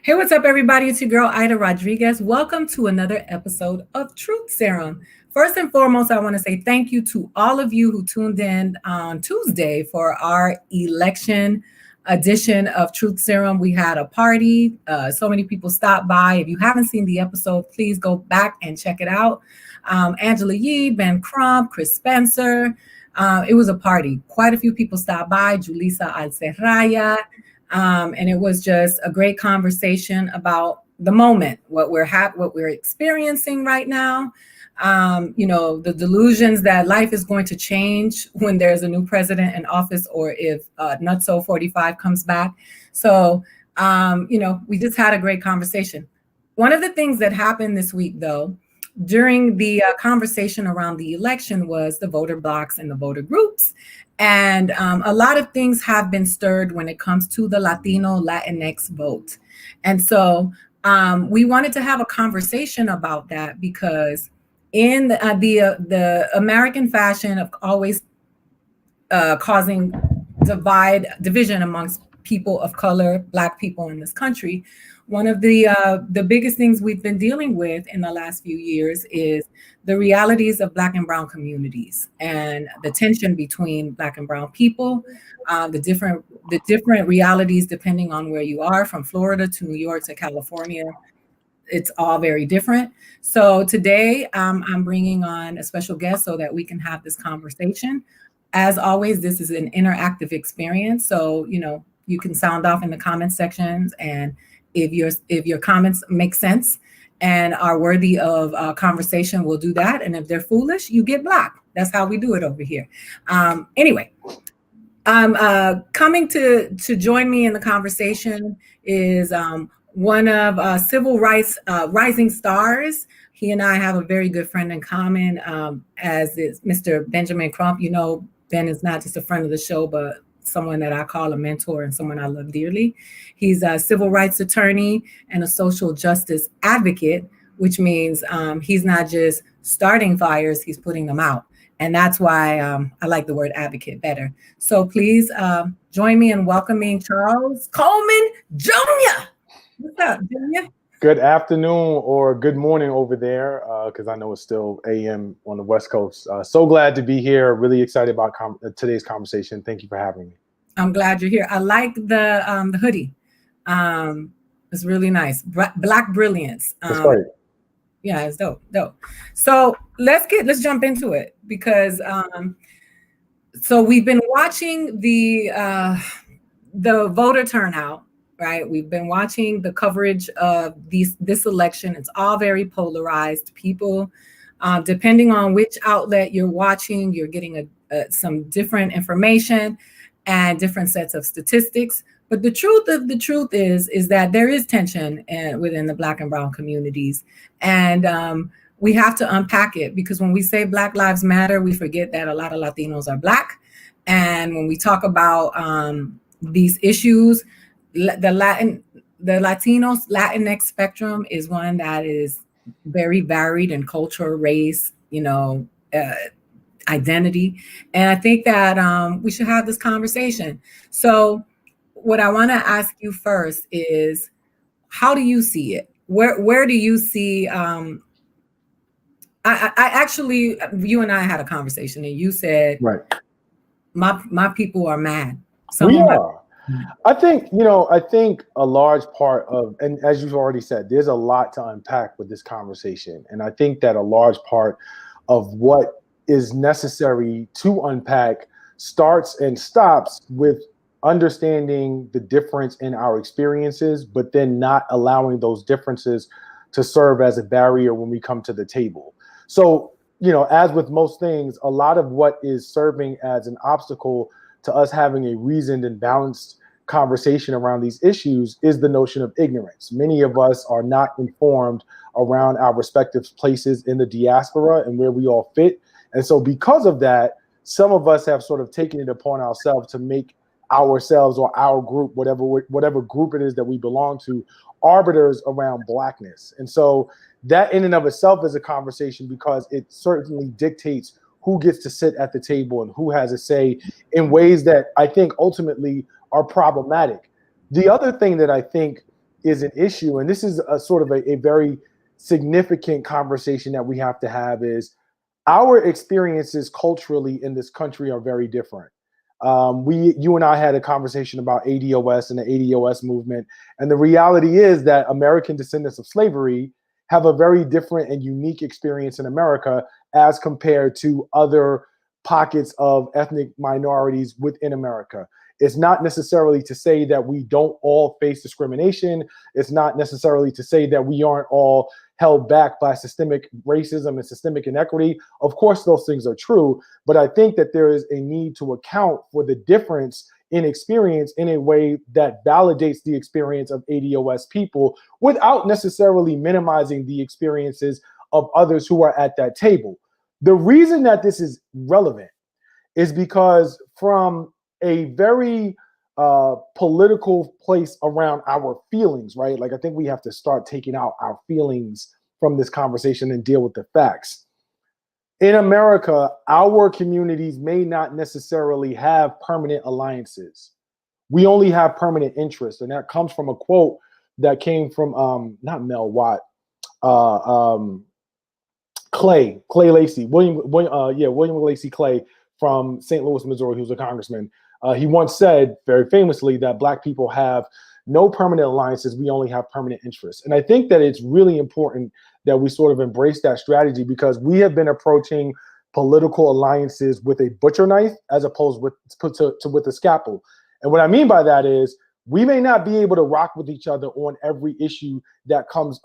Hey, what's up, everybody? It's your girl, Aida Rodriguez. Welcome to another episode of Truth Serum. First and foremost, I want to say thank you to all of you who tuned in on Tuesday for our election edition of Truth Serum. We had a party. So many people stopped by. If you haven't seen the episode, please go back and check it out. Angela Yee, Ben Crump, Chris Spencer. It was a party. Quite a few people stopped by. Julissa Alcerraya. And it was just a great conversation about the moment, what we're experiencing right now. The delusions that life is going to change when there's a new president in office, or if Nutso 45 comes back. So, we just had a great conversation. One of the things that happened this week, though, during the conversation around the election was the voter blocks and the voter groups. And a lot of things have been stirred when it comes to the Latino, Latinx vote. And so we wanted to have a conversation about that because in the American fashion of always causing division amongst people of color, Black people in this country, one of the biggest things we've been dealing with in the last few years is the realities of Black and Brown communities and the tension between Black and Brown people, the different realities depending on where you are, from Florida to New York to California. It's all very different. So today I'm bringing on a special guest so that we can have this conversation. As always, this is an interactive experience. So, you can sound off in the comment sections, and if your comments make sense and are worthy of conversation, we'll do that. And if they're foolish, you get blocked. That's how we do it over here. Anyway, coming to join me in the conversation is one of civil rights rising stars. He and I have a very good friend in common, as is Mr. Benjamin Crump. Ben is not just a friend of the show, but someone that I call a mentor and someone I love dearly. He's a civil rights attorney and a social justice advocate, which means he's not just starting fires, he's putting them out. And that's why I like the word advocate better. So please join me in welcoming Charles Coleman Jr. What's up, Junior? Good afternoon or good morning over there, because I know it's still AM on the West Coast. So glad to be here. Really excited about today's conversation. Thank you for having me. I'm glad you're here. I like the hoodie. It's really nice. Black brilliance. That's right. Yeah, it's dope. So let's jump into it because so we've been watching the voter turnout. Right. We've been watching the coverage of this election. It's all very polarized. People, depending on which outlet you're watching, you're getting some different information and different sets of statistics. But the truth is that there is tension within the Black and Brown communities. And we have to unpack it, because when we say Black Lives Matter, we forget that a lot of Latinos are Black. And when we talk about these issues, the Latinos, Latinx spectrum is one that is very varied in culture, race, identity. And I think that we should have this conversation. So what I want to ask you first is, how do you see it? Where do you see, I actually, you and I had a conversation and you said, right, my people are mad. We are. I think a large part of, and as you've already said, there's a lot to unpack with this conversation. And I think that a large part of what is necessary to unpack starts and stops with understanding the difference in our experiences, but then not allowing those differences to serve as a barrier when we come to the table. So, as with most things, a lot of what is serving as an obstacle to us having a reasoned and balanced conversation around these issues is the notion of ignorance. Many of us are not informed around our respective places in the diaspora and where we all fit. And so because of that, some of us have sort of taken it upon ourselves to make ourselves or our group, whatever group it is that we belong to, arbiters around Blackness. And so that in and of itself is a conversation, because it certainly dictates who gets to sit at the table and who has a say in ways that I think ultimately are problematic. The other thing that I think is an issue, and this is a sort of a very significant conversation that we have to have, is our experiences culturally in this country are very different. You and I had a conversation about ADOS and the ADOS movement, and the reality is that American descendants of slavery have a very different and unique experience in America as compared to other pockets of ethnic minorities within America. It's not necessarily to say that we don't all face discrimination. It's not necessarily to say that we aren't all held back by systemic racism and systemic inequity. Of course, those things are true, but I think that there is a need to account for the difference in experience in a way that validates the experience of ADOS people without necessarily minimizing the experiences of others who are at that table. The reason that this is relevant is because from a very political place around our feelings, right? Like, I think we have to start taking out our feelings from this conversation and deal with the facts. In America, our communities may not necessarily have permanent alliances. We only have permanent interests. And that comes from a quote that came from, not Mel Watt, Clay Lacy, William Lacy Clay from St. Louis, Missouri, who's a congressman. He once said very famously that Black people have no permanent alliances. We only have permanent interests. And I think that it's really important that we sort of embrace that strategy, because we have been approaching political alliances with a butcher knife as opposed with a scalpel. And what I mean by that is we may not be able to rock with each other on every issue that comes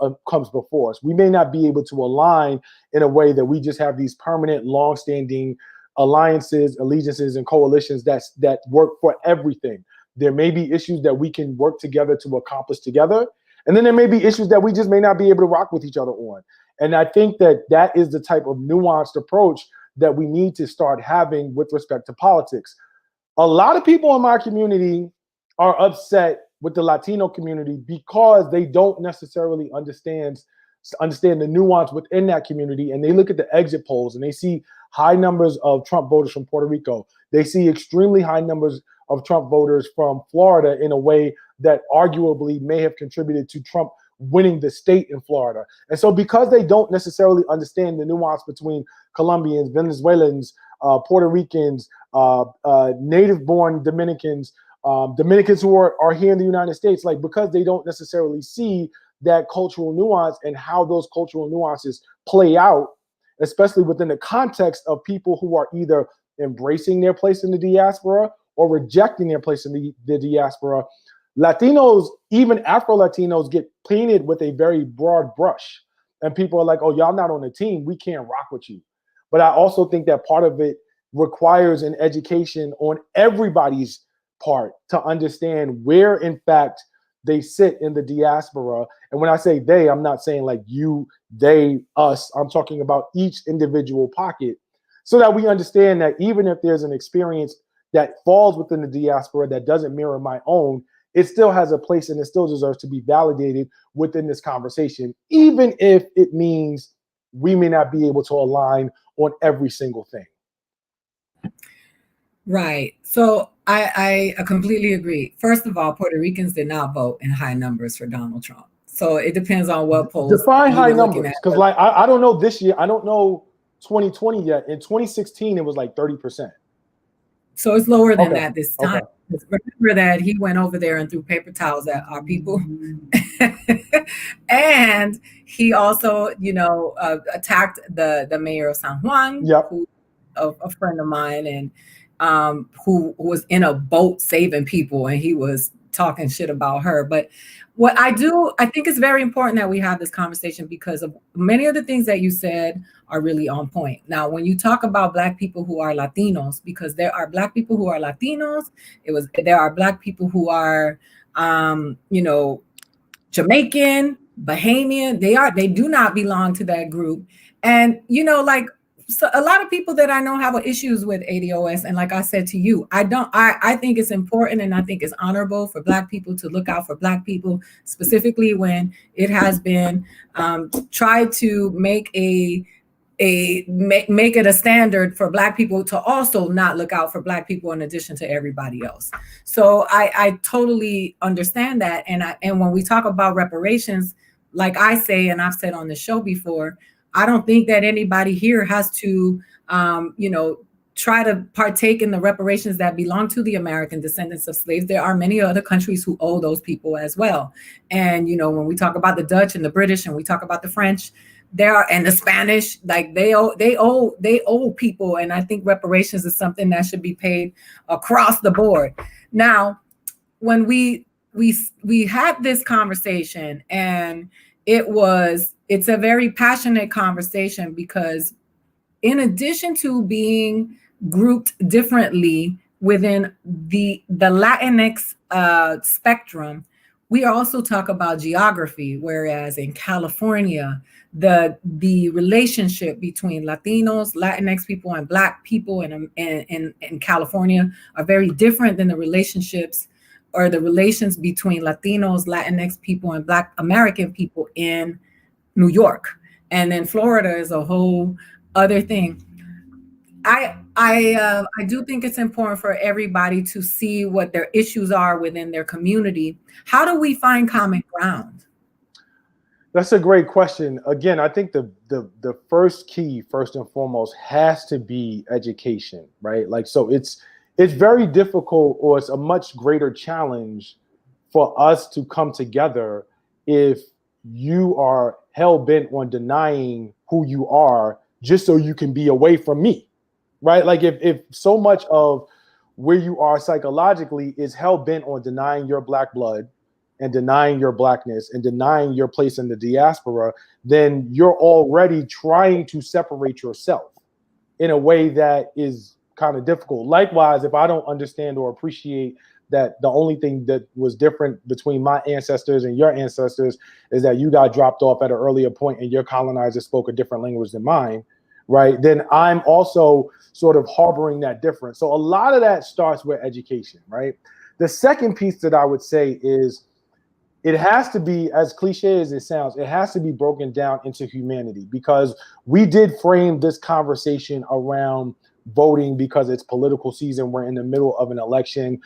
before us. We may not be able to align in a way that we just have these permanent, long-standing alliances, allegiances, and coalitions that work for everything. There may be issues that we can work together to accomplish together, and then there may be issues that we just may not be able to rock with each other on. And I think that is the type of nuanced approach that we need to start having with respect to politics. A lot of people in my community are upset with the Latino community because they don't necessarily understand the nuance within that community. And they look at the exit polls and they see high numbers of Trump voters from Puerto Rico. They see extremely high numbers of Trump voters from Florida in a way that arguably may have contributed to Trump winning the state in Florida. And so because they don't necessarily understand the nuance between Colombians, Venezuelans, Puerto Ricans, native-born Dominicans, Dominicans who are here in the United States, like, because they don't necessarily see that cultural nuance and how those cultural nuances play out, especially within the context of people who are either embracing their place in the diaspora or rejecting their place in the diaspora. Latinos, even Afro-Latinos, get painted with a very broad brush. And people are like, oh, y'all not on the team, we can't rock with you. But I also think that part of it requires an education on everybody's part to understand where, in fact, they sit in the diaspora. And when I say they, I'm not saying like you, they, us. I'm talking about each individual pocket, so that we understand that even if there's an experience that falls within the diaspora that doesn't mirror my own, it still has a place and it still deserves to be validated within this conversation, even if it means we may not be able to align on every single thing. Right. So I completely agree. First of all, Puerto Ricans did not vote in high numbers for Donald Trump. So it depends on what polls. Define high numbers, because like I don't know this year. I don't know 2020 yet. In 2016, it was like 30%. So it's lower than that this time. Okay. Remember that he went over there and threw paper towels at our people. And he also, attacked the mayor of San Juan, who a friend of mine, and who was in a boat saving people, and he was talking shit about her. But what I think it's very important that we have this conversation, because of many of the things that you said are really on point. Now, when you talk about Black people who are Latinos, because there are Black people who are Latinos, there are Black people who are, Jamaican, Bahamian. They do not belong to that group. And, so a lot of people that I know have issues with ADOS. And like I said to you, I think it's important, and I think it's honorable for Black people to look out for Black people, specifically when it has been tried to make a make it a standard for Black people to also not look out for Black people in addition to everybody else. So I totally understand that. And when we talk about reparations, like I say, and I've said on the show before, I don't think that anybody here has to, try to partake in the reparations that belong to the American descendants of slaves. There are many other countries who owe those people as well. And, when we talk about the Dutch and the British and we talk about the French, and the Spanish, like they owe people. And I think reparations is something that should be paid across the board. Now, when we had this conversation, and it's a very passionate conversation, because in addition to being grouped differently within the Latinx spectrum, we also talk about geography. Whereas in California, the relationship between Latinos, Latinx people, and Black people in California are very different than the relationships or the relations between Latinos, Latinx people, and Black American people in New York. And then Florida is a whole other thing. I do think it's important for everybody to see what their issues are within their community. How do we find common ground? That's a great question. Again, I think the first key, first and foremost, has to be education, right? Like, so it's very difficult, or it's a much greater challenge for us to come together if you are hell bent on denying who you are just so you can be away from me, right? Like if so much of where you are psychologically is hell bent on denying your Black blood and denying your Blackness and denying your place in the diaspora, then you're already trying to separate yourself in a way that is kind of difficult. Likewise, if I don't understand or appreciate that the only thing that was different between my ancestors and your ancestors is that you got dropped off at an earlier point and your colonizer spoke a different language than mine, right? Then I'm also sort of harboring that difference. So a lot of that starts with education, right? The second piece that I would say is it has to be, as cliche as it sounds, it has to be broken down into humanity, because we did frame this conversation around voting because it's political season. We're in the middle of an election.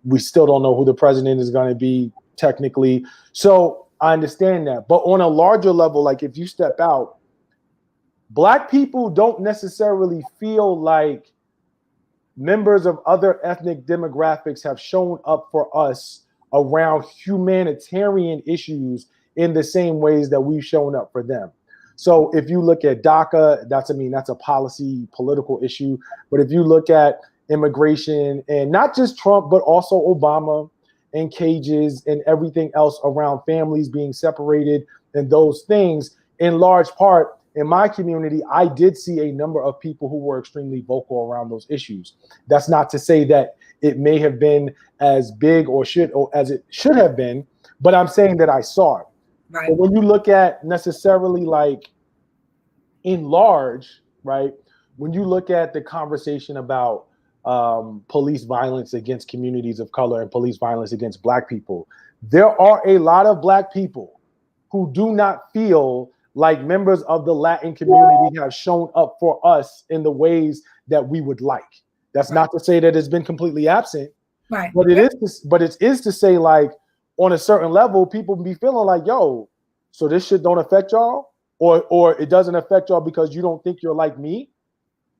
We still don't know who the president is going to be technically. So I understand that. But on a larger level, like if you step out, Black people don't necessarily feel like members of other ethnic demographics have shown up for us around humanitarian issues in the same ways that we've shown up for them. So if you look at DACA, that's a policy, political issue. But if you look at immigration, and not just Trump, but also Obama and cages and everything else around families being separated and those things, in large part, in my community, I did see a number of people who were extremely vocal around those issues. That's not to say that it may have been as big or as it should have been, but I'm saying that I saw it. Right. But when you look at necessarily like in large, right, when you look at the conversation about police violence against communities of color and police violence against Black people, there are a lot of Black people who do not feel like members of the Latin community have shown up for us in the ways that we would like. That's right. Not to say that it's been completely absent, right? But it is to say, like, on a certain level, people be feeling like, yo, so this shit don't affect y'all, or it doesn't affect y'all because you don't think you're like me,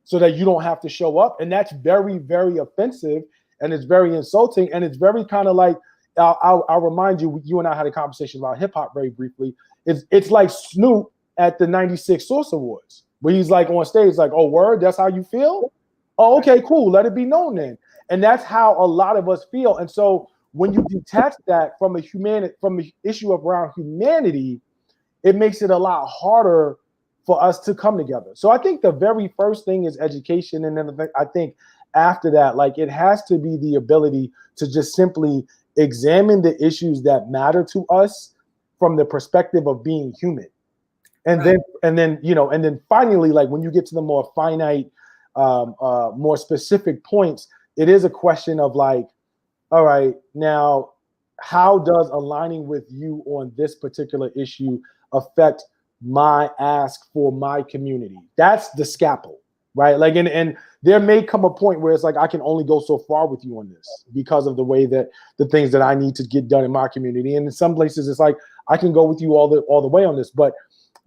so that you don't have to show up. And that's very, very offensive, and it's very insulting, and it's very kind of like, I'll remind you, you and I had a conversation about hip hop very briefly. It's like Snoop at the '96 Source Awards, where he's like on stage, like, oh, word, that's how you feel? Oh, okay, cool, let it be known then. And that's how a lot of us feel. And so when you detach that from the issue around humanity, it makes it a lot harder for us to come together. So I think the very first thing is education. And then I think after that, like, it has to be the ability to just simply examine the issues that matter to us from the perspective of being human. And right. then finally, like, when you get to the more finite, more specific points, it is a question of like, all right, now, how does aligning with you on this particular issue affect my ask for my community. That's the scalpel, right? Like, and there may come a point where it's like, I can only go so far with you on this because of the way that the things that I need to get done in my community. And in some places, it's like, I can go with you all the way on this, but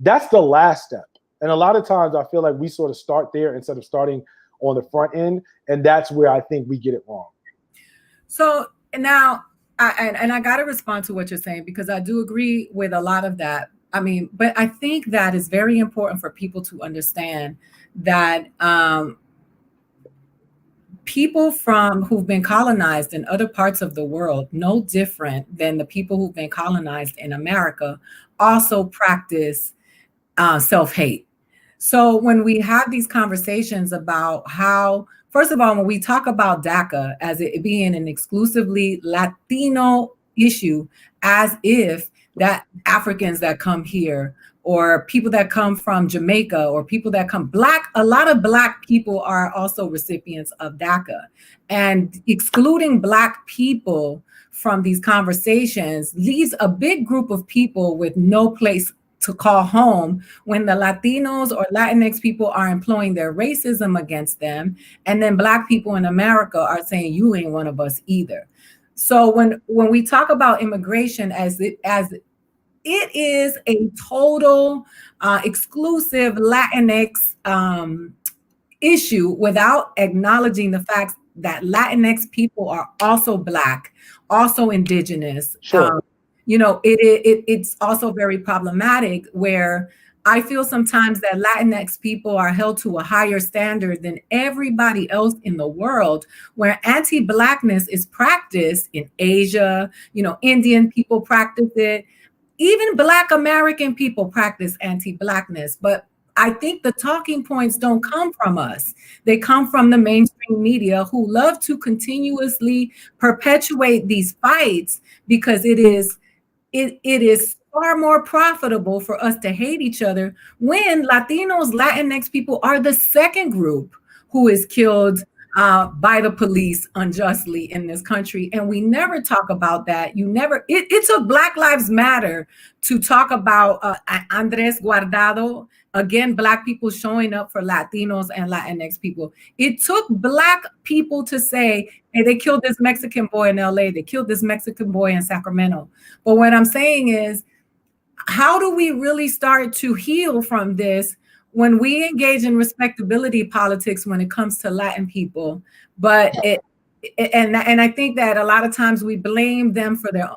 that's the last step. And a lot of times I feel like we sort of start there instead of starting on the front end. And that's where I think we get it wrong. So now, I got to respond to what you're saying, because I do agree with a lot of that. I mean, but I think that is very important for people to understand that people who've been colonized in other parts of the world, no different than the people who've been colonized in America, also practice self-hate. So when we have these conversations about how, first of all, when we talk about DACA as it being an exclusively Latino issue, as if that Africans that come here, or people that come from Jamaica, or people that come a lot of Black people are also recipients of DACA. And excluding Black people from these conversations leaves a big group of people with no place to call home when the Latinos or Latinx people are employing their racism against them. And then Black people in America are saying, you ain't one of us either. So when we talk about immigration as it is a total exclusive Latinx issue, without acknowledging the fact that Latinx people are also Black, also Indigenous. Sure. It's also very problematic, where I feel sometimes that Latinx people are held to a higher standard than everybody else in the world, where anti-Blackness is practiced in Asia. Indian people practice it. Even Black American people practice anti-Blackness. But I think the talking points don't come from us. They come from the mainstream media, who love to continuously perpetuate these fights, because it is far more profitable for us to hate each other, when Latinos, Latinx people are the second group who is killed by the police unjustly in this country. And we never talk about that. It took Black Lives Matter to talk about Andres Guardado. Again, Black people showing up for Latinos and Latinx people. It took Black people to say, hey, they killed this Mexican boy in LA. They killed this Mexican boy in Sacramento. But what I'm saying is, how do we really start to heal from this when we engage in respectability politics when it comes to Latin people? But and I think that a lot of times we blame them for their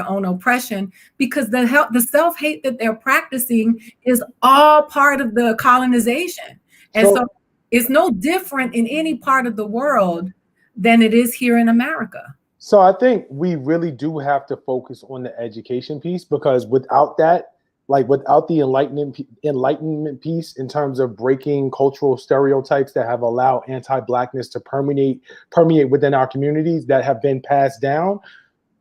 own oppression, because the self-hate that they're practicing is all part of the colonization. And so it's no different in any part of the world than it is here in America. So I think we really do have to focus on the education piece, because without that, like without the enlightenment piece in terms of breaking cultural stereotypes that have allowed anti-Blackness to permeate within our communities that have been passed down,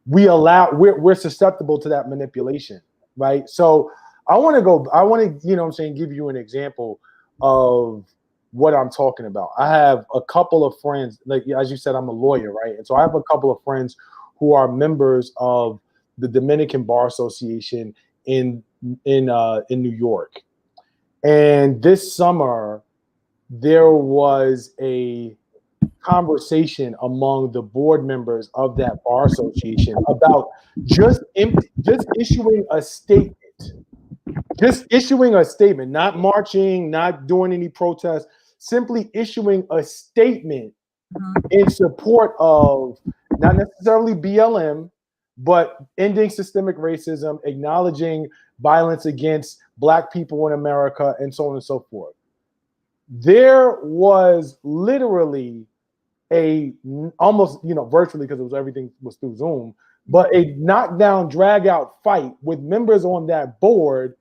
we're susceptible to that manipulation, right? So I want to give you an example of what I'm talking about. I have a couple of friends, like as you said, I'm a lawyer, right? And so I have a couple of friends who are members of the Dominican Bar Association in New York. And this summer, there was a conversation among the board members of that bar association about just issuing a statement. Just issuing a statement, not marching, not doing any protests, simply issuing a statement in support of not necessarily BLM, but ending systemic racism, acknowledging violence against Black people in America, and so on and so forth. There was literally almost virtually, because everything was through Zoom, but a knockdown, drag out fight with members on that board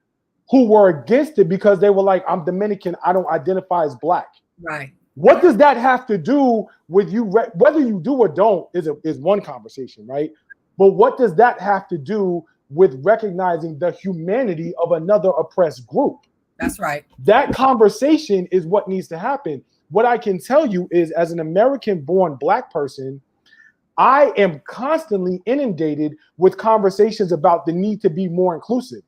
who were against it because they were like, I'm Dominican, I don't identify as Black. Right. What does that have to do with you? Whether you do or don't is one conversation, right? But what does that have to do with recognizing the humanity of another oppressed group? That's right. That conversation is what needs to happen. What I can tell you is, as an American-born Black person, I am constantly inundated with conversations about the need to be more inclusive.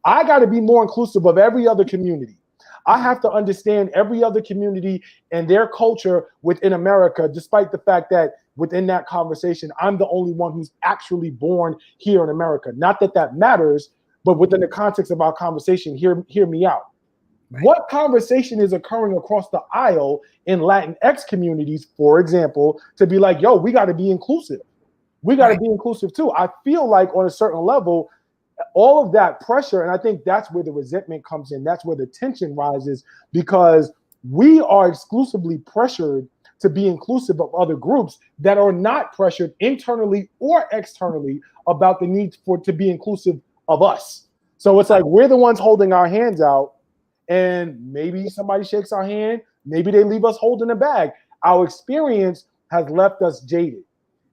I got to be more inclusive of every other community. I have to understand every other community and their culture within America, despite the fact that within that conversation, I'm the only one who's actually born here in America. Not that that matters, but within the context of our conversation, hear me out. Right. What conversation is occurring across the aisle in Latinx communities, for example, to be like, yo, we got to be inclusive. We got to be inclusive too. I feel like on a certain level, all of that pressure, and I think that's where the resentment comes in. That's where the tension rises, because we are exclusively pressured to be inclusive of other groups that are not pressured internally or externally about the need to be inclusive of us. So it's like we're the ones holding our hands out, and maybe somebody shakes our hand, maybe they leave us holding a bag. Our experience has left us jaded.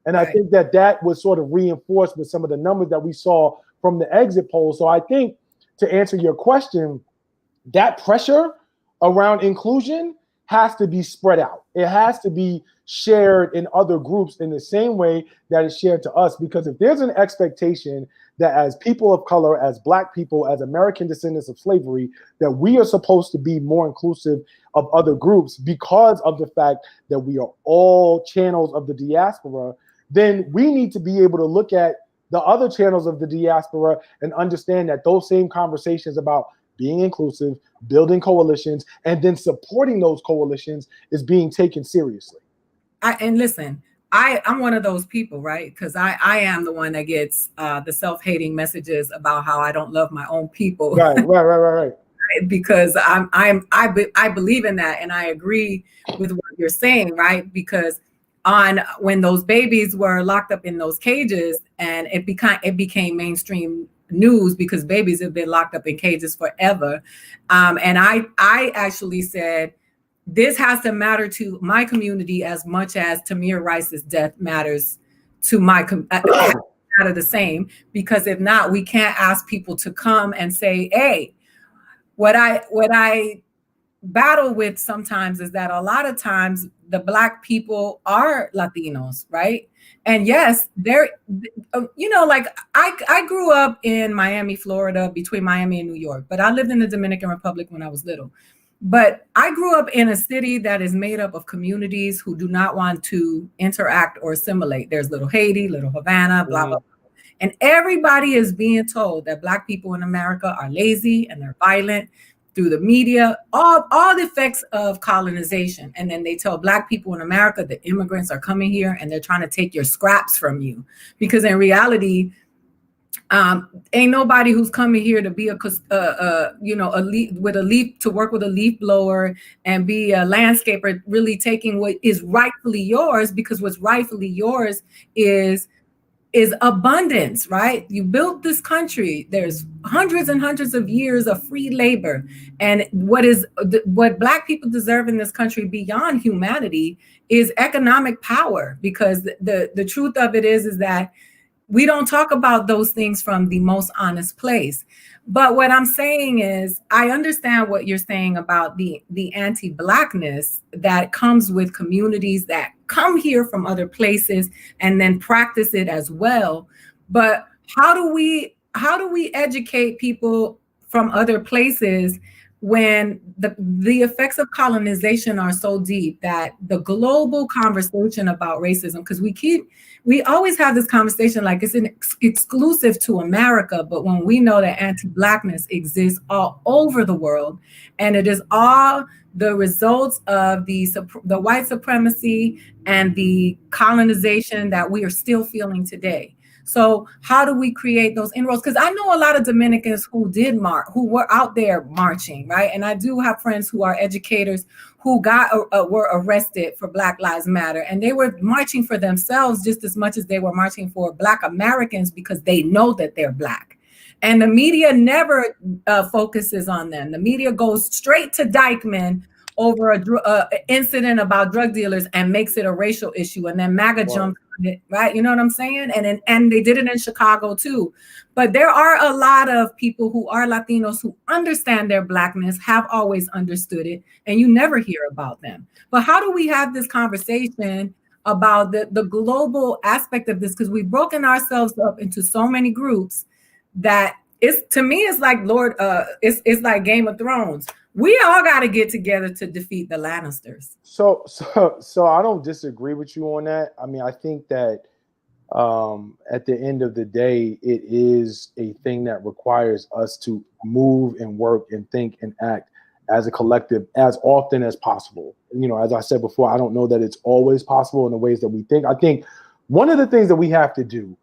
And I think that was sort of reinforced with some of the numbers that we saw from the exit polls. So I think, to answer your question, that pressure around inclusion has to be spread out. It has to be shared in other groups in the same way that it's shared to us. Because if there's an expectation that as people of color, as Black people, as American descendants of slavery, that we are supposed to be more inclusive of other groups because of the fact that we are all channels of the diaspora, then we need to be able to look at the other channels of the diaspora and understand that those same conversations about being inclusive, building coalitions, and then supporting those coalitions is being taken seriously. And listen, I'm one of those people, right? Because I am the one that gets the self-hating messages about how I don't love my own people. Right. Because I believe in that, and I agree with what you're saying, right? Because when those babies were locked up in those cages, and it became mainstream news because babies have been locked up in cages forever. And I actually said, this has to matter to my community as much as Tamir Rice's death matters to my matter the same, because if not, we can't ask people to come and say, hey, what I battle with sometimes is that a lot of times the Black people are Latinos, right? And yes, they're, like I grew up in Miami, Florida, between Miami and New York, but I lived in the Dominican Republic when I was little. But I grew up in a city that is made up of communities who do not want to interact or assimilate. There's Little Haiti, Little Havana, blah, blah, blah. And everybody is being told that Black people in America are lazy and they're violent through the media, all the effects of colonization. And then they tell Black people in America that immigrants are coming here and they're trying to take your scraps from you. Because in reality, ain't nobody who's coming here to be a leaf to work with a leaf blower and be a landscaper really taking what is rightfully yours, because what's rightfully yours is abundance, right? You built this country. There's hundreds and hundreds of years of free labor. And what Black people deserve in this country beyond humanity is economic power, because the truth of it is that we don't talk about those things from the most honest place. But what I'm saying is, I understand what you're saying about the anti-Blackness that comes with communities that come here from other places and then practice it as well. But how do we educate people from other places when the effects of colonization are so deep that the global conversation about racism, because we always have this conversation like it's exclusive to America, but when we know that anti-Blackness exists all over the world, and it is all the results of the white supremacy and the colonization that we are still feeling today. So how do we create those inroads? Because I know a lot of Dominicans who were out there marching, right? And I do have friends who are educators who were arrested for Black Lives Matter, and they were marching for themselves just as much as they were marching for Black Americans, because they know that they're Black. And the media never focuses on them. The media goes straight to Dykeman over an incident about drug dealers and makes it a racial issue, and then MAGA jumps on it, right? You know what I'm saying? And they did it in Chicago too. But there are a lot of people who are Latinos who understand their Blackness, have always understood it, and you never hear about them. But how do we have this conversation about the global aspect of this? Because we've broken ourselves up into so many groups that it's, to me, it's like it's like Game of Thrones. We all got to get together to defeat the Lannisters. So I don't disagree with you on that. I mean, I think that at the end of the day, it is a thing that requires us to move and work and think and act as a collective as often as possible. You know, as I said before, I don't know that it's always possible in the ways that we think. I think one of the things that we have to do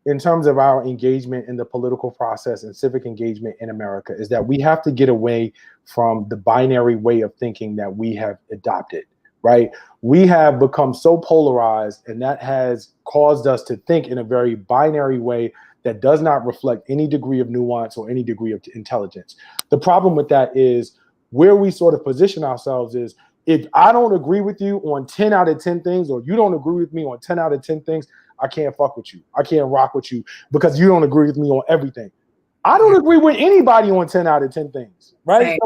in terms of our engagement in the political process and civic engagement in America is that we have to get away from the binary way of thinking that we have adopted, right? We have become so polarized, and that has caused us to think in a very binary way that does not reflect any degree of nuance or any degree of intelligence. The problem with that is where we sort of position ourselves is, if I don't agree with you on 10 out of 10 things, or you don't agree with me on 10 out of 10 things, I can't fuck with you. I can't rock with you because you don't agree with me on everything. I don't agree with anybody on 10 out of 10 things, right?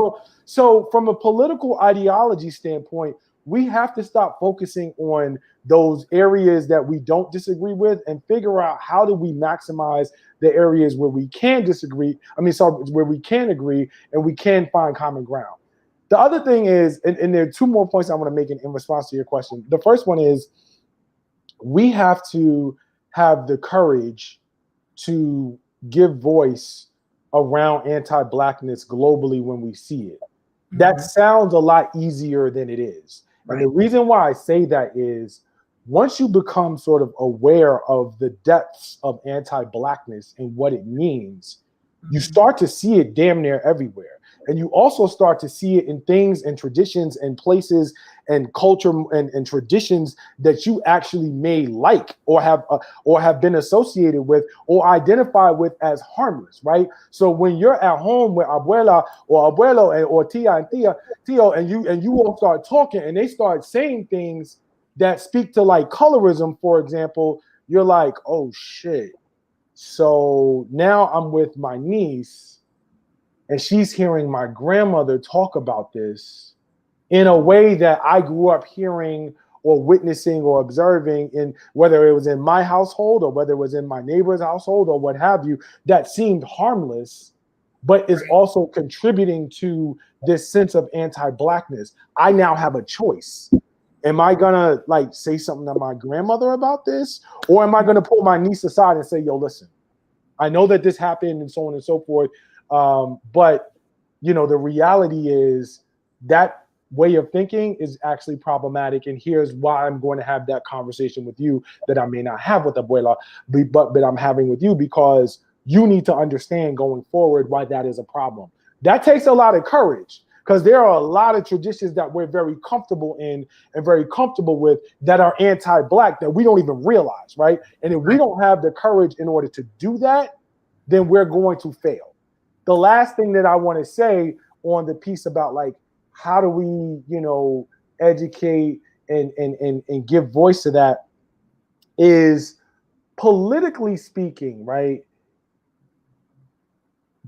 So from a political ideology standpoint, we have to stop focusing on those areas that we don't disagree with and figure out how do we maximize the areas where we can disagree. Where we can agree and we can find common ground. The other thing is, and there are two more points I want to make in response to your question. The first one is, we have to have the courage to give voice around anti-blackness globally when we see it. Mm-hmm. That sounds a lot easier than it is. Right. And the reason why I say that is, once you become sort of aware of the depths of anti-blackness and what it means, you start to see it damn near everywhere. And you also start to see it in things and traditions and places and culture and traditions that you actually may like or have been associated with or identify with as harmless, right? So when you're at home with abuela or abuelo or tia and tio, and you all start talking and they start saying things that speak to like colorism, for example, you're like, oh shit. So now I'm with my niece, and she's hearing my grandmother talk about this in a way that I grew up hearing or witnessing or observing, in whether it was in my household or whether it was in my neighbor's household or what have you, that seemed harmless, but is also contributing to this sense of anti-blackness. I now have a choice. Am I gonna like say something to my grandmother about this? Or am I gonna pull my niece aside and say, yo, listen, I know that this happened and so on and so forth. But you know, the reality is that way of thinking is actually problematic. And here's why I'm going to have that conversation with you that I may not have with Abuela, but I'm having with you, because you need to understand going forward why that is a problem. That takes a lot of courage, because there are a lot of traditions that we're very comfortable in and very comfortable with that are anti-black that we don't even realize, right? And if we don't have the courage in order to do that, then we're going to fail. The last thing that I want to say on the piece about like, how do we, you know, educate and give voice to that is, politically speaking, right?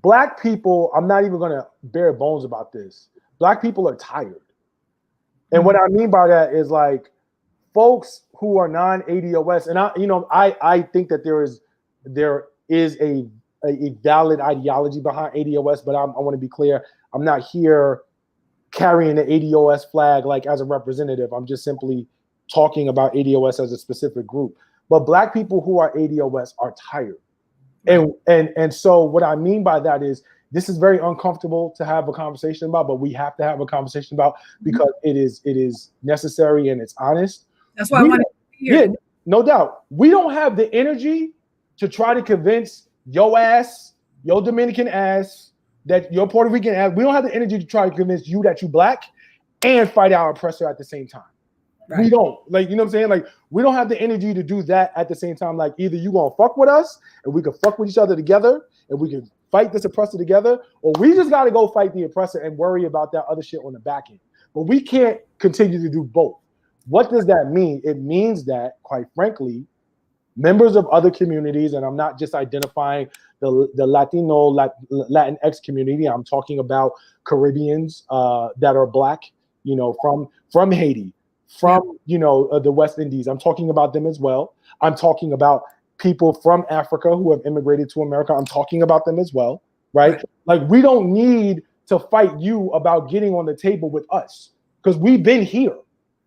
Black people, I'm not even going to bare bones about this. Black people are tired. And what I mean by that is like folks who are non-ADOS, and I think that there is a valid ideology behind ADOS, but I want to be clear. I'm not here carrying the ADOS flag like as a representative. I'm just simply talking about ADOS as a specific group. But Black people who are ADOS are tired. And so what I mean by that is, this is very uncomfortable to have a conversation about, but we have to have a conversation about, because it is necessary and it's honest. That's why I want to hear. Yeah, no doubt. We don't have the energy to try to convince your ass, your Dominican ass, that your Puerto Rican ass. We don't have the energy to try to convince you that you Black and fight our oppressor at the same time. Right. We don't, like, you know what I'm saying? Like, we don't have the energy to do that at the same time. Like, either you gonna fuck with us and we can fuck with each other together and we can fight this oppressor together, or we just gotta go fight the oppressor and worry about that other shit on the back end. But we can't continue to do both. What does that mean? It means that, quite frankly, members of other communities, and I'm not just identifying the Latino, Latinx community, I'm talking about Caribbeans that are Black, you know, from Haiti, from, you know, the West Indies. I'm talking about them as well. I'm talking about people from Africa who have immigrated to America. I'm talking about them as well, right? Like, we don't need to fight you about getting on the table with us because we've been here.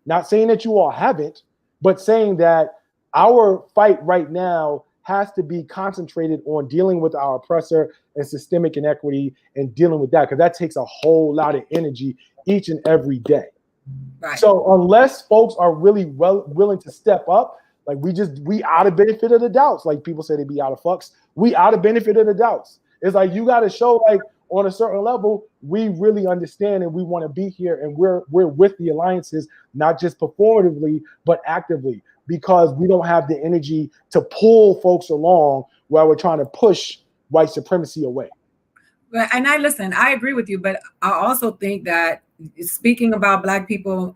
Not saying that you all haven't, but saying that our fight right now has to be concentrated on dealing with our oppressor and systemic inequity and dealing with that, because that takes a whole lot of energy each and every day. Right. So unless folks are really willing to step up, like we out of benefit of the doubts. Like people say they be out of fucks. We out of benefit of the doubts. It's like you got to show, like, on a certain level, we really understand and we want to be here, and we're with the alliances, not just performatively, but actively, because we don't have the energy to pull folks along while we're trying to push white supremacy away. And I agree with you, but I also think that speaking about Black people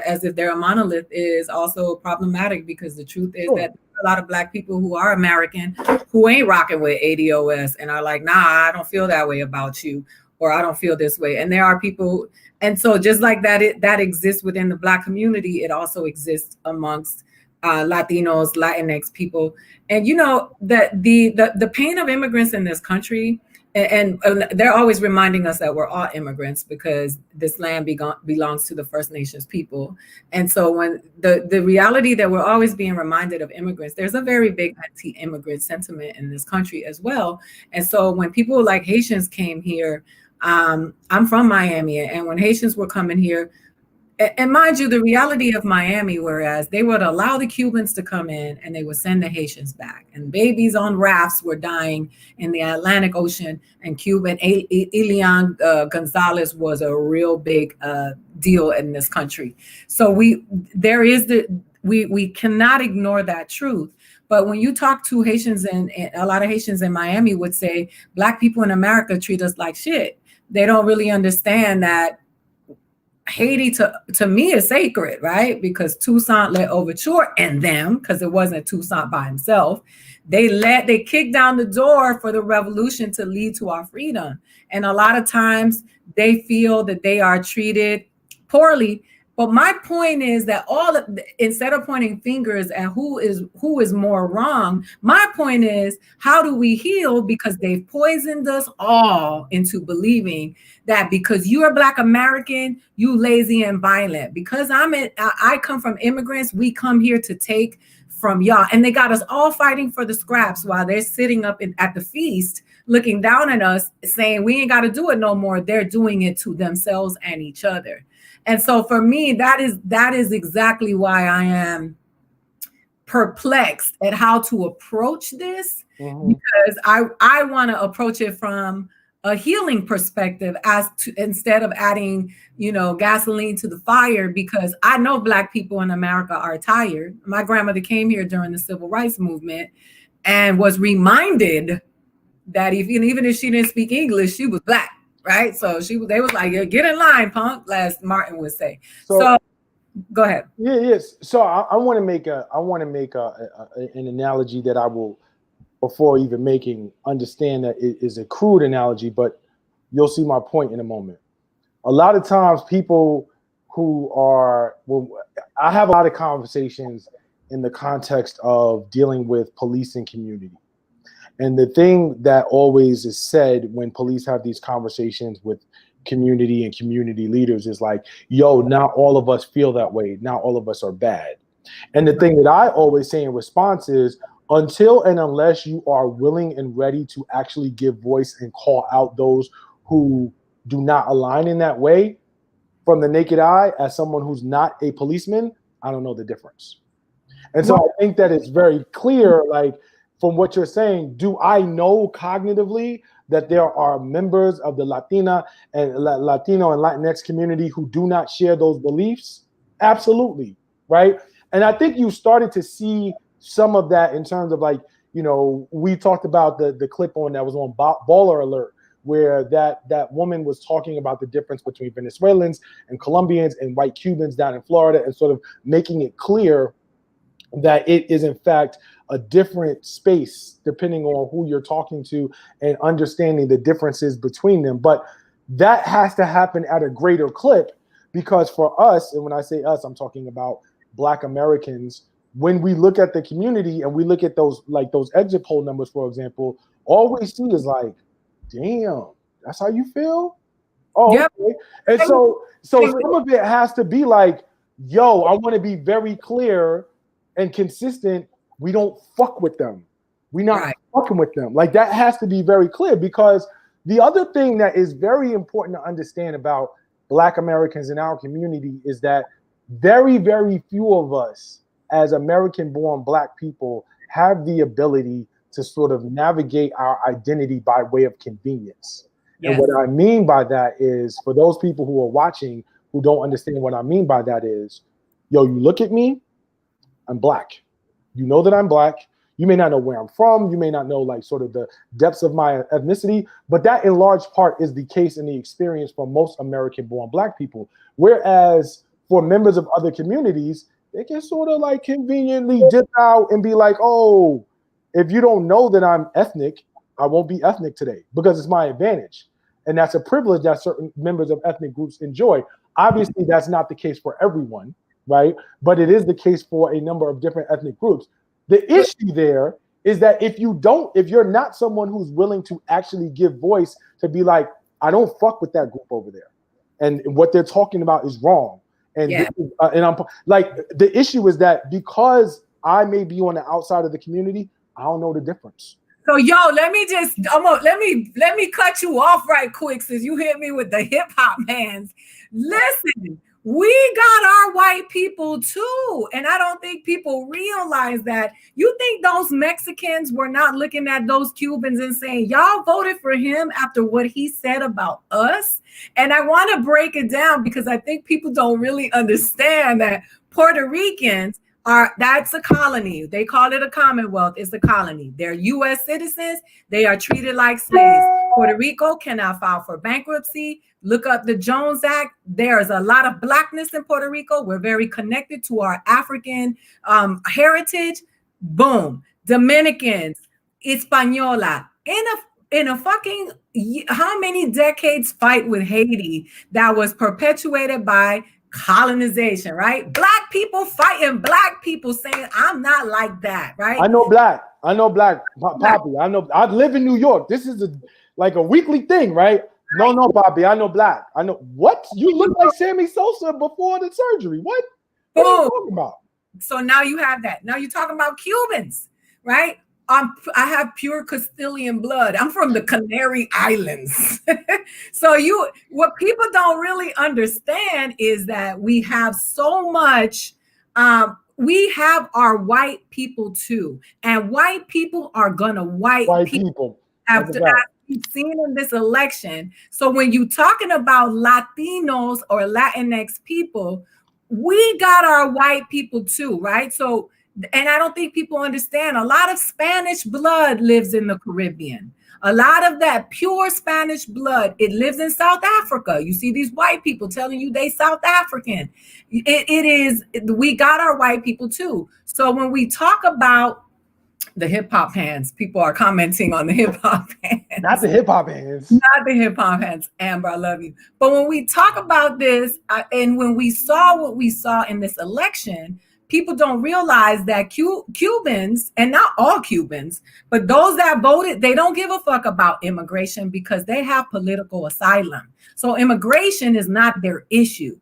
as if they're a monolith is also problematic, because the truth is that a lot of Black people who are American who ain't rocking with ADOS and are like, nah, I don't feel that way about you, or I don't feel this way. And there are people, and so just like that exists within the Black community, it also exists amongst Latinos, Latinx people. And you know that the pain of immigrants in this country. And they're always reminding us that we're all immigrants because this land belongs to the First Nations people. And so when the reality that we're always being reminded of immigrants, there's a very big anti-immigrant sentiment in this country as well. And so when people like Haitians came here, I'm from Miami, and when Haitians were coming here, and mind you, the reality of Miami, whereas they would allow the Cubans to come in and they would send the Haitians back, and babies on rafts were dying in the Atlantic Ocean, and Cuban Elian Gonzalez was a real big deal in this country. So we cannot ignore that truth. But when you talk to Haitians, and a lot of Haitians in Miami would say, Black people in America treat us like shit. They don't really understand that Haiti to me is sacred, right? Because Toussaint Louverture and them, because it wasn't Toussaint by himself, they kicked down the door for the revolution to lead to our freedom. And a lot of times they feel that they are treated poorly. But my point is that instead of pointing fingers at who is more wrong, my point is, how do we heal? Because they've poisoned us all into believing that because you are Black American, you lazy and violent. Because I come from immigrants, we come here to take from y'all. And they got us all fighting for the scraps while they're sitting up at the feast, looking down at us, saying we ain't got to do it no more. They're doing it to themselves and each other. And so for me, that is exactly why I am perplexed at how to approach this, because I want to approach it from a healing perspective, instead of adding, gasoline to the fire, because I know Black people in America are tired. My grandmother came here during the Civil Rights Movement and was reminded that even if she didn't speak English, she was Black. Right, so they was like, "Get in line, punk," as Martin would say. So go ahead. Yes. So I want to make an analogy that I will, before even understand that it is a crude analogy, but you'll see my point in a moment. A lot of times, people I have a lot of conversations in the context of dealing with police and community. And the thing that always is said when police have these conversations with community and community leaders is like, yo, not all of us feel that way. Not all of us are bad. And the thing that I always say in response is, until and unless you are willing and ready to actually give voice and call out those who do not align in that way, from the naked eye, as someone who's not a policeman, I don't know the difference. And so I think that it's very clear, like, from what you're saying, do I know cognitively that there are members of the Latino and Latinx community who do not share those beliefs? Absolutely, right? And I think you started to see some of that in terms of, like, we talked about the clip that was on Baller Alert, where that woman was talking about the difference between Venezuelans and Colombians and white Cubans down in Florida, and sort of making it clear that it is in fact a different space depending on who you're talking to and understanding the differences between them. But that has to happen at a greater clip, because for us, and when I say us, I'm talking about Black Americans when we look at the community and we look at those exit poll numbers, for example, all we see is like, damn, that's how you feel? Oh, Yep. okay. And so some of it has to be like, yo, I want to be very clear and consistent. We don't fuck with them. We not fucking with them. Like, that has to be very clear, because the other thing that is very important to understand about Black Americans in our community is that very, very few of us as American-born Black people have the ability to sort of navigate our identity by way of convenience. Yes. And what I mean by that is, for those people who are watching who don't understand what I mean by that is, yo, you look at me, I'm Black. You know that I'm Black. You may not know where I'm from. You may not know like sort of the depths of my ethnicity, but that in large part is the case in the experience for most American-born Black people. Whereas for members of other communities, they can sort of like conveniently dip out and be like, oh, if you don't know that I'm ethnic, I won't be ethnic today because it's my advantage. And that's a privilege that certain members of ethnic groups enjoy. Obviously, that's not the case for everyone, right? But it is the case for a number of different ethnic groups. The issue there is that if you're not someone who's willing to actually give voice to be like, I don't fuck with that group over there, and what they're talking about is wrong. And and I'm like, the issue is that because I may be on the outside of the community, I don't know the difference. So let me cut you off right quick, since you hit me with the hip hop hands. Listen, we got our white people too, and I don't think people realize that. You think those Mexicans were not looking at those Cubans and saying, y'all voted for him after what he said about us? And I want to break it down, because I think people don't really understand that Puerto Ricans that's a colony. They call it a commonwealth. It's a colony. They're U.S. citizens. They are treated like slaves. Puerto Rico cannot file for bankruptcy. Look up the Jones Act. There's a lot of Blackness in Puerto Rico. We're very connected to our African heritage. Boom. Dominicans, Hispaniola. In a fucking, how many decades fight with Haiti that was perpetuated by colonization, right? Black people fighting Black people saying, I'm not like that, right? I know Black, Poppy. I live in New York. This is like a weekly thing, right? No, Poppy, I know Black. I know. What? You look like Sammy Sosa before the surgery. What? What are you talking about? So now you have that. Now you're talking about Cubans, right? I have pure Castilian blood. I'm from the Canary Islands. So what people don't really understand is that we have so much, we have our white people too. And white people are gonna white people. After that, you've seen in this election. So when you're talking about Latinos or Latinx people, we got our white people too, right? So, and I don't think people understand, a lot of Spanish blood lives in the Caribbean. A lot of that pure Spanish blood, it lives in South Africa. You see these white people telling you they South African. We got our white people too. So when we talk about the hip hop hands, people are commenting on the hip hop hands. Not the hip hop hands. Not the hip hop hands. Amber, I love you. But when we talk about this, and when we saw what we saw in this election, people don't realize that Cubans, and not all Cubans, but those that voted, they don't give a fuck about immigration because they have political asylum. So immigration is not their issue.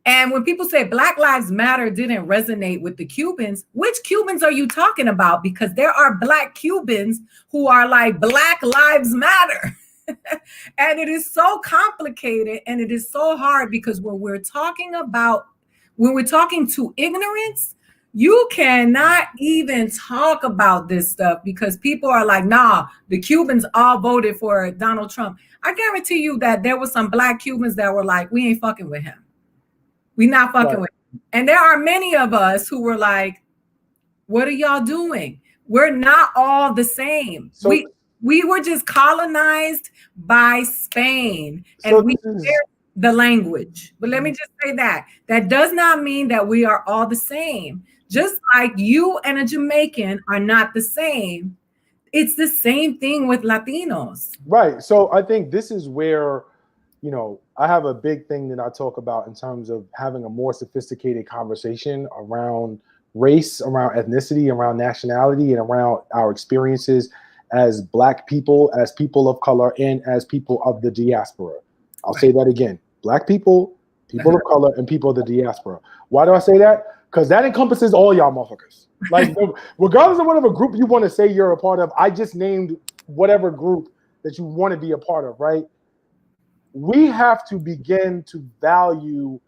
And when people say Black Lives Matter didn't resonate with the Cubans, which Cubans are you talking about? Because there are Black Cubans who are like, Black Lives Matter. And it is so complicated and it is so hard, because when we're talking to ignorance, you cannot even talk about this stuff, because people are like, nah, the Cubans all voted for Donald Trump. I guarantee you that there were some Black Cubans that were like, we ain't fucking with him. We not fucking with him. And there are many of us who were like, what are y'all doing? We're not all the same. So, we were just colonized by Spain, and we share the language. But let me just say that does not mean that we are all the same. Just like you and a Jamaican are not the same, it's the same thing with Latinos. Right. So I think this is where, I have a big thing that I talk about in terms of having a more sophisticated conversation around race, around ethnicity, around nationality, and around our experiences as Black people, as people of color, and as people of the diaspora. I'll say that again. Black people, people of color, and people of the diaspora. Why do I say that? Because that encompasses all y'all motherfuckers. Like, regardless of whatever group you want to say you're a part of, I just named whatever group that you want to be a part of, right? We have to begin to value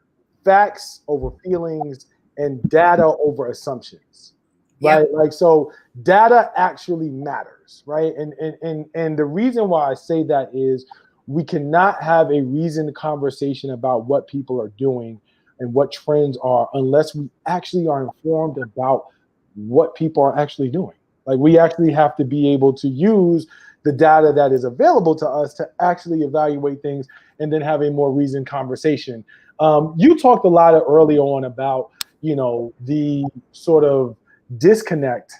facts over feelings and data over assumptions, right? Yep. Like, so data actually matters, right? And the reason why I say that is we cannot have a reasoned conversation about what people are doing and what trends are unless we actually are informed about what people are actually doing. Like, we actually have to be able to use the data that is available to us to actually evaluate things and then have a more reasoned conversation. You talked a lot early on about, the sort of disconnect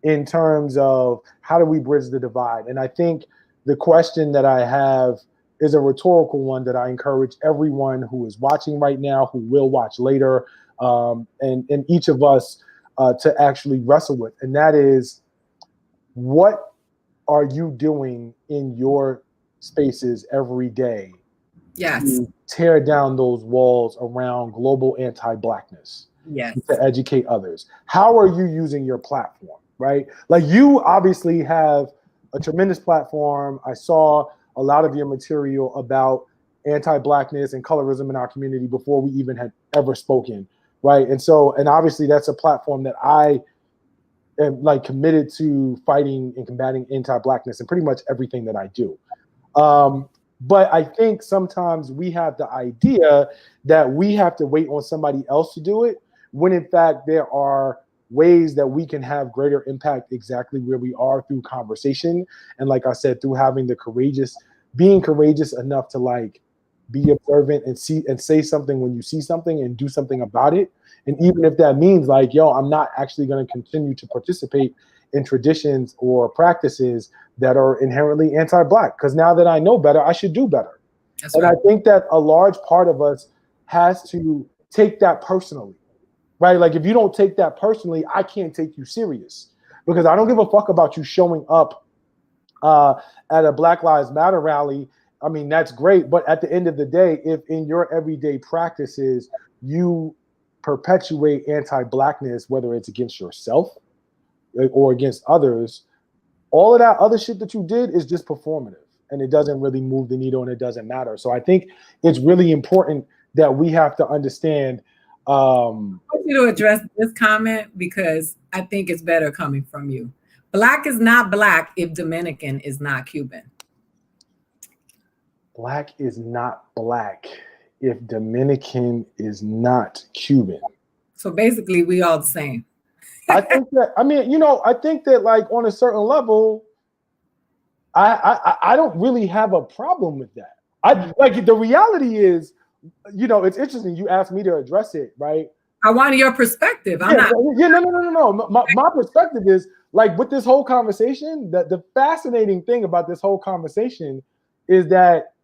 in terms of how do we bridge the divide? And I think the question that I have is a rhetorical one that I encourage everyone who is watching right now, who will watch later, and each of us to actually wrestle with. And that is, what are you doing in your spaces every day to tear down those walls around global anti-blackness, to educate others? How are you using your platform, right? Like, you obviously have a tremendous platform. I saw a lot of your material about anti-blackness and colorism in our community before we even had ever spoken, right? And obviously that's a platform that I am like committed to fighting and combating anti-blackness in pretty much everything that I do. But I think sometimes we have the idea that we have to wait on somebody else to do it, when in fact there are ways that we can have greater impact exactly where we are, through conversation. And like I said, through having being courageous enough to like be observant and see and say something when you see something and do something about it. And even if that means like, I'm not actually going to continue to participate in traditions or practices that are inherently anti-Black, because now that I know better, I should do better. That's right. I think that a large part of us has to take that personally, right? Like, if you don't take that personally, I can't take you serious, because I don't give a fuck about you showing up at a Black Lives Matter rally. I mean, that's great. But at the end of the day, if in your everyday practices, you perpetuate anti-Blackness, whether it's against yourself or against others, all of that other shit that you did is just performative, and it doesn't really move the needle, and it doesn't matter. So I think it's really important that we have to understand. I want you to address this comment, because I think it's better coming from you. Black is not Black if Dominican is not Cuban. Black is not Black if Dominican is not Cuban. So basically, we all the same. I think that, I think that, like, on a certain level, I don't really have a problem with that. Like, the reality is, it's interesting. You asked me to address it, right? I wanted your perspective. No. My perspective is, like, with this whole conversation, the fascinating thing about this whole conversation is that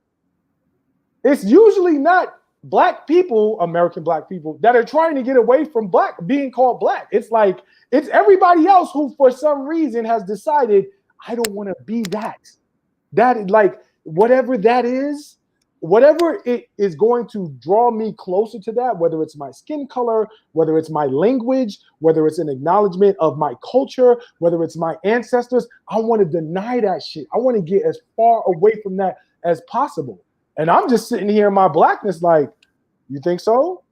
it's usually not Black people, American Black people, that are trying to get away from being called Black. It's like, it's everybody else who, for some reason, has decided, I don't want to be that. That, like, whatever that is, whatever it is going to draw me closer to that, whether it's my skin color, whether it's my language, whether it's an acknowledgement of my culture, whether it's my ancestors, I want to deny that shit. I want to get as far away from that as possible. And I'm just sitting here in my Blackness like, you think so?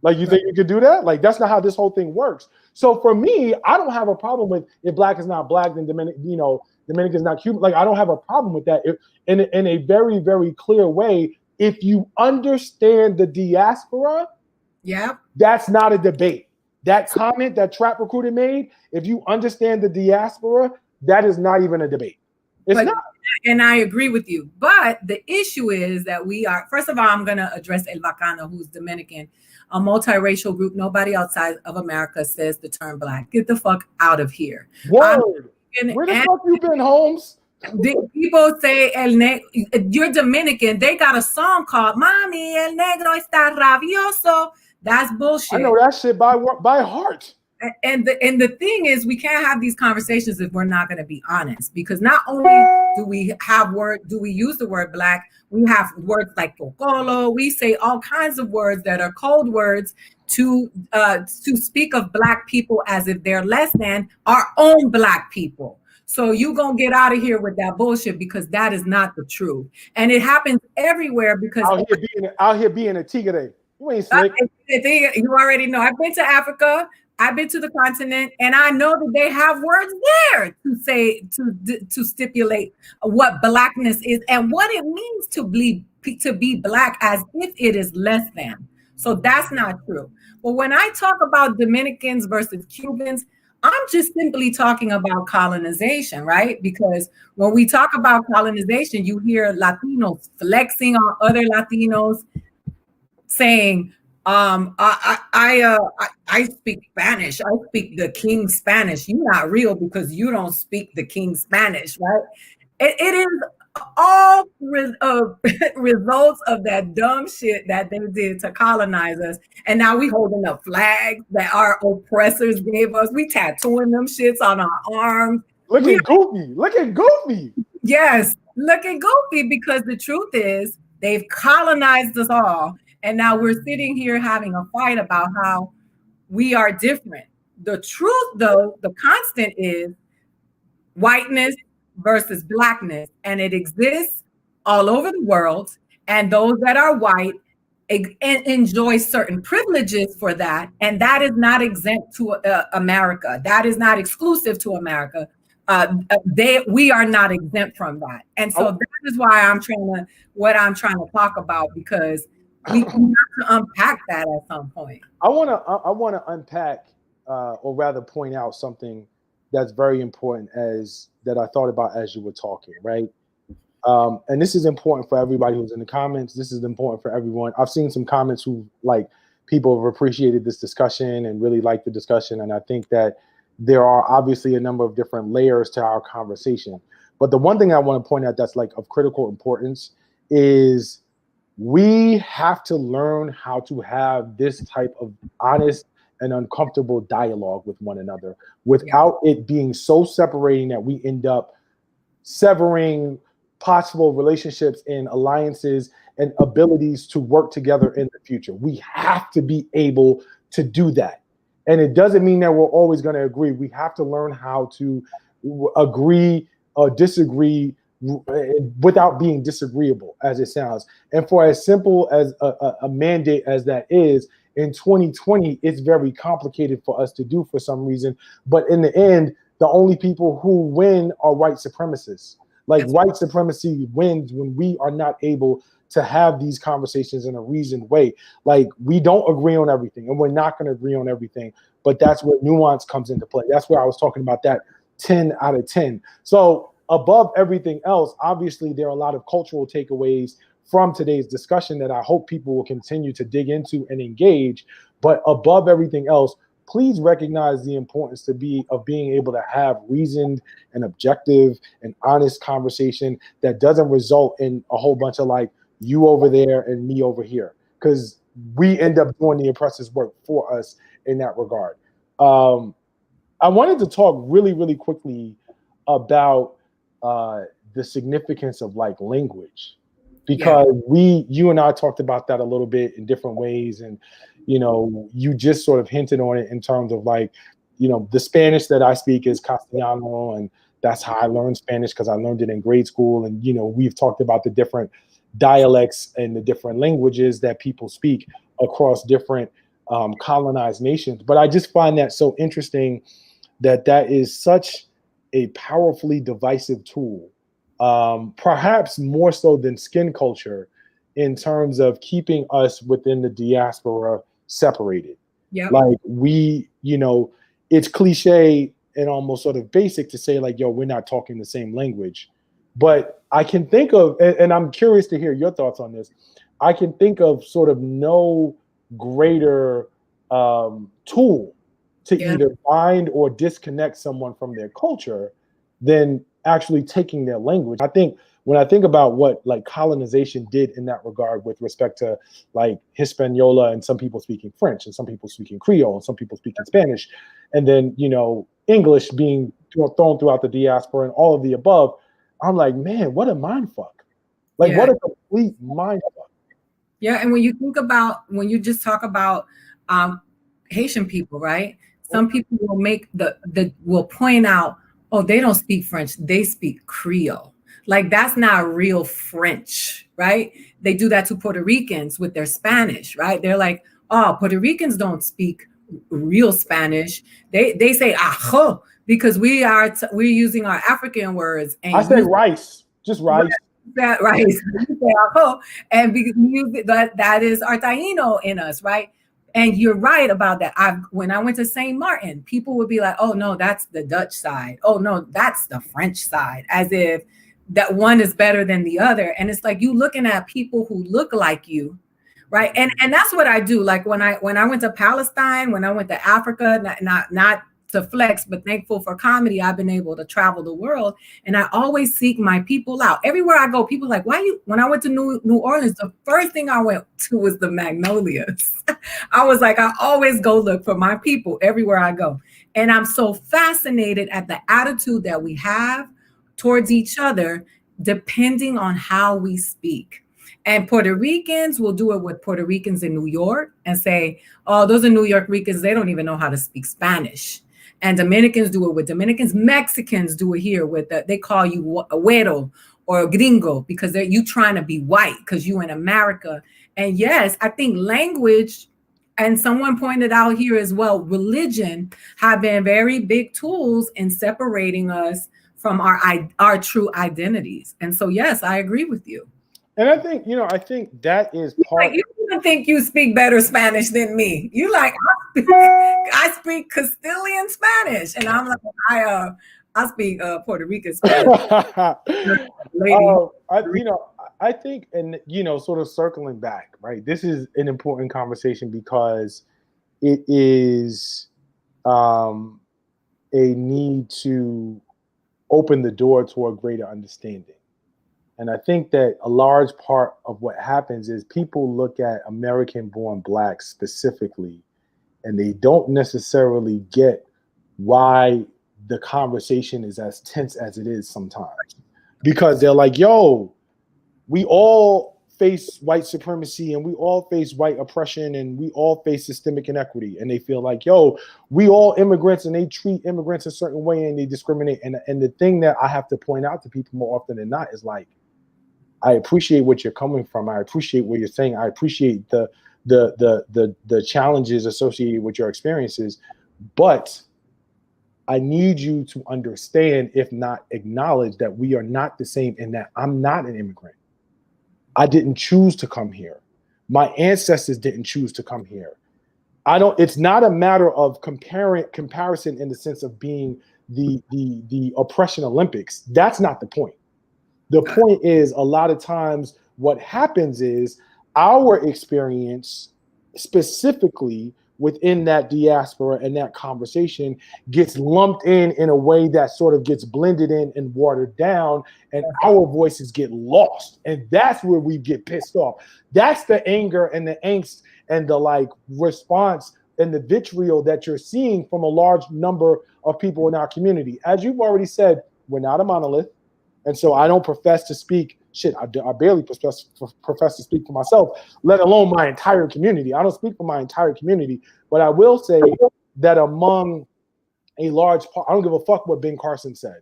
Like, you think you could do that? Like, that's not how this whole thing works. So for me, I don't have a problem with, if Black is not Black, then Dominican is not Cuban. Like, I don't have a problem with that. In a very, very clear way, if you understand the diaspora, that's not a debate. That comment that Trap Recruiter made, if you understand the diaspora, that is not even a debate. It's not. And I agree with you. But the issue is that we are, first of all, I'm going to address El Bacano, who's Dominican, a multiracial group. Nobody outside of America says the term Black. Get the fuck out of here. Word. Where the fuck you been, Holmes? The people say you're Dominican. They got a song called Mami, el negro está rabioso. That's bullshit. I know that shit by heart. And the thing is, we can't have these conversations if we're not going to be honest, because not only do we use the word black, we have words like pocolo. We say all kinds of words that are code words to speak of black people as if they're less than our own black people. So you gonna get out of here with that bullshit, because that is not the truth, and it happens everywhere. Because out here being a tigre, you ain't slick. You already know. I've been to Africa. I've been to the continent, and I know that they have words there to say to stipulate what blackness is and what it means to be black, as if it is less than. So that's not true. But when I talk about Dominicans versus Cubans, I'm just simply talking about colonization, right? Because when we talk about colonization, you hear Latinos flexing on other Latinos, saying, I speak Spanish. I speak the King Spanish. You're not real because you don't speak the King Spanish, right? It is all results of that dumb shit that they did to colonize us. And now we holding up flags that our oppressors gave us. We tattooing them shits on our arms. Looking goofy. Yes, looking goofy, because the truth is they've colonized us all. And now we're sitting here having a fight about how we are different. The truth, though, the constant is whiteness versus blackness. And it exists all over the world. And those that are white enjoy certain privileges for that. And that is not exempt to America. That is not exclusive to America. We are not exempt from that. And so that is why I'm trying to talk about, because we have to unpack that at some point. I want to unpack, or rather point out something that's very important that I thought about as you were talking, right? And this is important for everybody who's in the comments. This is important for everyone. I've seen some comments who, like, people have appreciated this discussion and really like the discussion. And I think that there are obviously a number of different layers to our conversation. But the one thing I want to point out that's like of critical importance is we have to learn how to have this type of honest and uncomfortable dialogue with one another without it being so separating that we end up severing possible relationships and alliances and abilities to work together in the future. We have to be able to do that. And it doesn't mean that we're always going to agree. We have to learn how to agree or disagree without being disagreeable, as it sounds. And for as simple as a mandate as that is, in 2020, it's very complicated for us to do for some reason. But in the end, the only people who win are white supremacists. Like, white supremacy wins when we are not able to have these conversations in a reasoned way. Like, we don't agree on everything, and we're not going to agree on everything. But that's where nuance comes into play. That's where I was talking about that 10 out of 10. So above everything else, obviously, there are a lot of cultural takeaways from today's discussion that I hope people will continue to dig into and engage. But above everything else, please recognize the importance of being able to have reasoned and objective and honest conversation that doesn't result in a whole bunch of like you over there and me over here, because we end up doing the oppressor's work for us in that regard. I wanted to talk really, really quickly about the significance of like language, because you and I talked about that a little bit in different ways. And, you know, you just sort of hinted on it in terms of like, you know, the Spanish that I speak is Castellano, and that's how I learned Spanish, because I learned it in grade school. And, you know, we've talked about the different dialects and the different languages that people speak across different colonized nations. But I just find that so interesting that is such a powerfully divisive tool, perhaps more so than skin culture, in terms of keeping us within the diaspora separated. Like, we, you know, it's cliche and almost sort of basic to say like, yo, we're not talking the same language. But I can think of, and I'm curious to hear your thoughts on this, I can think of sort of no greater tool to either bind or disconnect someone from their culture than actually taking their language. I think when I think about what like colonization did in that regard with respect to like Hispaniola and some people speaking French and some people speaking Creole and some people speaking Spanish, and then, English being thrown throughout the diaspora and all of the above. I'm like, man, what a mind fuck. Like, what a complete mind fuck. Yeah, and when you just talk about Haitian people, right? Some people will point out, oh, they don't speak French, they speak Creole. Like, that's not real French, right? They do that to Puerto Ricans with their Spanish, right? They're like, oh, Puerto Ricans don't speak real Spanish. They say ajo because we're using our African words. And I say rice, just rice. That right, and because that is our Taino in us, right? And you're right about that. When I went to St. Martin, people would be like, "Oh no, that's the Dutch side. Oh no, that's the French side," as if that one is better than the other. And it's like you looking at people who look like you, right? And that's what I do. Like when I went to Palestine, when I went to Africa, not to flex, but thankful for comedy, I've been able to travel the world, and I always seek my people out. Everywhere I go, people are like, when I went to New Orleans, the first thing I went to was the Magnolias. I was like, I always go look for my people everywhere I go. And I'm so fascinated at the attitude that we have towards each other, depending on how we speak. And Puerto Ricans will do it with Puerto Ricans in New York and say, oh, those are New York Ricans, they don't even know how to speak Spanish. And Dominicans do it with Dominicans. Mexicans do it here with they call you a güero or a gringo because you trying to be white because you in America. And yes, I think language, and someone pointed out here as well, religion have been very big tools in separating us from our true identities. And so, yes, I agree with you. And I think, that is part. You even think you speak better Spanish than me. You like, I speak Castilian Spanish, and I'm like, I speak Puerto Rican Spanish. I think, and sort of circling back, right? This is an important conversation because it is a need to open the door toward greater understanding. And I think that a large part of what happens is people look at American-born Blacks specifically, and they don't necessarily get why the conversation is as tense as it is sometimes. Because they're like, yo, we all face white supremacy and we all face white oppression and we all face systemic inequity. And they feel like, yo, we all immigrants and they treat immigrants a certain way and they discriminate. And the thing that I have to point out to people more often than not is like, I appreciate what you're coming from. I appreciate what you're saying. I appreciate the challenges associated with your experiences, but I need you to understand, if not acknowledge, that we are not the same in that I'm not an immigrant. I didn't choose to come here. My ancestors didn't choose to come here. It's not a matter of comparison in the sense of being the oppression Olympics. That's not the point. The point is, a lot of times what happens is our experience specifically within that diaspora and that conversation gets lumped in a way that sort of gets blended in and watered down, and our voices get lost. And that's where we get pissed off. That's the anger and the angst and the response and the vitriol that you're seeing from a large number of people in our community. As you've already said, we're not a monolith. And so I don't profess to speak, I barely profess to speak for myself, let alone my entire community. I don't speak for my entire community, but I will say that among a large part, I don't give a fuck what Ben Carson said.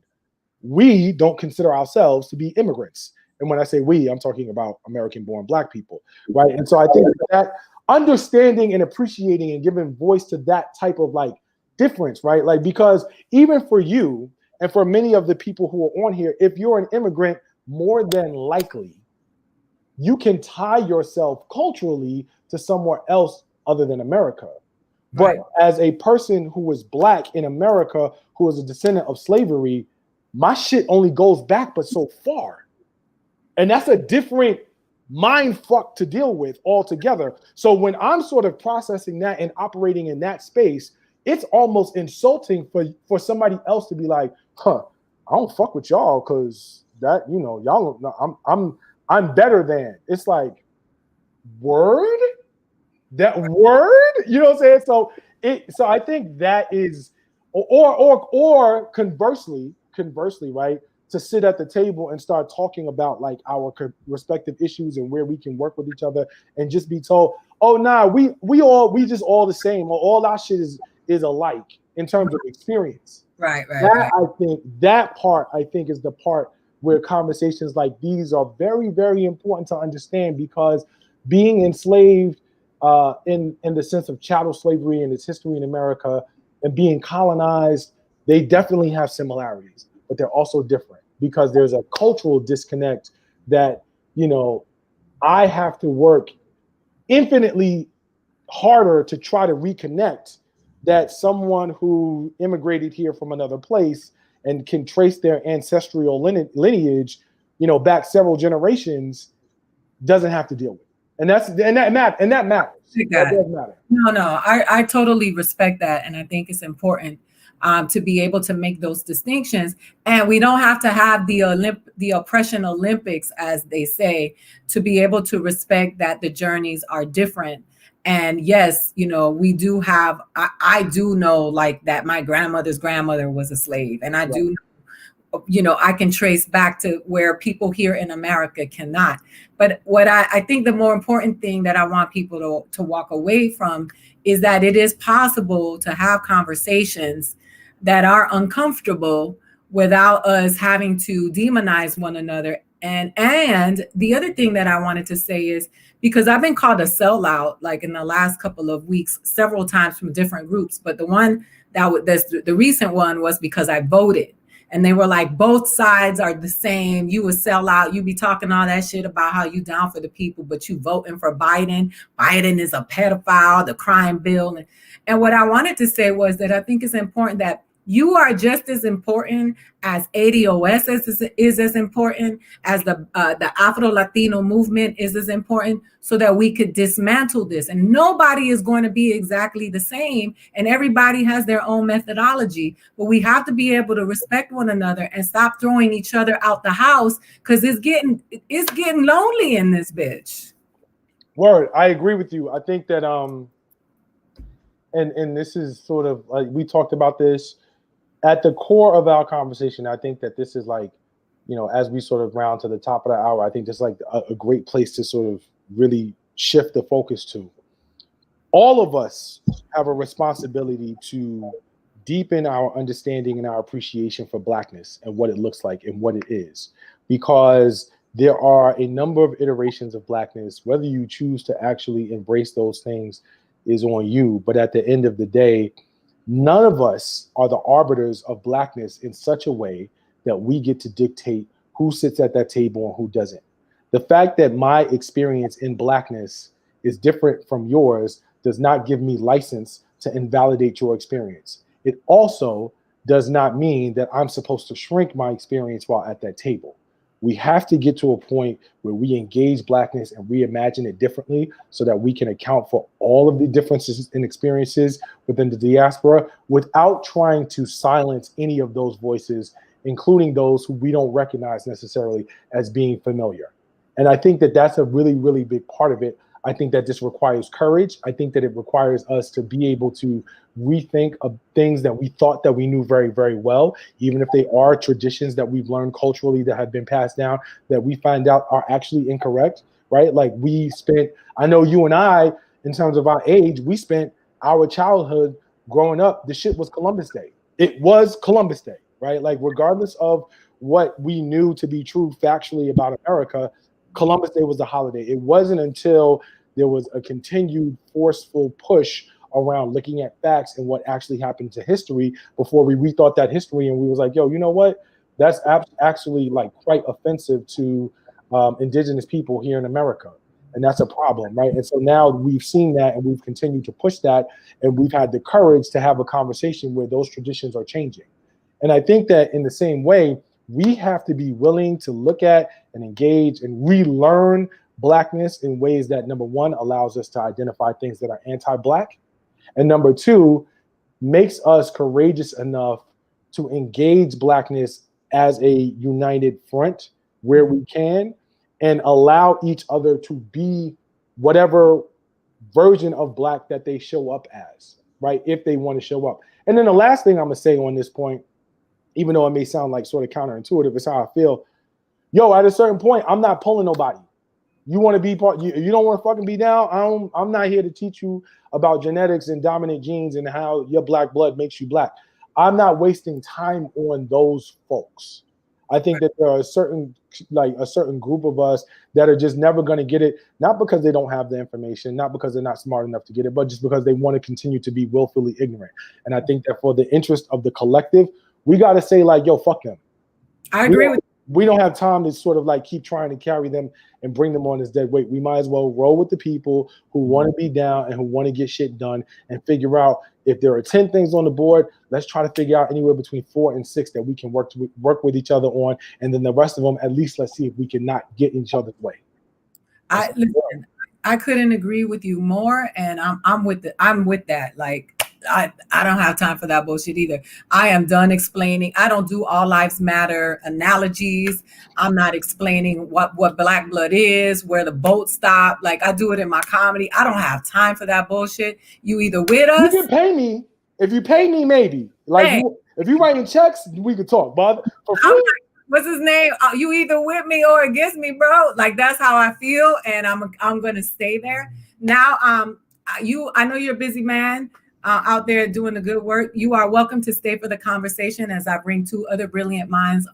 We don't consider ourselves to be immigrants. And when I say we, I'm talking about American-born Black people, right? And so I think that understanding and appreciating and giving voice to that type of difference, right? Because even for you, and for many of the people who are on here, if you're an immigrant, more than likely, you can tie yourself culturally to somewhere else other than America. But as a person who is Black in America, who is a descendant of slavery, my shit only goes back but so far. And that's a different mind fuck to deal with altogether. So when I'm sort of processing that and operating in that space, it's almost insulting for somebody else to be like, I don't fuck with y'all because that, y'all, I'm better than. It's like, word? That word? You know what I'm saying? So I think that is or conversely, right, to sit at the table and start talking about like our respective issues and where we can work with each other, and just be told, oh nah, we just all the same, or all our shit is alike in terms of experience. Right. I think that part, is the part where conversations like these are very, very important to understand, because being enslaved in the sense of chattel slavery and its history in America, and being colonized, they definitely have similarities, but they're also different, because there's a cultural disconnect that, I have to work infinitely harder to try to reconnect, that someone who immigrated here from another place and can trace their ancestral lineage, back several generations, doesn't have to deal with. And that matters. That does matter. No, I totally respect that, and I think it's important to be able to make those distinctions. And we don't have to have the oppression Olympics, as they say, to be able to respect that the journeys are different. And yes, we do have. I do know, like, that my grandmother's grandmother was a slave, and I do. I can trace back to where people here in America cannot. But what I think the more important thing that I want people to walk away from is that it is possible to have conversations that are uncomfortable without us having to demonize one another. And the other thing that I wanted to say is, because I've been called a sellout, like, in the last couple of weeks, several times from different groups, but the one that's the recent one was because I voted. And they were like, both sides are the same. You would sell out. You be talking all that shit about how you down for the people, but you voting for Biden. Biden is a pedophile, the crime bill. And what I wanted to say was that I think it's important that you are just as important as ADOS is as important as the Afro-Latino movement is as important, so that we could dismantle this. And nobody is going to be exactly the same, and everybody has their own methodology, but we have to be able to respect one another and stop throwing each other out the house, because it's getting lonely in this bitch. Word, I agree with you. I think that and this is sort of like, we talked about this at the core of our conversation. I think that this is like, as we sort of round to the top of the hour, I think this is like a great place to sort of really shift the focus to. All of us have a responsibility to deepen our understanding and our appreciation for Blackness and what it looks like and what it is, because there are a number of iterations of Blackness. Whether you choose to actually embrace those things is on you, but at the end of the day, none of us are the arbiters of Blackness in such a way that we get to dictate who sits at that table and who doesn't. The fact that my experience in Blackness is different from yours does not give me license to invalidate your experience. It also does not mean that I'm supposed to shrink my experience while at that table. We have to get to a point where we engage Blackness and reimagine it differently, so that we can account for all of the differences in experiences within the diaspora without trying to silence any of those voices, including those who we don't recognize necessarily as being familiar. And I think that that's a really, really big part of it. I think that this requires courage. I think that it requires us to be able to rethink of things that we thought that we knew very, very well, even if they are traditions that we've learned culturally that have been passed down, that we find out are actually incorrect, right? Like, I know you and I, in terms of our age, we spent our childhood growing up, the shit was Columbus Day. It was Columbus Day, right? Like, regardless of what we knew to be true factually about America, Columbus Day was a holiday. It wasn't until there was a continued forceful push around looking at facts and what actually happened to history before we rethought that history, and we was like, yo, you know what? That's actually like quite offensive to indigenous people here in America. And that's a problem, right? And so now we've seen that, and we've continued to push that, and we've had the courage to have a conversation where those traditions are changing. And I think that in the same way, we have to be willing to look at and engage and relearn Blackness in ways that, number one, allows us to identify things that are anti-Black, and number two, makes us courageous enough to engage Blackness as a united front where we can, and allow each other to be whatever version of Black that they show up as, right? If they want to show up. And then the last thing I'm gonna say on this point, even though it may sound like sort of counterintuitive, it's how I feel. Yo, at a certain point, I'm not pulling nobody. You want to be part, you don't want to fucking be down. I'm not here to teach you about genetics and dominant genes and how your black blood makes you black. I'm not wasting time on those folks. I think that there are a certain group of us that are just never going to get it, not because they don't have the information, not because they're not smart enough to get it, but just because they want to continue to be willfully ignorant. And I think that for the interest of the collective, we got to say like, yo, fuck them. I agree with you. We don't have time to sort of like keep trying to carry them and bring them on this dead weight. We might as well roll with the people who want to be down and who want to get shit done and figure out if there are 10 things on the board, let's try to figure out anywhere between 4 and 6 that we can work with each other on. And then the rest of them, at least let's see if we can not get in each other's way. Listen, I couldn't agree with you more. And I'm with that. Like, I don't have time for that bullshit either. I am done explaining. I don't do all lives matter analogies. I'm not explaining what black blood is, where the boat stop. Like, I do it in my comedy. I don't have time for that bullshit. You either with us. You can pay me. If you pay me, maybe. Like, hey, if you writing checks, we could talk. But for free, what's his name? You either with me or against me, bro. Like, that's how I feel, and I'm gonna stay there. Now, I know you're a busy man. Out there doing the good work. You are welcome to stay for the conversation as I bring 2 other brilliant minds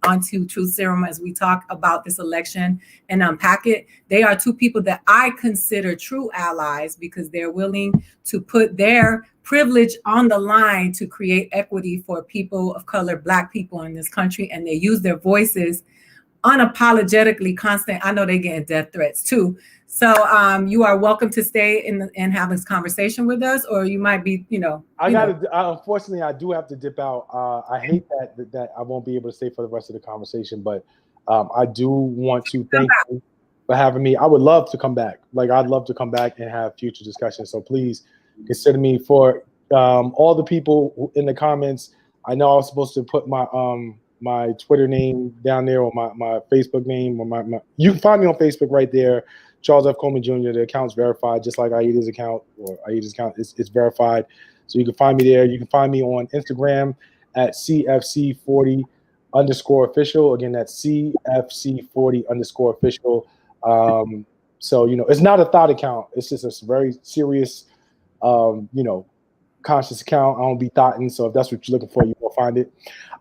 onto Truth Serum as we talk about this election and unpack it. They are 2 people that I consider true allies because they're willing to put their privilege on the line to create equity for people of color, black people in this country, and they use their voices unapologetically constant. I know they get death threats too. So you are welcome to stay and have this conversation with us, or you might be, unfortunately, I do have to dip out. I hate that I won't be able to stay for the rest of the conversation, but I do want to thank you for having me. I would love to come back. Like, I'd love to come back and have future discussions. So please consider me. For all the people in the comments, I know I was supposed to put my Twitter name down there, or my Facebook name, or my you can find me on Facebook right there. Charles F. Coleman Jr. The account's verified, just like Aida's account, or Aida's account is verified. So you can find me there. You can find me on Instagram at CFC40_official. Again, that's CFC40_official. So, it's not a thought account. It's just a very serious, conscious account. I don't be thoughting. So if that's what you're looking for, you will find it.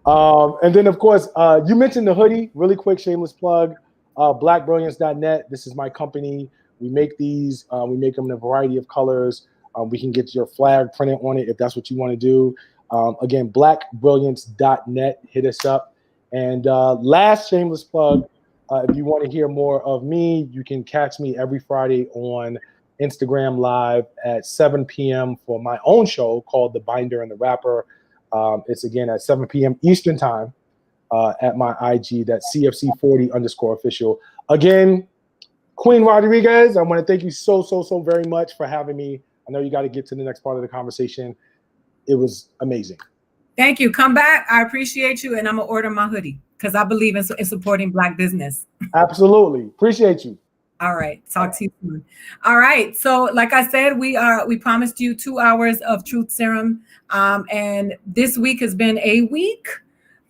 And then, of course, you mentioned the hoodie. Really quick, shameless plug. Blackbrilliance.net. This is my company. We make these. We make them in a variety of colors. We can get your flag printed on it if that's what you want to do. Again, blackbrilliance.net. Hit us up. And last shameless plug, if you want to hear more of me, you can catch me every Friday on Instagram Live at 7 p.m. for my own show called The Binder and the Rapper. It's again at 7 p.m. Eastern Time. At my IG, that's CFC40_official. Again, Queen Rodriguez, I want to thank you so very much for having me. I know you got to get to the next part of the conversation. It was amazing. Thank you. Come back. I appreciate you, and I'm going to order my hoodie because I believe in supporting Black business. Absolutely. Appreciate you. All right. Talk to you soon. All right. So like I said, we promised you 2 hours of Truth Serum. And this week has been a week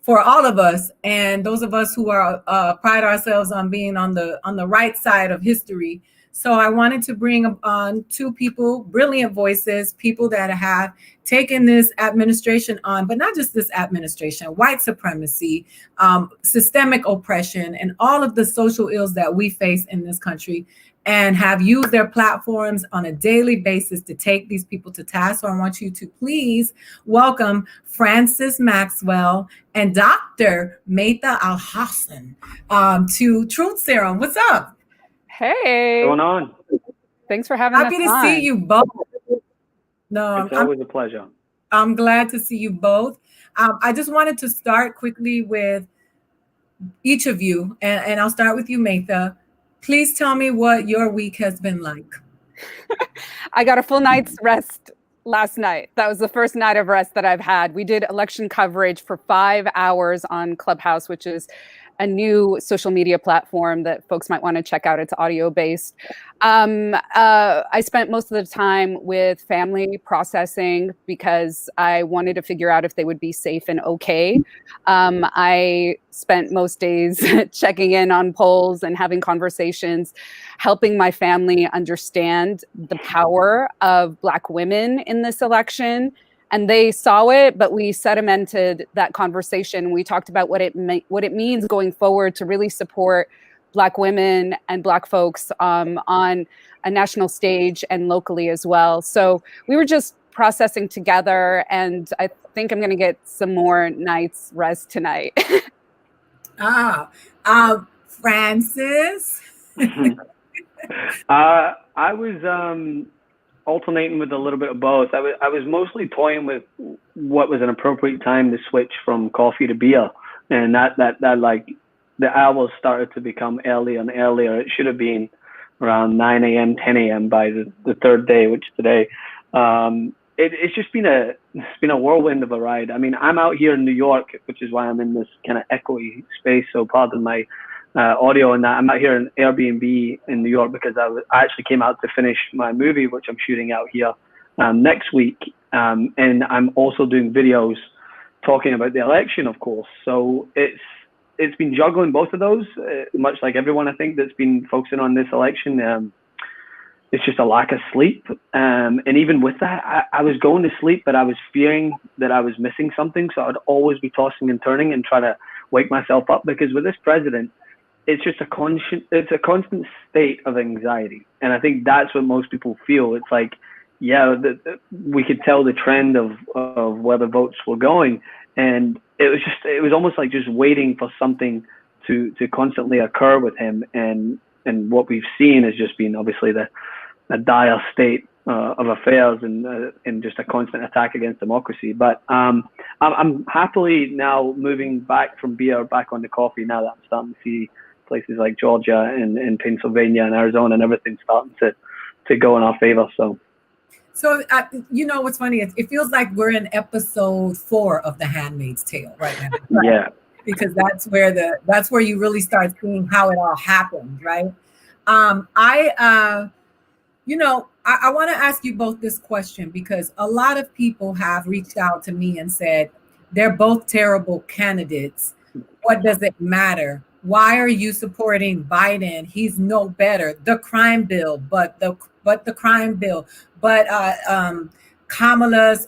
for all of us, and those of us who are pride ourselves on being on the right side of history. So I wanted to bring on 2 people, brilliant voices, people that have taken this administration on, but not just this administration, white supremacy, systemic oppression, and all of the social ills that we face in this country, and have used their platforms on a daily basis to take these people to task. So I want you to please welcome Francis Maxwell and Dr. Maitha Al-Hassan to Truth Serum. What's up? Hey. What's going on? Thanks for having us on. Happy to see you both. No, it's always a pleasure. I'm glad to see you both. I just wanted to start quickly with each of you, and I'll start with you, Maitha. Please tell me what your week has been like. I got a full night's rest last night. That was the first night of rest that I've had. We did election coverage for 5 hours on Clubhouse, which is a new social media platform that folks might want to check out. It's audio-based. I spent most of the time with family processing because I wanted to figure out if they would be safe and okay. I spent most days checking in on polls and having conversations, helping my family understand the power of Black women in this election. And they saw it, but we sedimented that conversation. We talked about what it means going forward to really support Black women and Black folks on a national stage and locally as well. So we were just processing together, and I think I'm going to get some more nights rest tonight. Francis? I was alternating with a little bit of both. I was mostly toying with what was an appropriate time to switch from coffee to beer, and that like the hours started to become earlier and earlier. It should have been around 9 a.m., 10 a.m. by the third day, which today. It's just been a whirlwind of a ride. I mean, I'm out here in New York, which is why I'm in this kind of echoey space. So pardon my audio and that. I'm out here in Airbnb in New York because I actually came out to finish my movie, which I'm shooting out here next week. And I'm also doing videos talking about the election, of course. So it's been juggling both of those, much like everyone, I think, that's been focusing on this election. It's just a lack of sleep. And even with that, I was going to sleep, but I was fearing that I was missing something. So I'd always be tossing and turning and trying to wake myself up, because with this president, it's just a constant state of anxiety. And I think that's what most people feel. It's like, yeah, we could tell the trend of where the votes were going. And it was almost like just waiting for something to constantly occur with him. And what we've seen has just been obviously a dire state of affairs and just a constant attack against democracy. But I'm happily now moving back from beer back onto coffee now that I'm starting to see places like Georgia and Pennsylvania and Arizona and everything starting to go in our favor. So you know what's funny? It feels like we're in episode 4 of The Handmaid's Tale right now. Right? Yeah, because that's where you really start seeing how it all happened, right? I want to ask you both this question, because a lot of people have reached out to me and said they're both terrible candidates. What does it matter? Why are you supporting Biden? He's no better. The crime bill, but the crime bill. But Kamala's,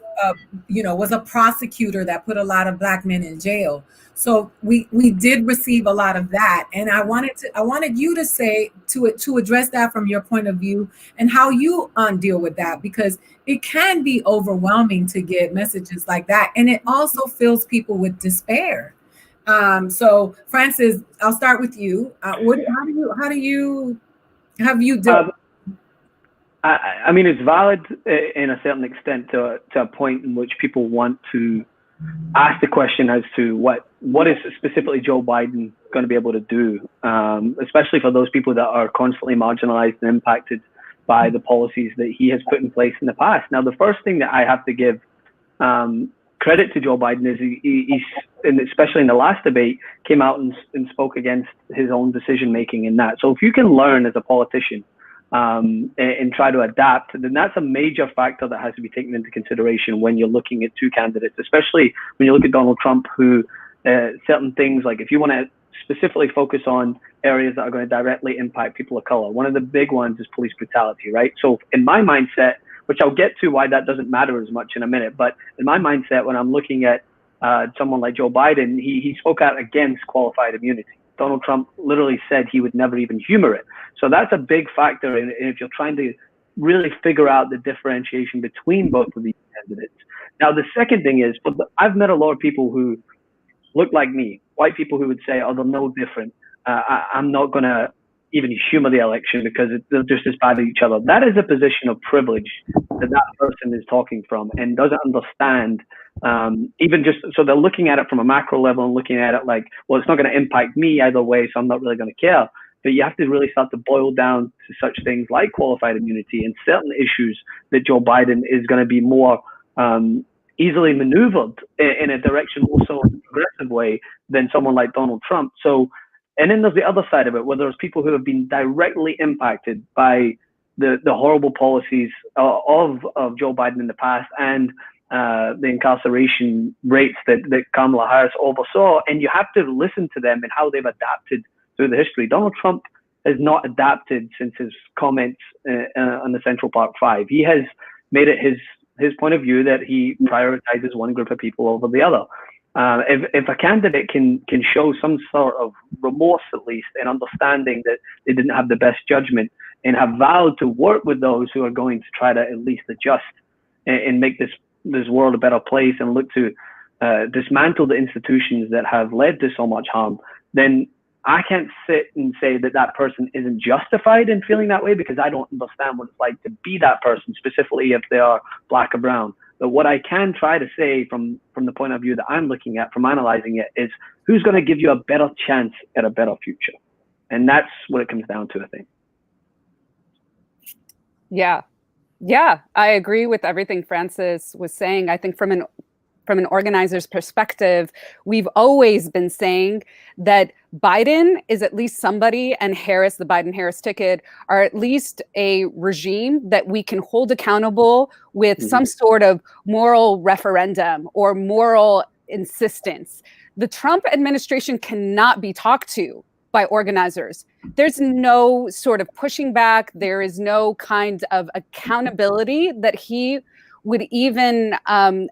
was a prosecutor that put a lot of Black men in jail. So we did receive a lot of that, and I wanted you to say to address that from your point of view and how you deal with that, because it can be overwhelming to get messages like that, and it also fills people with despair. So Francis, I'll start with you. How do you dealt? I mean, it's valid in a certain extent to a point in which people want to ask the question as to what is specifically Joe Biden going to be able to do, especially for those people that are constantly marginalized and impacted by the policies that he has put in place in the past. Now, the first thing that I have to give credit to Joe Biden is he's, and especially in the last debate, came out and spoke against his own decision making in that. So if you can learn as a politician and try to adapt, then that's a major factor that has to be taken into consideration when you're looking at two candidates, especially when you look at Donald Trump, who certain things, like if you want to specifically focus on areas that are going to directly impact people of color, one of the big ones is police brutality, right? So in my mindset, which I'll get to why that doesn't matter as much in a minute, but in my mindset, when I'm looking at someone like Joe Biden, he spoke out against qualified immunity. Donald Trump literally said he would never even humor it. So that's a big factor if you're trying to really figure out the differentiation between both of these candidates. Now, the second thing is, I've met a lot of people who look like me, white people who would say, oh, they're no different. I'm not going to even humor the election because they're just as bad at each other. That is a position of privilege that person is talking from and doesn't understand. Even just so they're looking at it from a macro level and looking at it like, well, it's not going to impact me either way, so I'm not really going to care. But you have to really start to boil down to such things like qualified immunity and certain issues that Joe Biden is going to be more easily maneuvered in a direction also in a progressive way than someone like Donald Trump. So And then there's the other side of it, where there's people who have been directly impacted by the horrible policies of Joe Biden in the past, and the incarceration rates that Kamala Harris oversaw. And you have to listen to them and how they've adapted through the history. Donald Trump has not adapted since his comments on the Central Park 5. He has made it his point of view that he prioritizes one group of people over the other. If a candidate can show some sort of remorse, at least, and understanding that they didn't have the best judgment, and have vowed to work with those who are going to try to at least adjust and make this world a better place, and look to dismantle the institutions that have led to so much harm, then I can't sit and say that that person isn't justified in feeling that way, because I don't understand what it's like to be that person, specifically if they are black or brown. But what I can try to say from the point of view that I'm looking at, from analyzing it, is who's going to give you a better chance at a better future. And that's what it comes down to, I think. Yeah, I agree with everything Francis was saying. I think from an organizer's perspective, we've always been saying that Biden is at least somebody, and Harris, the Biden-Harris ticket, are at least a regime that we can hold accountable with some sort of moral referendum or moral insistence. The Trump administration cannot be talked to by organizers. There's no sort of pushing back. There is no kind of accountability that he would even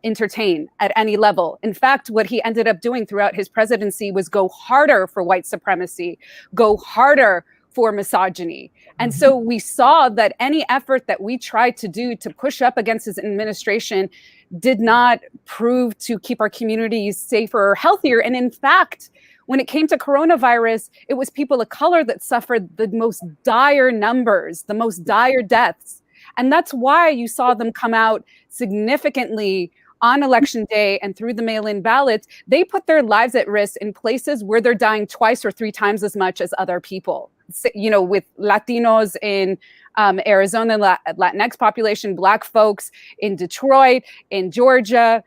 entertain at any level. In fact, what he ended up doing throughout his presidency was go harder for white supremacy, go harder for misogyny. And so we saw that any effort that we tried to do to push up against his administration did not prove to keep our communities safer or healthier. And in fact, when it came to coronavirus, it was people of color that suffered the most dire numbers, the most dire deaths. And that's why you saw them come out significantly on election day and through the mail-in ballots. They put their lives at risk in places where they're dying twice or three times as much as other people. You know, with Latinos in Arizona, Latinx population, Black folks in Detroit, in Georgia,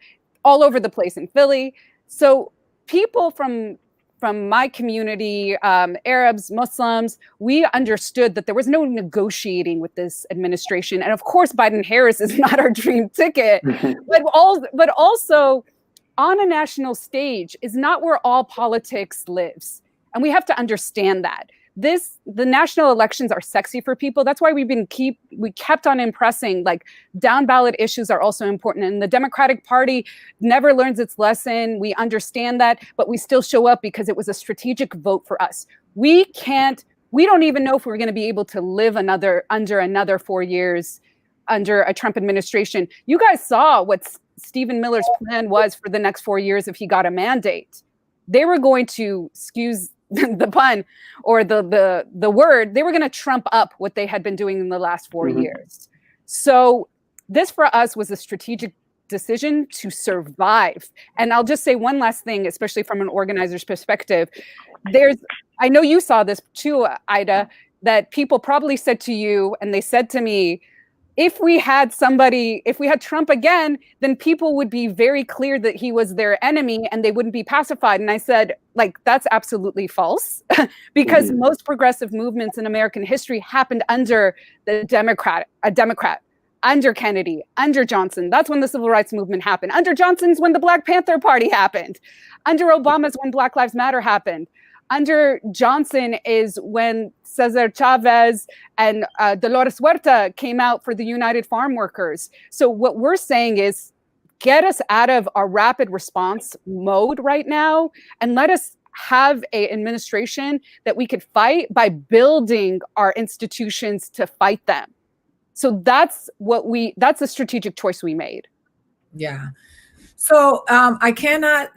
all over the place in Philly. So people from my community, Arabs, Muslims, we understood that there was no negotiating with this administration. And of course, Biden-Harris is not our dream ticket, but also on a national stage is not where all politics lives. And we have to understand that. The national elections are sexy for people. That's why we kept on impressing, like, down ballot issues are also important. And the Democratic Party never learns its lesson. We understand that, but we still show up because it was a strategic vote for us. We don't even know if we're going to be able to live under another 4 years under a Trump administration. You guys saw what Stephen Miller's plan was for the next 4 years if he got a mandate. They were going to, excuse the pun or the word, they were going to trump up what they had been doing in the last 4 years. So this for us was a strategic decision to survive. And I'll just say one last thing, especially from an organizer's perspective. I know you saw this too, Aida, that people probably said to you, and they said to me, if we had Trump again, then people would be very clear that he was their enemy and they wouldn't be pacified. And I said, like, that's absolutely false because most progressive movements in American history happened under a Democrat, under Kennedy, under Johnson. That's when the civil rights movement happened. Under Johnson's when the Black Panther Party happened. Under Obama's when Black Lives Matter happened. Under Johnson is when Cesar Chavez and Dolores Huerta came out for the United Farm Workers. So what we're saying is get us out of our rapid response mode right now and let us have an administration that we could fight by building our institutions to fight them. So that's a strategic choice we made. Yeah. So I cannot,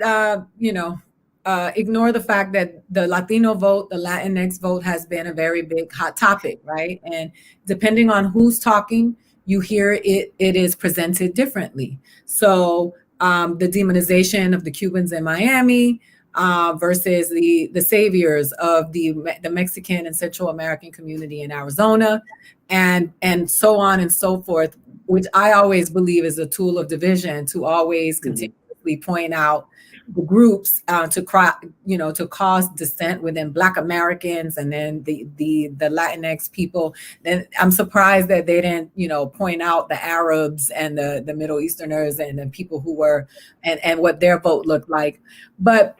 ignore the fact that the Latino vote, the Latinx vote has been a very big hot topic, right? And depending on who's talking, you hear it is presented differently. So the demonization of the Cubans in Miami versus the saviors of the Mexican and Central American community in Arizona, and so on and so forth, which I always believe is a tool of division to always continuously point out the groups to cause dissent within Black Americans and then the Latinx people. Then I'm surprised that they didn't, point out the Arabs and the Middle Easterners and the people who were and what their vote looked like. But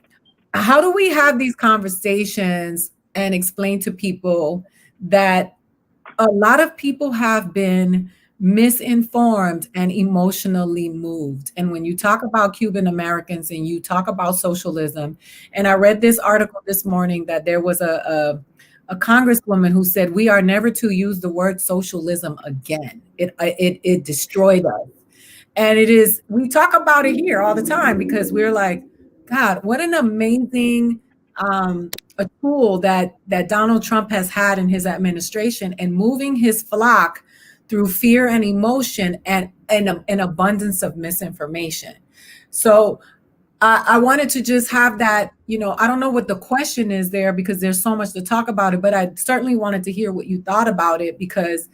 how do we have these conversations and explain to people that a lot of people have been misinformed and emotionally moved? And when you talk about Cuban Americans and you talk about socialism, and I read this article this morning that there was a congresswoman who said, we are never to use the word socialism again. It destroyed us. And we talk about it here all the time because we're like, God, what an amazing a tool that Donald Trump has had in his administration, and moving his flock through fear and emotion and an abundance of misinformation. So I wanted to just have that, I don't know what the question is there because there's so much to talk about it, but I certainly wanted to hear what you thought about it because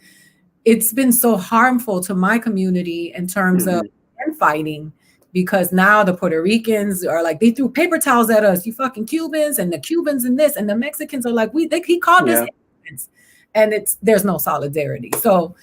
it's been so harmful to my community in terms of infighting. Because now the Puerto Ricans are like, they threw paper towels at us, you fucking Cubans, and the Cubans and this, and the Mexicans are like, he called us immigrants, and there's no solidarity. So,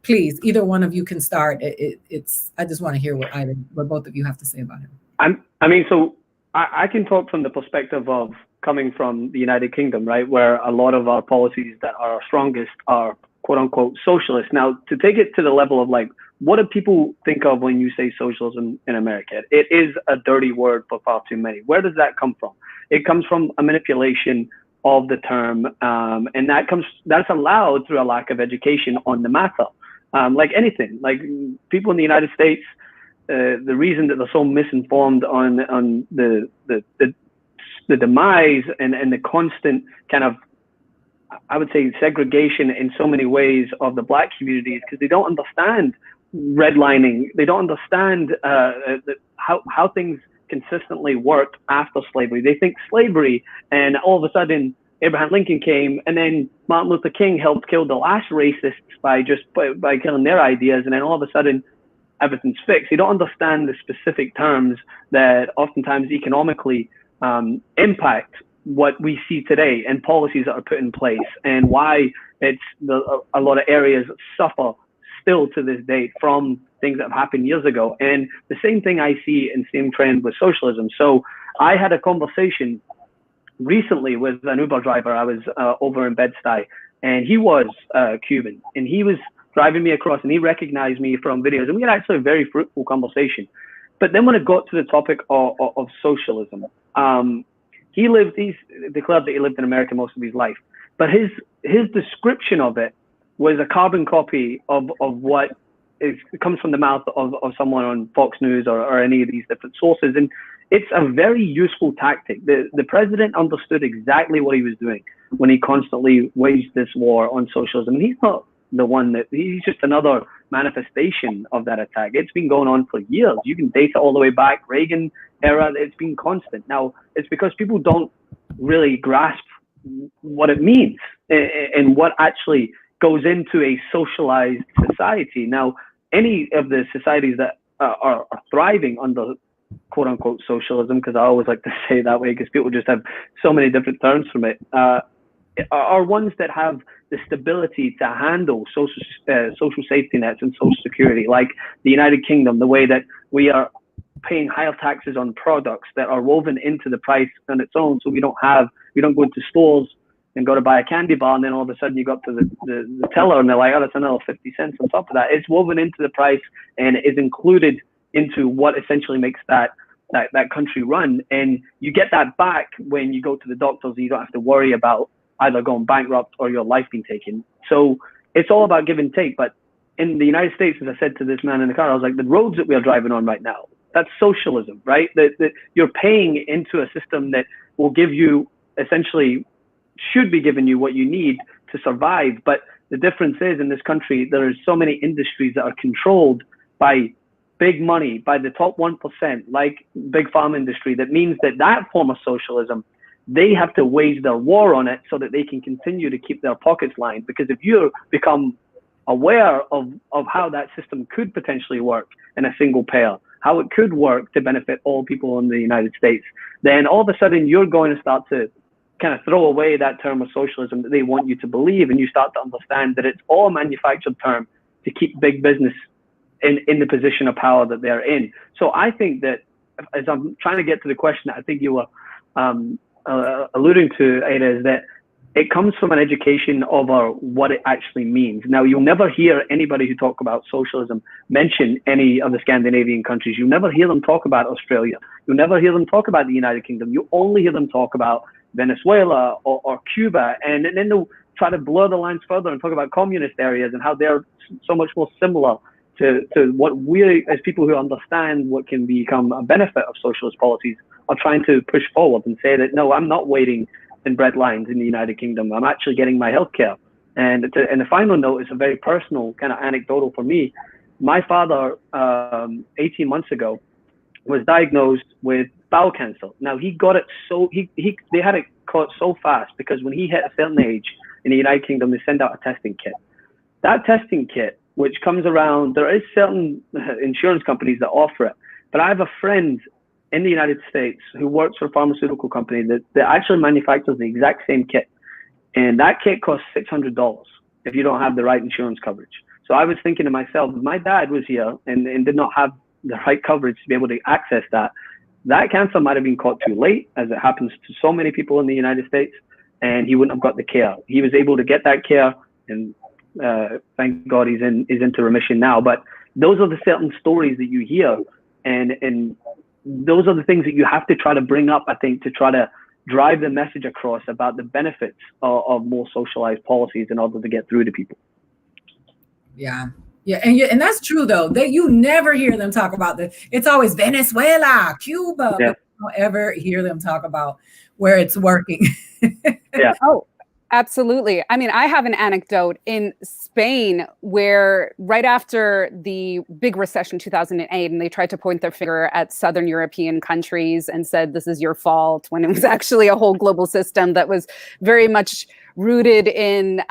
please, either one of you can start. I just want to hear what both of you have to say about it. So I can talk from the perspective of coming from the United Kingdom, right, where a lot of our policies that are strongest are quote unquote socialist. Now, to take it to the level of like, what do people think of when you say socialism in America? It is a dirty word for far too many. Where does that come from? It comes from a manipulation of the term, and that's allowed through a lack of education on the matter. Like anything, like people in the United States, the reason that they're so misinformed on the demise and the constant kind of, I would say, segregation in so many ways of the Black community is because they don't understand redlining. They don't understand how things consistently worked after slavery. They think slavery, and all of a sudden Abraham Lincoln came, and then Martin Luther King helped kill the last racists by killing their ideas, and then all of a sudden everything's fixed. They don't understand the specific terms that oftentimes economically impact what we see today and policies that are put in place, and why a lot of areas suffer still to this date from things that have happened years ago. And the same thing I see and same trend with socialism. So I had a conversation recently with an Uber driver. I was over in Bed-Stuy, and he was Cuban, and he was driving me across, and he recognized me from videos, and we had actually a very fruitful conversation. But then when it got to the topic of socialism, he's declared that he lived in America most of his life, but his description of it was a carbon copy of what comes from the mouth of someone on Fox News or any of these different sources. And it's a very useful tactic. The president understood exactly what he was doing when he constantly waged this war on socialism. And he's not the one he's just another manifestation of that attack. It's been going on for years. You can date it all the way back, Reagan era, it's been constant. Now, it's because people don't really grasp what it means and what actually goes into a socialized society. Now, any of the societies that are thriving under quote unquote socialism, because I always like to say it that way because people just have so many different terms from it, are ones that have the stability to handle social safety nets and social security, like the United Kingdom, the way that we are paying higher taxes on products that are woven into the price on its own. So we don't go into stores and go to buy a candy bar, and then all of a sudden you got to the teller and they're like, oh, that's another 50 cents on top of that. It's woven into the price and is included into what essentially makes that country run. And you get that back when you go to the doctors. You don't have to worry about either going bankrupt or your life being taken. So it's all about give and take. But in the United States, as I said to this man in the car, I was like, the roads that we are driving on right now, that's socialism, right? That you're paying into a system that will give you essentially should be giving you what you need to survive. But the difference is in this country, there are so many industries that are controlled by big money, by the top 1%, like big farm industry. That means that form of socialism, they have to wage their war on it so that they can continue to keep their pockets lined. Because if you become aware of how that system could potentially work in a single payer, how it could work to benefit all people in the United States, then all of a sudden you're going to start to kind of throw away that term of socialism that they want you to believe, and you start to understand that it's all a manufactured term to keep big business in the position of power that they're in. So I think that, as I'm trying to get to the question that I think you were alluding to, Aida, is that it comes from an education of what it actually means. Now, you'll never hear anybody who talk about socialism mention any of the Scandinavian countries. You'll never hear them talk about Australia. You'll never hear them talk about the United Kingdom. You only hear them talk about Venezuela or Cuba, and then they'll try to blur the lines further and talk about communist areas and how they're so much more similar to what we, as people who understand what can become a benefit of socialist policies, are trying to push forward and say that, no, I'm not waiting in bread lines in the United Kingdom. I'm actually getting my healthcare. And the final note is a very personal kind of anecdotal for me. My father, 18 months ago, was diagnosed with bowel cancer. Now, he got it they had it caught so fast because when he hit a certain age in the United Kingdom, they send out a testing kit. That testing kit, which comes around, there is certain insurance companies that offer it, but I have a friend in the United States who works for a pharmaceutical company that actually manufactures the exact same kit. And that kit costs $600 if you don't have the right insurance coverage. So I was thinking to myself, if my dad was here and did not have the right coverage to be able to access that cancer might have been caught too late, as it happens to so many people in the United States, and he wouldn't have got the care. He was able to get that care, and thank God he's into remission now. But those are the certain stories that you hear, and those are the things that you have to try to bring up, I think, to try to drive the message across about the benefits of more socialized policies in order to get through to people. Yeah. Yeah, and that's true though. That you never hear them talk about it's always Venezuela, Cuba, yeah. But you don't ever hear them talk about where it's working. Yeah. Oh, absolutely. I mean, I have an anecdote in Spain where right after the big recession, 2008, and they tried to point their finger at Southern European countries and said, this is your fault, when it was actually a whole global system that was very much rooted in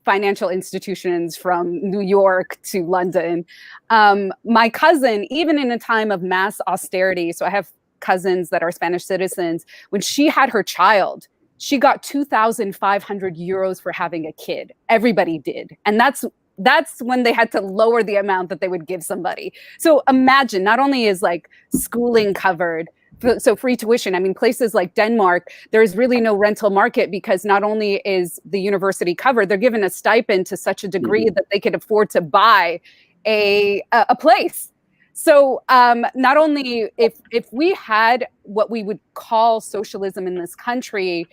financial institutions from New York to London. My cousin, even in a time of mass austerity, so I have cousins that are Spanish citizens, when she had her child, she got 2,500 euros for having a kid. Everybody did. And that's when they had to lower the amount that they would give somebody. So imagine, not only is like schooling covered, so free tuition. I mean, places like Denmark, there's really no rental market because not only is the university covered, they're given a stipend to such a degree that they could afford to buy a place. So not only if we had what we would call socialism in this country,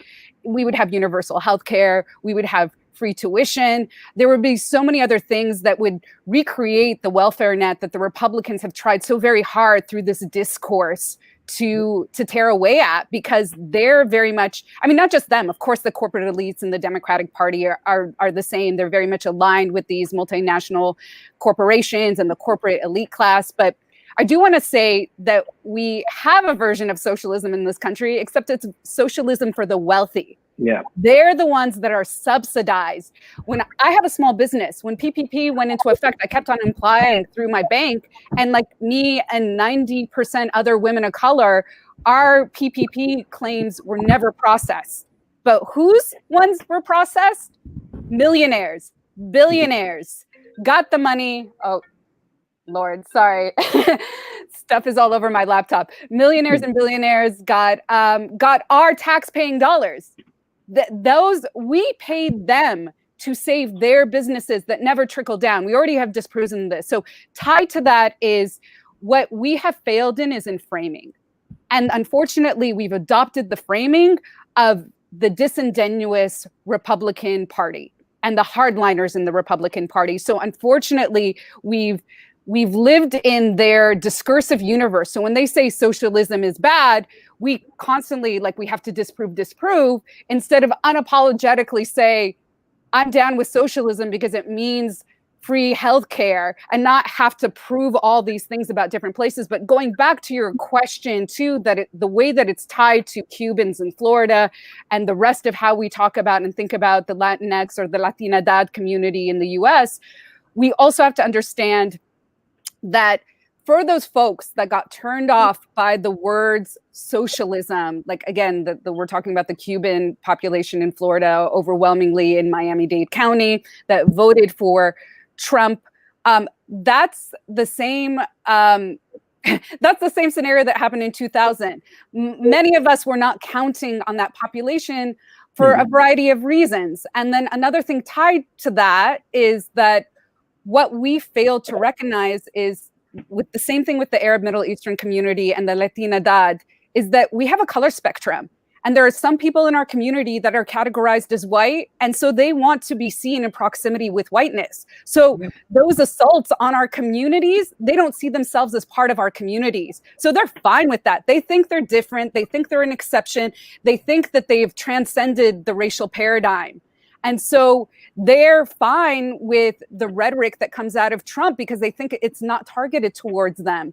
we would have universal health care, we would have free tuition. There would be so many other things that would recreate the welfare net that the Republicans have tried so very hard through this discourse to tear away at, because they're very much, I mean, not just them, of course, the corporate elites in the Democratic Party are the same. They're very much aligned with these multinational corporations and the corporate elite class. But I do want to say that we have a version of socialism in this country, except it's socialism for the wealthy. Yeah. They're the ones that are subsidized. When I have a small business, when PPP went into effect, I kept on applying through my bank, and like me and 90% other women of color, our PPP claims were never processed. But whose ones were processed? Millionaires, billionaires got the money. Oh, Lord, sorry. Stuff is all over my laptop. Millionaires and billionaires got our tax-paying dollars. Those, we paid them to save their businesses that never trickle down. We already have disproven this. So tied to that is what we have failed in is in framing. And unfortunately, we've adopted the framing of the disingenuous Republican Party and the hardliners in the Republican Party. So unfortunately, we've lived in their discursive universe. So when they say socialism is bad, we constantly, like, we have to disprove, instead of unapologetically say, I'm down with socialism because it means free healthcare, and not have to prove all these things about different places. But going back to your question too, that the way that it's tied to Cubans in Florida and the rest of how we talk about and think about the Latinx or the Latinidad community in the US, we also have to understand that for those folks that got turned off by the words socialism, like again, we're talking about the Cuban population in Florida, overwhelmingly in Miami-Dade County, that voted for Trump. That's the same. That's the same scenario that happened in 2000. Many of us were not counting on that population for a variety of reasons. And then another thing tied to that is that what we fail to recognize is, with the same thing with the Arab Middle Eastern community and the Latinidad, is that we have a color spectrum. And there are some people in our community that are categorized as white, and so they want to be seen in proximity with whiteness. So those assaults on our communities, they don't see themselves as part of our communities. So they're fine with that. They think they're different. They think they're an exception. They think that they've transcended the racial paradigm. And so they're fine with the rhetoric that comes out of Trump because they think it's not targeted towards them.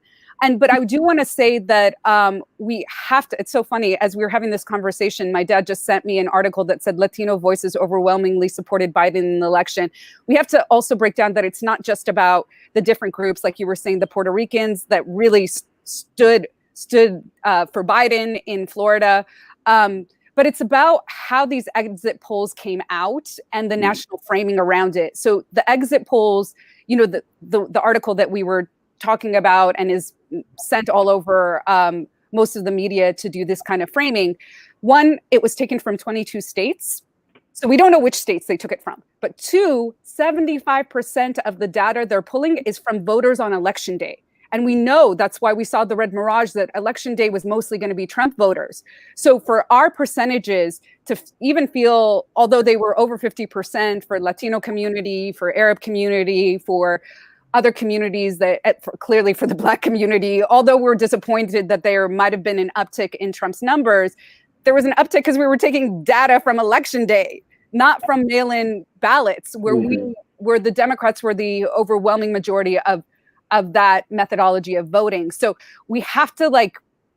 But I do want to say that we have to, it's so funny, as we were having this conversation, my dad just sent me an article that said Latino voices overwhelmingly supported Biden in the election. We have to also break down that it's not just about the different groups, like you were saying, the Puerto Ricans that really stood for Biden in Florida. But it's about how these exit polls came out and the national framing around it. So the exit polls, the article that we were talking about and is sent all over most of the media to do this kind of framing. One, it was taken from 22 states. So we don't know which states they took it from. But two, 75% of the data they're pulling is from voters on election day. And we know that's why we saw the red mirage, that election day was mostly going to be Trump voters. So for our percentages to even feel, although they were over 50% for Latino community, for Arab community, for other communities, that clearly for the Black community, although we're disappointed that there might have been an uptick in Trump's numbers, there was an uptick because we were taking data from election day, not from mail-in ballots, where the Democrats were the overwhelming majority of that methodology of voting. So we have to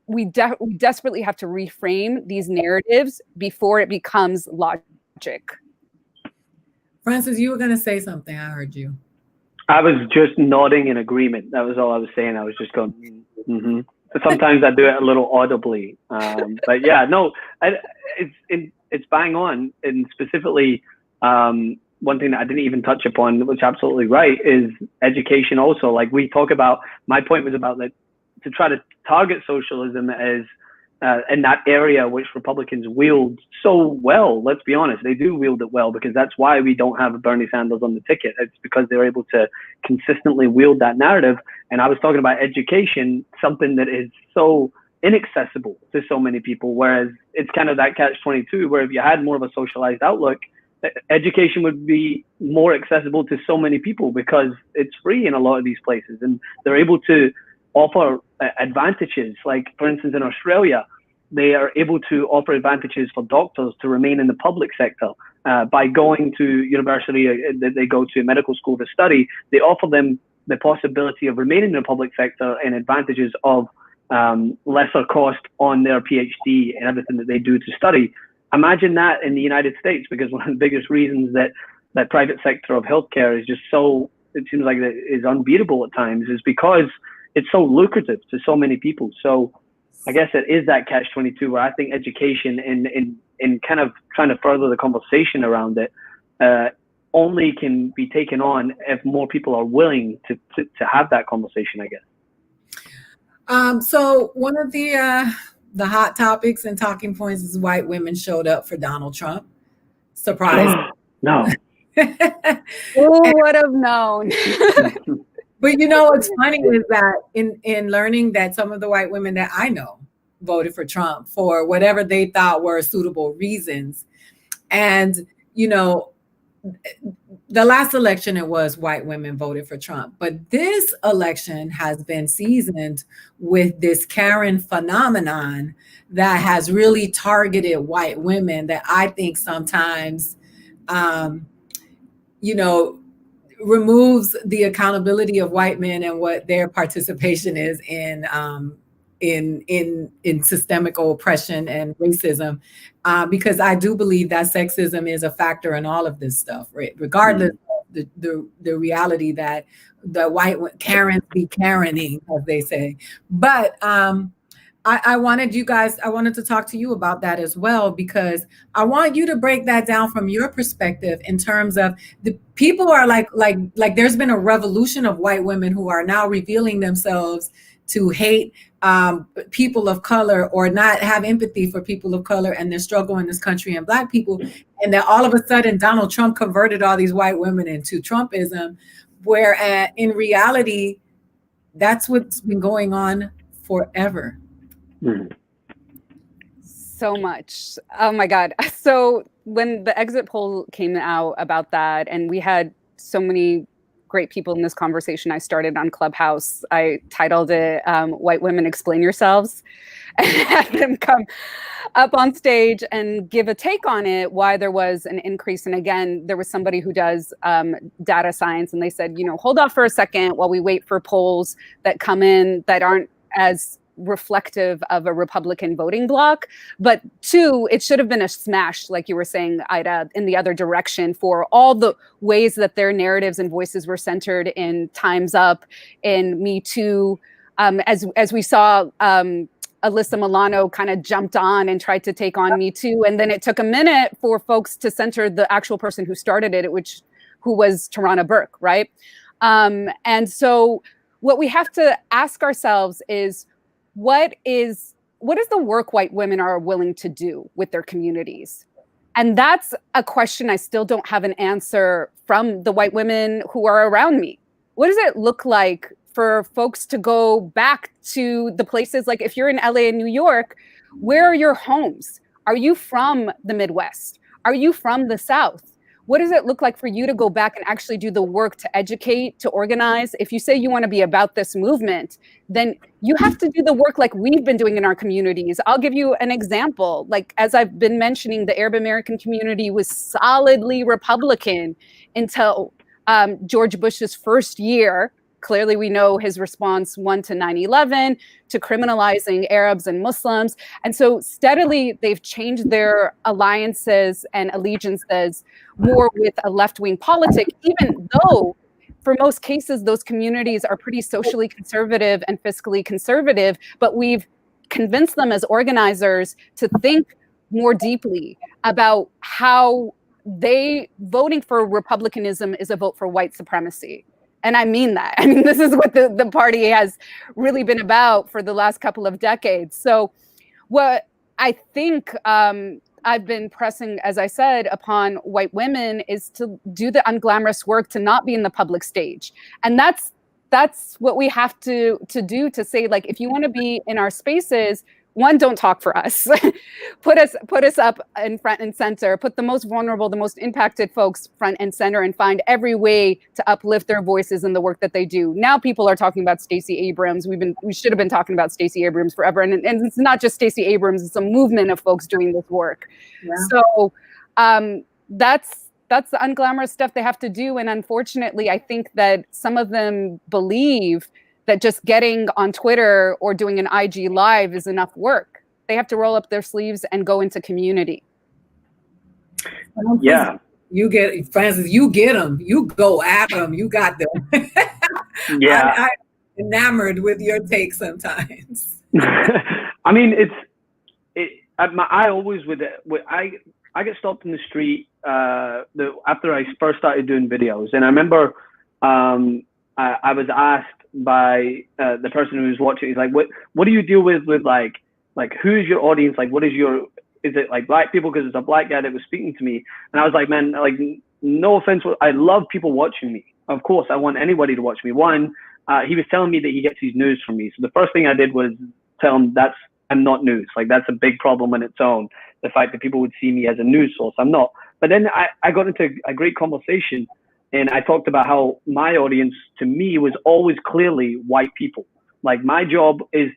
we desperately have to reframe these narratives before it becomes logic. Francis, you were going to say something. I heard you. I was just nodding in agreement. That was all I was saying. I was just going, mm-hmm. Sometimes I do it a little audibly. But yeah, no, it's bang on. And specifically, one thing that I didn't even touch upon, which is absolutely right, is education also. Like we talk about, my point was about that, to try to target socialism as in that area which Republicans wield so well. Let's be honest, they do wield it well, because that's why we don't have Bernie Sanders on the ticket. It's because they're able to consistently wield that narrative. And I was talking about education, something that is so inaccessible to so many people, whereas it's kind of that catch-22, where if you had more of a socialized outlook, education would be more accessible to so many people because it's free in a lot of these places, and they're able to offer advantages. Like, for instance, in Australia, they are able to offer advantages for doctors to remain in the public sector by going to university. They go to medical school to study. They offer them the possibility of remaining in the public sector and advantages of lesser cost on their PhD and everything that they do to study. Imagine that in the United States, because one of the biggest reasons that private sector of healthcare is just so, it seems like it is unbeatable at times, is because it's so lucrative to so many people. So I guess it is that catch-22, where I think education and kind of trying to further the conversation around it only can be taken on if more people are willing to have that conversation, I guess. So one of the hot topics and talking points is white women showed up for Donald Trump. Surprise. No. Who would have known? But what's funny is that in learning that some of the white women that I know voted for Trump for whatever they thought were suitable reasons. And, the last election, it was white women voted for Trump. But this election has been seasoned with this Karen phenomenon that has really targeted white women that I think sometimes, removes the accountability of white men and what their participation is in systemic oppression and racism, because I do believe that sexism is a factor in all of this stuff, right? Regardless of the reality that the white Karens be Karening, as they say. But I wanted to talk to you about that as well, because I want you to break that down from your perspective in terms of the people are like there's been a revolution of white women who are now revealing themselves to hate people of color or not have empathy for people of color and their struggle in this country and Black people. And then all of a sudden Donald Trump converted all these white women into Trumpism, where in reality, that's what's been going on forever. So much. Oh my God. So when the exit poll came out about that, and we had so many great people in this conversation I started on Clubhouse, I titled it White Women Explain Yourselves, and had them come up on stage and give a take on it, why there was an increase. And again, there was somebody who does data science, and they said, hold off for a second while we wait for polls that come in that aren't as reflective of a Republican voting bloc. But two, it should have been a smash, like you were saying, Aida, in the other direction for all the ways that their narratives and voices were centered in Time's Up, in Me Too, as we saw Alyssa Milano kind of jumped on and tried to take on Me Too. And then it took a minute for folks to center the actual person who started it, who was Tarana Burke, right? And so what we have to ask ourselves is, what is the work white women are willing to do with their communities? And that's a question I still don't have an answer from the white women who are around me. What does it look like for folks to go back to the places, like if you're in LA and New York, where are your homes? Are you from the Midwest? Are you from the South? What does it look like for you to go back and actually do the work to educate, to organize? If you say you want to be about this movement, then you have to do the work like we've been doing in our communities. I'll give you an example. Like, as I've been mentioning, the Arab American community was solidly Republican until George Bush's first year. Clearly, we know his response, one, to 9/11, to criminalizing Arabs and Muslims. And so steadily, they've changed their alliances and allegiances more with a left-wing politic, even though for most cases, those communities are pretty socially conservative and fiscally conservative, but we've convinced them as organizers to think more deeply about how voting for Republicanism is a vote for white supremacy. And I mean that. I mean, this is what the party has really been about for the last couple of decades. So what I think I've been pressing, as I said, upon white women is to do the unglamorous work, to not be in the public stage. And that's what we have to do, to say, like, if you want to be in our spaces, one, don't talk for us. put us up in front and center. Put the most vulnerable, the most impacted folks front and center, and find every way to uplift their voices in the work that they do. Now people are talking about Stacey Abrams. We should have been talking about Stacey Abrams forever. And it's not just Stacey Abrams, it's a movement of folks doing this work. Yeah. So that's the unglamorous stuff they have to do. And unfortunately, I think that some of them believe that just getting on Twitter or doing an IG live is enough work. They have to roll up their sleeves and go into community. Yeah. Francis, you get them. You go at them. You got them. Yeah. I'm enamored with your take sometimes. I mean, I always I get stopped in the street after I first started doing videos. And I remember I was asked by the person who was watching, he's like, what do you deal with like who's your audience? Like, is it like Black people? Because it's a Black guy that was speaking to me. And I was like, man, like, no offense, I love people watching me. Of course, I want anybody to watch me. One, he was telling me that he gets his news from me. So the first thing I did was tell him I'm not news. Like, that's a big problem in its own. The fact that people would see me as a news source. I'm not. But then I got into a great conversation. And I talked about how my audience, to me, was always clearly white people. Like, my job is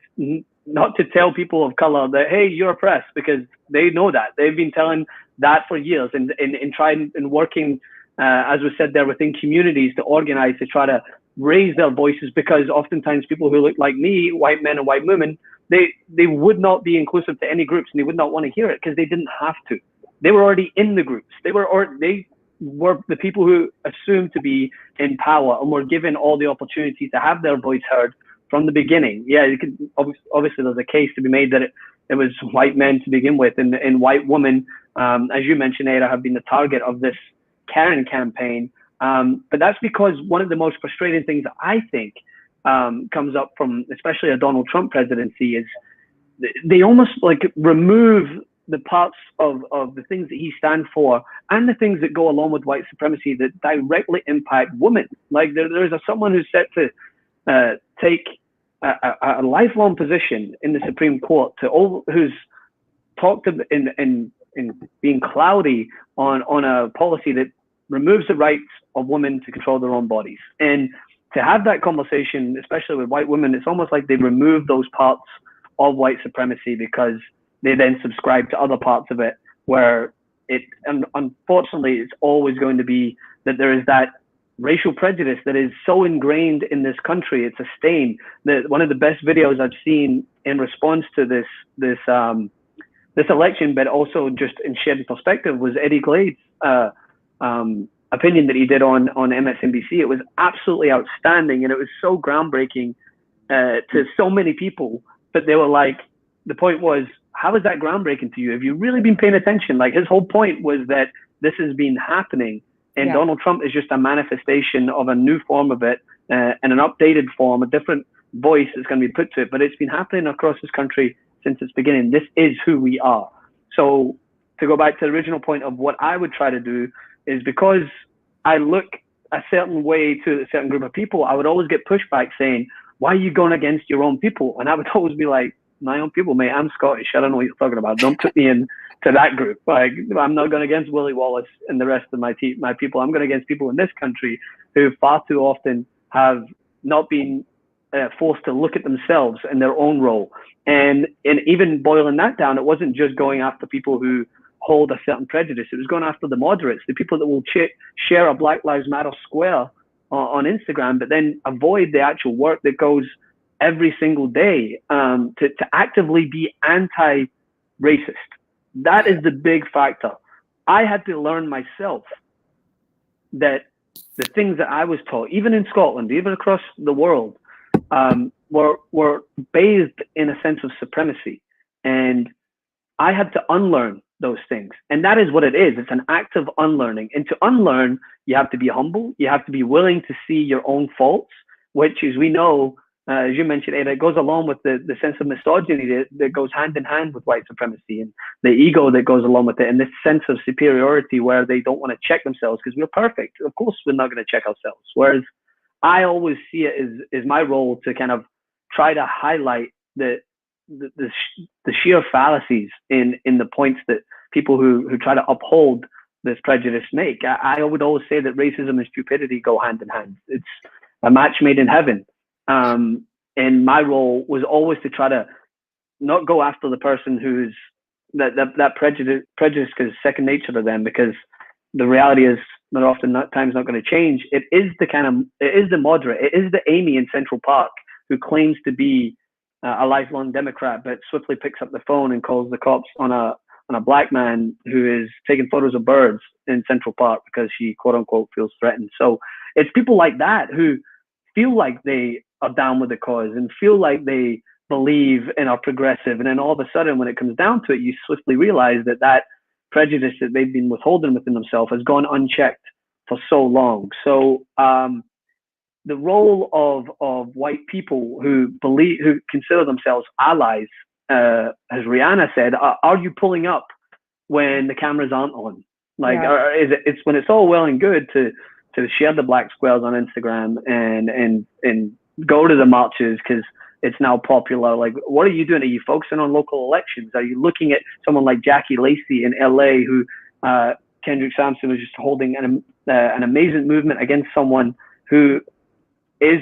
not to tell people of color that, hey, you're oppressed, because they know that. They've been telling that for years and trying and working, as was said there, within communities to organize, to try to raise their voices, because oftentimes people who look like me, white men and white women, they would not be inclusive to any groups, and they would not want to hear it because they didn't have to. They were already in the groups. They were the people who assumed to be in power and were given all the opportunity to have their voice heard from the beginning. Yeah, you could, obviously there's a case to be made that it was white men to begin with, and white women, as you mentioned, Aida, have been the target of this Karen campaign. But that's because one of the most frustrating things that I think comes up from especially a Donald Trump presidency is they almost like remove the parts of the things that he stands for and the things that go along with white supremacy that directly impact women. Like there's someone who's set to take a lifelong position in the Supreme Court who's talked in being cloudy on a policy that removes the rights of women to control their own bodies. And to have that conversation, especially with white women, it's almost like they remove those parts of white supremacy because they then subscribe to other parts of it where and unfortunately, it's always going to be that there is that racial prejudice that is so ingrained in this country. It's a stain. That one of the best videos I've seen in response to this election, but also just in shared perspective, was Eddie Glade's opinion that he did on MSNBC. It was absolutely outstanding, and it was so groundbreaking to so many people. But they were like, the point was, how is that groundbreaking to you? Have you really been paying attention? Like his whole point was that this has been happening, and Donald Trump is just a manifestation of a new form of it, and an updated form, a different voice that's going to be put to it. But it's been happening across this country since its beginning. This is who we are. So to go back to the original point of what I would try to do is, because I look a certain way to a certain group of people, I would always get pushback saying, why are you going against your own people? And I would always be like, my own people, mate, I'm Scottish. I don't know what you're talking about. Don't put me in to that group. Like, I'm not going against Willie Wallace and the rest of my people. I'm going against people in this country who far too often have not been forced to look at themselves and their own role. And even boiling that down, it wasn't just going after people who hold a certain prejudice. It was going after the moderates, the people that will share a Black Lives Matter square on Instagram, but then avoid the actual work that goes every single day to actively be anti-racist. That is the big factor. I had to learn myself that the things that I was taught, even in Scotland, even across the world, were bathed in a sense of supremacy. And I had to unlearn those things. And that is what it is. It's an act of unlearning. And to unlearn, you have to be humble. You have to be willing to see your own faults, which, as we know, as you mentioned, Aida, it goes along with the sense of misogyny that goes hand in hand with white supremacy, and the ego that goes along with it, and this sense of superiority where they don't want to check themselves because we're perfect. Of course, we're not going to check ourselves. Whereas I always see it as my role to kind of try to highlight the sheer fallacies in the points that people who try to uphold this prejudice make. I would always say that racism and stupidity go hand in hand. It's a match made in heaven. And my role was always to try to not go after the person who's that prejudice is second nature to them, because the reality is not often times not going to change. It is the moderate. It is the Amy in Central Park who claims to be a lifelong Democrat, but swiftly picks up the phone and calls the cops on a black man who is taking photos of birds in Central Park because she, quote unquote, feels threatened. So it's people like that who feel like they are down with the cause and feel like they believe and are progressive. And then all of a sudden, when it comes down to it, you swiftly realize that prejudice that they've been withholding within themselves has gone unchecked for so long. So the role of white people who consider themselves allies, as Rihanna said, are you pulling up when the cameras aren't on? Like, or is it's when it's all well and good to share the black squares on Instagram and go to the marches because it's now popular. Like, what are you doing? Are you focusing on local elections? Are you looking at someone like Jackie Lacey in LA, who Kendrick Sampson was just holding an amazing movement against someone who is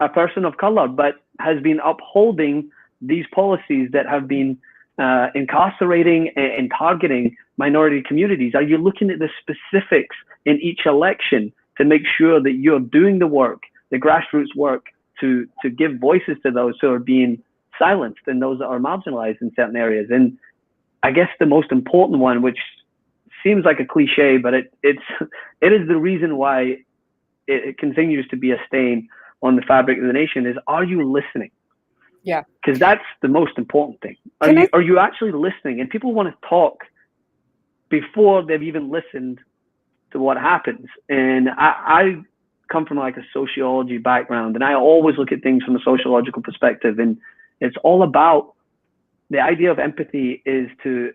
a person of color, but has been upholding these policies that have been incarcerating and targeting minority communities? Are you looking at the specifics in each election to make sure that you're doing the work, the grassroots work, to give voices to those who are being silenced and those that are marginalized in certain areas? And I guess the most important one, which seems like a cliche, but it is the reason why it continues to be a stain on the fabric of the nation. Is, are you listening? Yeah, because that's the most important thing. Are you actually listening? And people want to talk before they've even listened to what happens. And I come from like a sociology background, and I always look at things from a sociological perspective. And it's all about the idea of empathy is to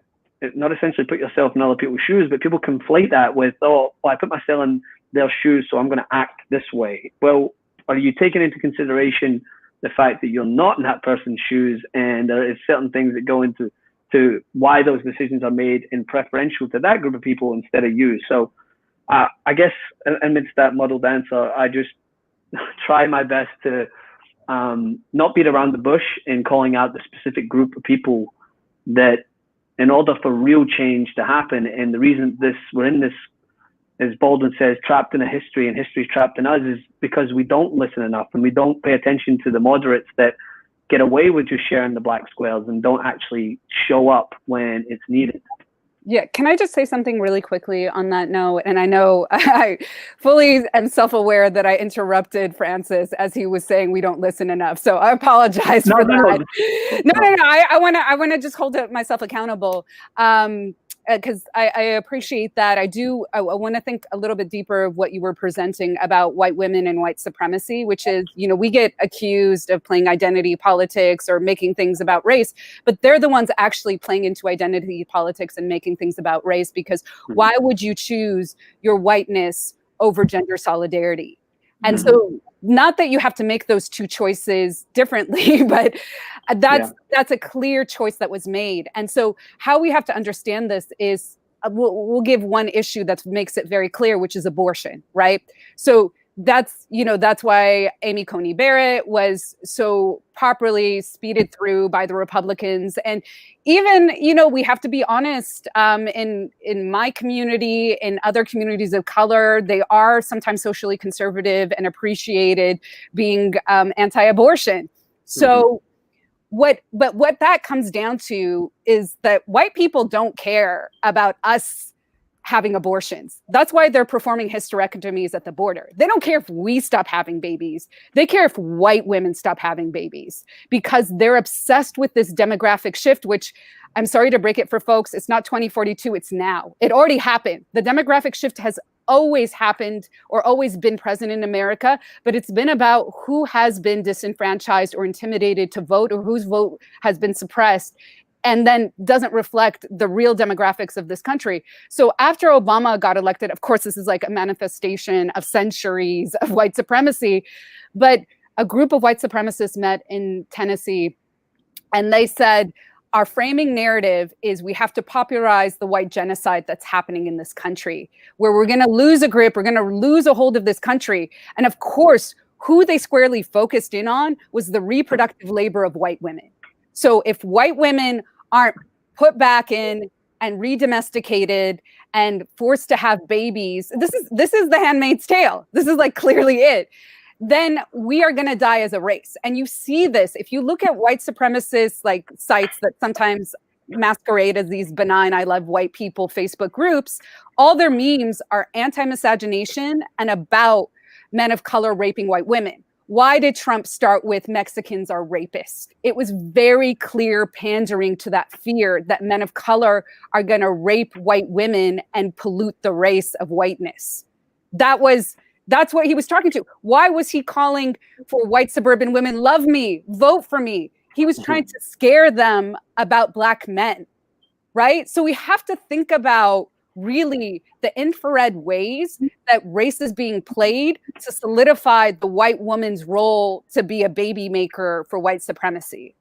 not essentially put yourself in other people's shoes, but people conflate that with, oh, well, I put myself in their shoes, so I'm going to act this way. Well, are you taking into consideration the fact that you're not in that person's shoes, and there is certain things that go into why those decisions are made in preferential to that group of people instead of you? So I guess amidst that muddled answer, I just try my best to not beat around the bush in calling out the specific group of people that, in order for real change to happen, and the reason we're in this, as Baldwin says, trapped in a history, and history's trapped in us, is because we don't listen enough, and we don't pay attention to the moderates that get away with just sharing the black squares and don't actually show up when it's needed. Yeah, can I just say something really quickly on that note? And I know I fully am self-aware that I interrupted Francis as he was saying we don't listen enough. So I apologize for that. No. I want to just hold myself accountable. Because I appreciate that. I want to think a little bit deeper of what you were presenting about white women and white supremacy, which is, we get accused of playing identity politics or making things about race, but they're the ones actually playing into identity politics and making things about race, because why would you choose your whiteness over gender solidarity? And so, not that you have to make those two choices differently, but that's a clear choice that was made. And so how we have to understand this is we'll give one issue that makes it very clear, which is abortion, right? So that's why Amy Coney Barrett was so properly speeded through by the Republicans. And even, we have to be honest, in my community, in other communities of color, they are sometimes socially conservative and appreciated being anti-abortion. So what that comes down to is that white people don't care about us having abortions. That's why they're performing hysterectomies at the border. They don't care if we stop having babies. They care if white women stop having babies, because they're obsessed with this demographic shift, which, I'm sorry to break it for folks, it's not 2042, it's now. It already happened. The demographic shift has always happened or always been present in America, but it's been about who has been disenfranchised or intimidated to vote, or whose vote has been suppressed, and then doesn't reflect the real demographics of this country. So after Obama got elected, of course, this is like a manifestation of centuries of white supremacy, but a group of white supremacists met in Tennessee, and they said, our framing narrative is we have to popularize the white genocide that's happening in this country, where we're going to lose a grip, we're going to lose a hold of this country. And of course, who they squarely focused in on was the reproductive labor of white women. So if white women aren't put back in and re-domesticated and forced to have babies, this is the Handmaid's Tale. This is like clearly it. Then we are going to die as a race. And you see this if you look at white supremacist like sites that sometimes masquerade as these benign I love white people Facebook groups. All their memes are anti-miscegenation and about men of color raping white women. Why did Trump start with Mexicans are rapists? It was very clear pandering to that fear that men of color are going to rape white women and pollute the race of whiteness. That's what he was talking to. Why was he calling for white suburban women, love me, vote for me? He was trying to scare them about Black men, right? So we have to think about really the infrared ways that race is being played to solidify the white woman's role to be a baby maker for white supremacy.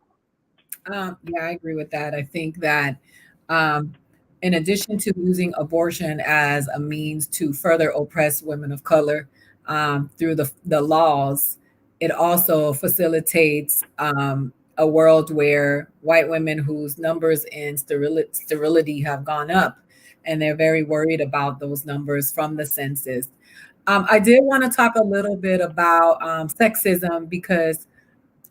Yeah, I agree with that. I think that in addition to using abortion as a means to further oppress women of color through the laws, it also facilitates a world where white women whose numbers in sterility have gone up, and they're very worried about those numbers from the census. I did want to talk a little bit about sexism, because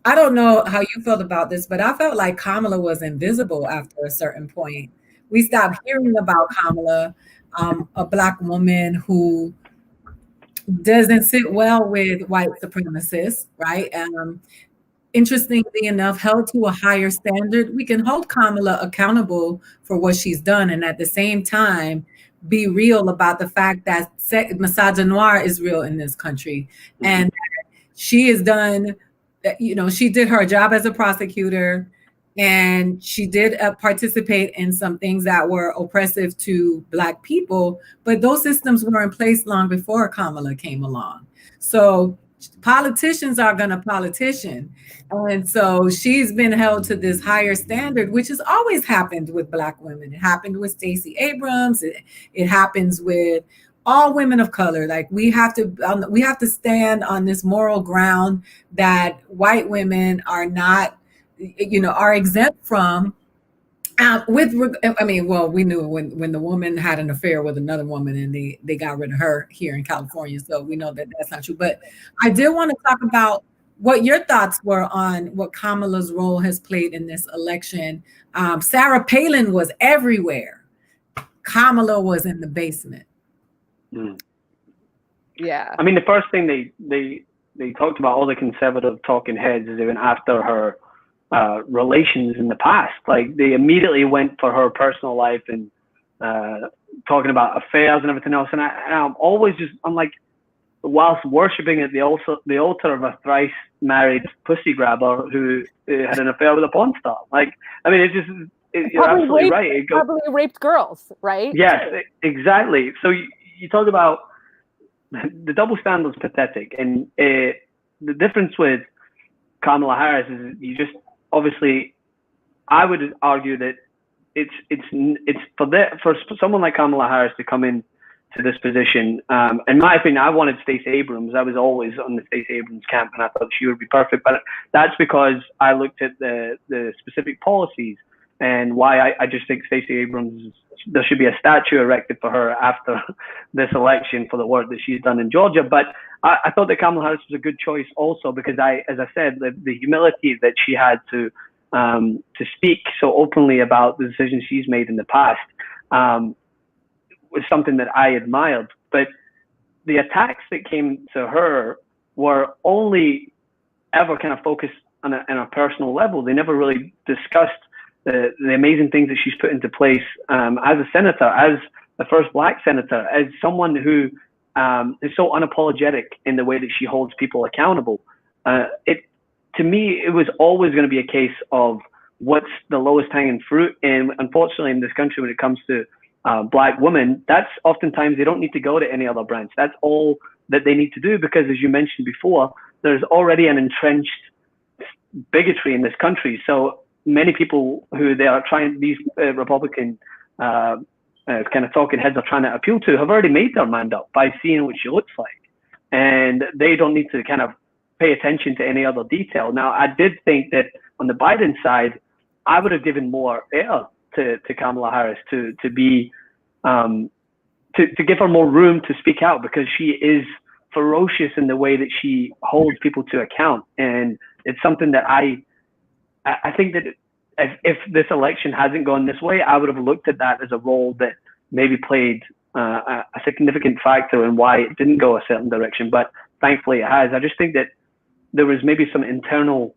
I don't know how you felt about this, but I felt like Kamala was invisible after a certain point. we stopped hearing about Kamala, a Black woman who doesn't sit well with white supremacists, right? Interestingly enough, held to a higher standard. We can hold Kamala accountable for what she's done, and at the same time, be real about the fact that misogynoir is real in this country. And she has done, she did her job as a prosecutor, and she did participate in some things that were oppressive to Black people, but those systems were in place long before Kamala came along. So politicians are going to politician. And so she's been held to this higher standard, which has always happened with Black women. It happened with Stacey Abrams. It happens with all women of color. Like we have to stand on this moral ground that white women are not, are exempt from. We knew when the woman had an affair with another woman and they got rid of her here in California. So we know that that's not true. But I did want to talk about what your thoughts were on what Kamala's role has played in this election. Sarah Palin was everywhere. Kamala was in the basement. Yeah. I mean, the first thing they talked about, all the conservative talking heads, is even after her relations in the past. Like they immediately went for her personal life and talking about affairs and everything else. And I'm like, whilst worshipping at the altar of a thrice married pussy grabber who had an affair with a porn star. Like, I mean, you're absolutely right. Probably raped girls, right? Yes, exactly. So you talk about the double standard is pathetic, and the difference with Kamala Harris is obviously, I would argue that it's for someone like Kamala Harris to come in to this position. In my opinion, I wanted Stacey Abrams. I was always on the Stacey Abrams camp, and I thought she would be perfect. But that's because I looked at the specific policies and why I just think Stacey Abrams, there should be a statue erected for her after this election for the work that she's done in Georgia. But I thought that Kamala Harris was a good choice also because as I said, the humility that she had to speak so openly about the decisions she's made in the past was something that I admired. But the attacks that came to her were only ever kind of focused on a personal level. They never really discussed the amazing things that she's put into place as a senator, as the first Black senator, as someone who is so unapologetic in the way that she holds people accountable. To me, it was always going to be a case of what's the lowest hanging fruit. And unfortunately, in this country, when it comes to Black women, that's oftentimes they don't need to go to any other branch. That's all that they need to do because, as you mentioned before, there's already an entrenched bigotry in this country. So many people who they are trying, these Republican kind of talking heads are trying to appeal to, have already made their mind up by seeing what she looks like. And they don't need to kind of pay attention to any other detail. Now, I did think that on the Biden side, I would have given more air to Kamala Harris to be to give her more room to speak out, because she is ferocious in the way that she holds people to account. And it's something that I think that if this election hasn't gone this way, I would have looked at that as a role that maybe played a significant factor in why it didn't go a certain direction. But thankfully it has. I just think that there was maybe some internal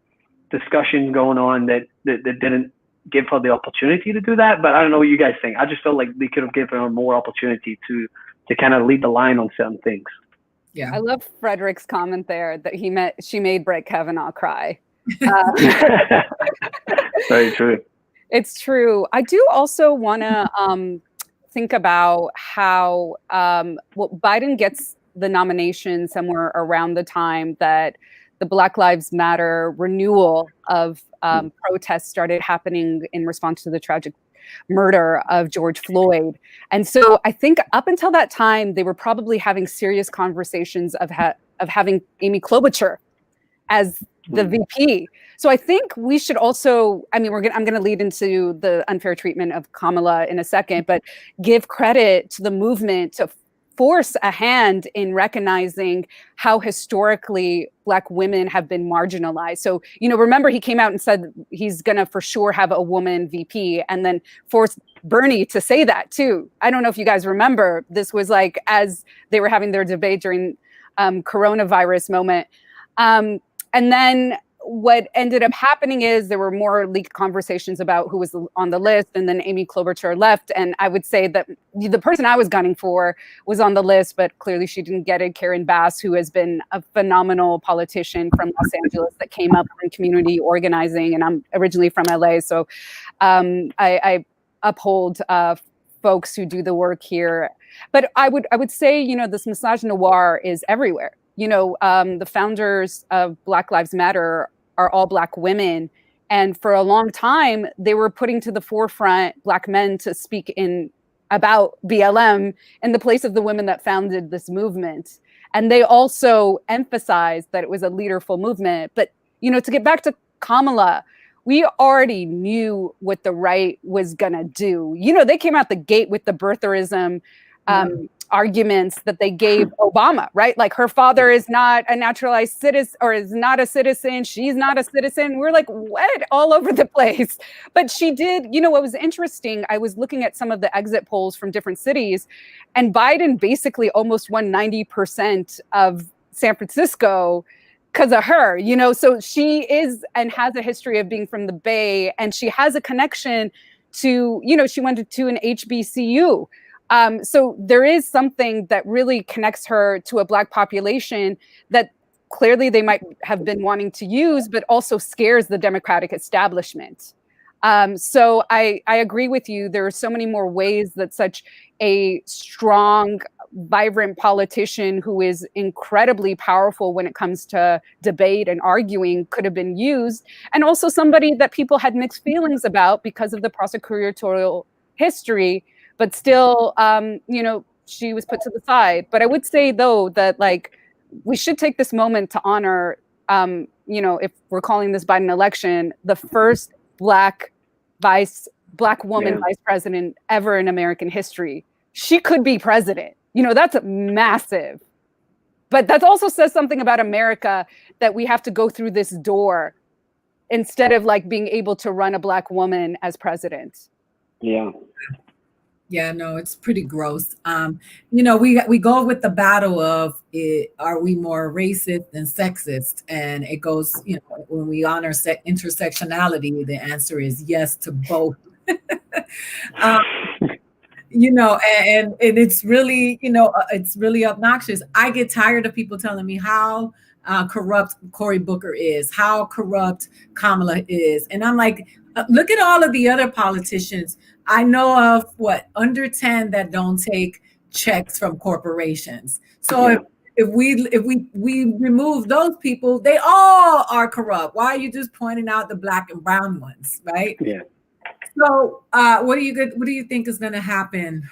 discussion going on that didn't give her the opportunity to do that. But I don't know what you guys think. I just felt like they could have given her more opportunity to kind of lead the line on certain things. Yeah, I love Frederick's comment there that she made Brett Kavanaugh cry. Very true. It's true. I do also want to think about how Biden gets the nomination somewhere around the time that the Black Lives Matter renewal of protests started happening in response to the tragic murder of George Floyd. And so I think up until that time, they were probably having serious conversations of having Amy Klobuchar as the VP. So I think we should also, I mean, I'm going to lead into the unfair treatment of Kamala in a second, but give credit to the movement to force a hand in recognizing how historically Black women have been marginalized. So, remember he came out and said he's going to for sure have a woman VP, and then forced Bernie to say that too. I don't know if you guys remember, this was like as they were having their debate during coronavirus moment. And then what ended up happening is there were more leaked conversations about who was on the list, and then Amy Klobuchar left. And I would say that the person I was gunning for was on the list, but clearly she didn't get it. Karen Bass, who has been a phenomenal politician from Los Angeles that came up from community organizing, and I'm originally from LA, so I uphold folks who do the work here. But I would say, you know, this misogynoir is everywhere. You know, the founders of Black Lives Matter are all Black women. And for a long time, they were putting to the forefront Black men to speak in about BLM in the place of the women that founded this movement. And they also emphasized that it was a leaderful movement. But, you know, to get back to Kamala, we already knew what the right was going to do. You know, they came out the gate with the birtherism arguments that they gave Obama, right? Like, her father is not a naturalized citizen, or is not a citizen. She's not a citizen. We're like, what? All over the place. But she did, you know, what was interesting, I was looking at some of the exit polls from different cities, and Biden basically almost won 90% of San Francisco because of her, you know. So she is and has a history of being from the Bay, and she has a connection to, you know, she went to an HBCU. So there is something that really connects her to a Black population that clearly they might have been wanting to use, but also scares the Democratic establishment. So I agree with you. There are so many more ways that such a strong, vibrant politician who is incredibly powerful when it comes to debate and arguing could have been used. And also somebody that people had mixed feelings about because of the prosecutorial history. But still, you know, she was put to the side. But I would say, though, that like we should take this moment to honor, you know, if we're calling this Biden election, the first Black woman vice president ever in American history. She could be president. You know, that's massive. But that also says something about America, that we have to go through this door instead of like being able to run a Black woman as president. Yeah. Yeah, no, it's pretty gross. You know, we go with the battle of are we more racist than sexist? And it goes, you know, when we honor intersectionality, the answer is yes to both. You know, and it's really, you know, it's really obnoxious. I get tired of people telling me how corrupt Cory Booker is, how corrupt Kamala is. And I'm like, look at all of the other politicians. I know of under 10 that don't take checks from corporations. So if we remove those people, they all are corrupt. Why are you just pointing out the Black and brown ones, right? Yeah. So what do you think is going to happen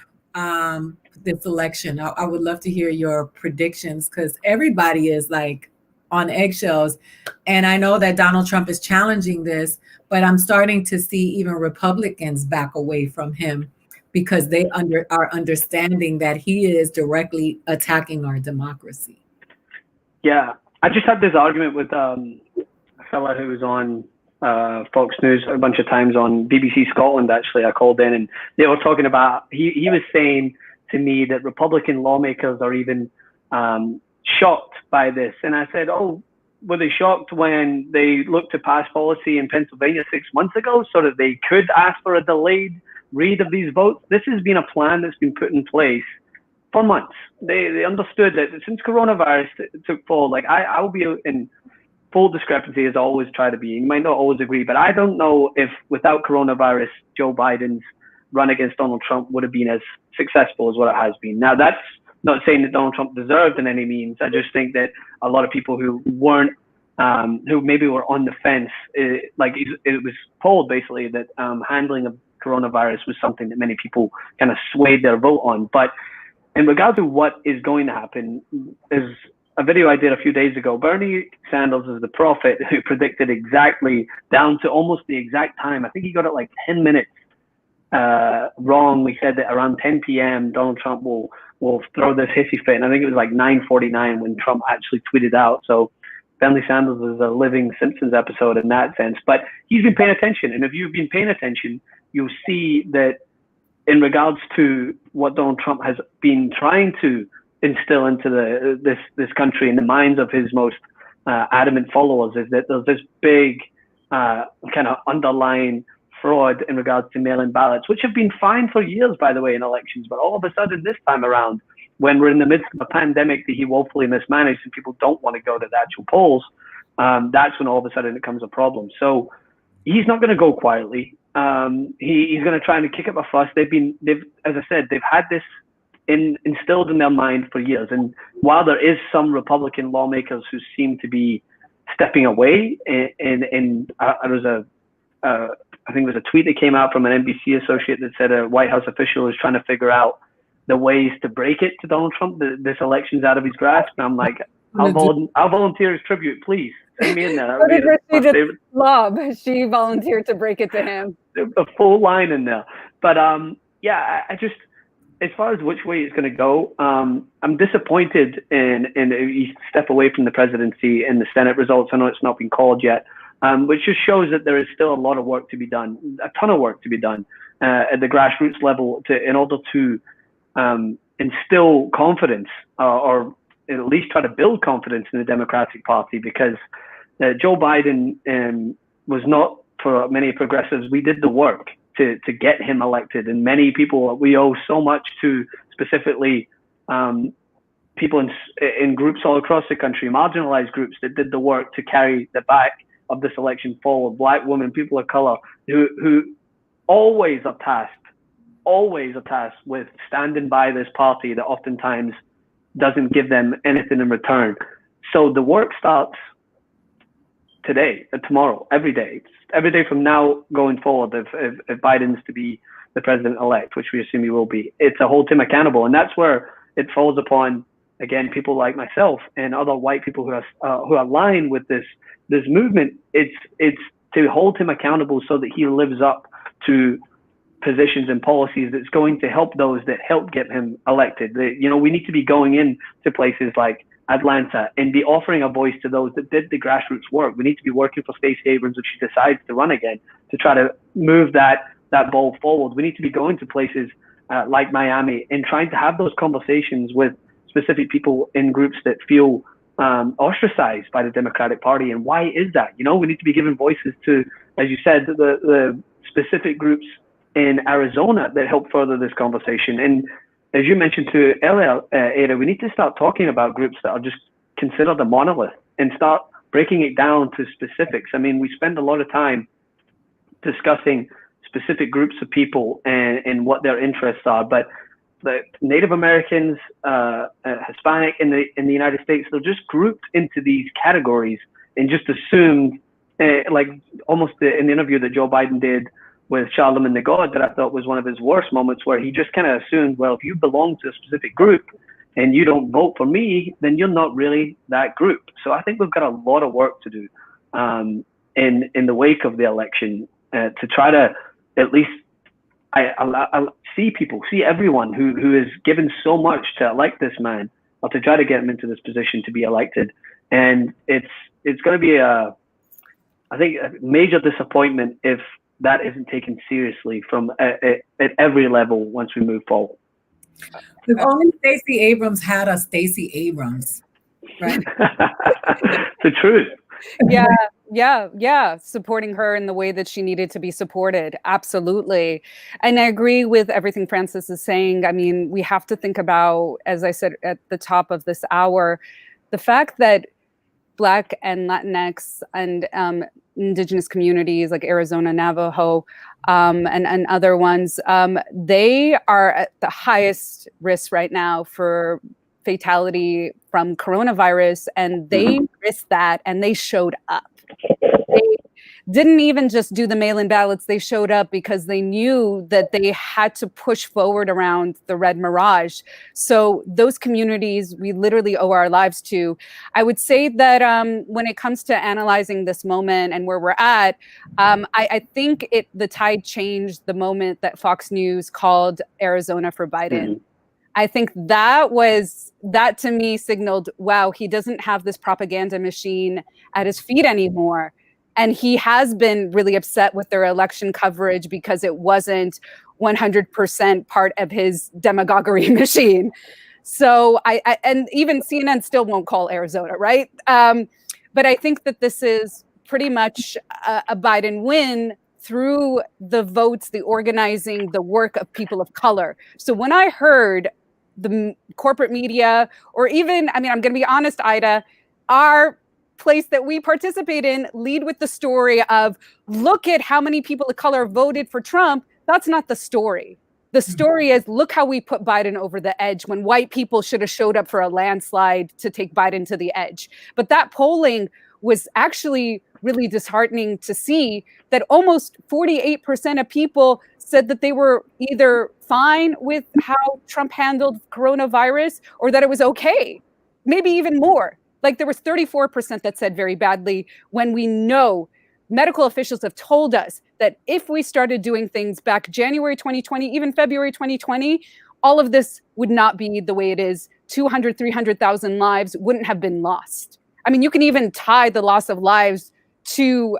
this election? I would love to hear your predictions, because everybody is like on eggshells. And I know that Donald Trump is challenging this, but I'm starting to see even Republicans back away from him because they are understanding that he is directly attacking our democracy. Yeah, I just had this argument with a fella who was on Fox News a bunch of times, on BBC Scotland, actually. I called in and they were talking about, he was saying to me that Republican lawmakers are even shocked by this. And I said, oh, were they shocked when they looked to pass policy in Pennsylvania 6 months ago so that they could ask for a delayed read of these votes? This has been a plan that's been put in place for months. They understood that since coronavirus took hold, like I will be in full discrepancy as I always try to be. You might not always agree, but I don't know if without coronavirus, Joe Biden's run against Donald Trump would have been as successful as what it has been. Now, that's not saying that Donald Trump deserved in any means. I just think that a lot of people who weren't, who maybe were on the fence, it was polled basically that handling of coronavirus was something that many people kind of swayed their vote on. But in regard to what is going to happen, is a video I did a few days ago. Bernie Sanders is the prophet who predicted exactly down to almost the exact time. I think he got it like 10 minutes wrong. We said that around 10 p.m. Donald Trump will throw this hissy fit. And I think it was like 9:49 when Trump actually tweeted out. So Bernie Sanders is a living Simpsons episode in that sense. But he's been paying attention. And if you've been paying attention, you'll see that in regards to what Donald Trump has been trying to instill into this country in the minds of his most adamant followers, is that there's this big kind of underlying fraud in regards to mail-in ballots, which have been fine for years, by the way, in elections. But all of a sudden, this time around, when we're in the midst of a pandemic that he woefully mismanaged and people don't want to go to the actual polls, that's when all of a sudden it becomes a problem. So he's not going to go quietly. He's going to try and kick up a fuss. As I said, they've had this instilled in their mind for years. And while there is some Republican lawmakers who seem to be stepping away, I think it was a tweet that came out from an NBC associate that said a White House official is trying to figure out the ways to break it to Donald Trump. This election's out of his grasp. And I'm like, I'll volunteer as tribute, please. Send me in there. She volunteered to break it to him. A full line in there. But yeah, I just, as far as which way it's going to go, I'm disappointed in a step away from the presidency and the Senate results. I know it's not been called yet, which just shows that there is still a lot of work to be done, a ton of work to be done at the grassroots level in order to instill confidence or at least try to build confidence in the Democratic Party, because Joe Biden was not, for many progressives, we did the work to get him elected. And many people, we owe so much to specifically people in groups all across the country, marginalized groups that did the work to carry the back of this election forward. Black women, people of color, who always are tasked with standing by this party that oftentimes doesn't give them anything in return. So the work starts today, tomorrow, every day from now going forward. If Biden's to be the president-elect, which we assume he will be, it's to hold him accountable. And that's where it falls upon, again, people like myself and other white people who align with this movement. It's to hold him accountable so that he lives up to positions and policies that's going to help those that help get him elected. We need to be going into places like Atlanta and be offering a voice to those that did the grassroots work. We need to be working for Stacey Abrams if she decides to run again, to try to move that ball forward. We need to be going to places like Miami and trying to have those conversations with specific people in groups that feel ostracized by the Democratic Party. And why is that? We need to be giving voices to, as you said, the specific groups in Arizona that help further this conversation. And as you mentioned to earlier, Aida, we need to start talking about groups that are just considered a monolith and start breaking it down to specifics. I mean, we spend a lot of time discussing specific groups of people and what their interests are, but the Native Americans, Hispanic in the United States, they're just grouped into these categories and just assumed, like almost in the interview that Joe Biden did with Charlemagne the God, that I thought was one of his worst moments, where he just kind of assumed, well, if you belong to a specific group and you don't vote for me, then you're not really that group. So I think we've got a lot of work to do in the wake of the election to try to at least see everyone who has given so much to elect this man, or to try to get him into this position to be elected. And it's going to be I think a major disappointment if that isn't taken seriously from at every level once we move forward. If only Stacey Abrams had a Stacey Abrams, right? The truth. Yeah. Supporting her in the way that she needed to be supported. Absolutely. And I agree with everything Francis is saying. I mean, we have to think about, as I said at the top of this hour, the fact that Black and Latinx and indigenous communities like Arizona, Navajo, and other ones, they are at the highest risk right now for fatality from coronavirus, and they risked that, and they showed up. They didn't even just do the mail-in ballots. They showed up because they knew that they had to push forward around the red mirage. So those communities, we literally owe our lives to. I would say that when it comes to analyzing this moment and where we're at, I think the tide changed the moment that Fox News called Arizona for Biden. I think that to me signaled, wow, he doesn't have this propaganda machine at his feet anymore. And he has been really upset with their election coverage because it wasn't 100% part of his demagoguery machine. So and even CNN still won't call Arizona, right? But I think that this is pretty much a Biden win through the votes, the organizing, the work of people of color. So when I heard the corporate media, or even, I mean, I'm going to be honest, Aida, our place that we participate in lead with the story of, look at how many people of color voted for Trump. That's not the story. The story is, look how we put Biden over the edge when white people should have showed up for a landslide to take Biden to the edge. But that polling was actually really disheartening to see, that almost 48% of people said that they were either fine with how Trump handled coronavirus or that it was okay, maybe even more. Like there was 34% that said very badly, when we know medical officials have told us that if we started doing things back January 2020, even February 2020, all of this would not be the way it is. 200, 300,000 lives wouldn't have been lost. I mean, you can even tie the loss of lives to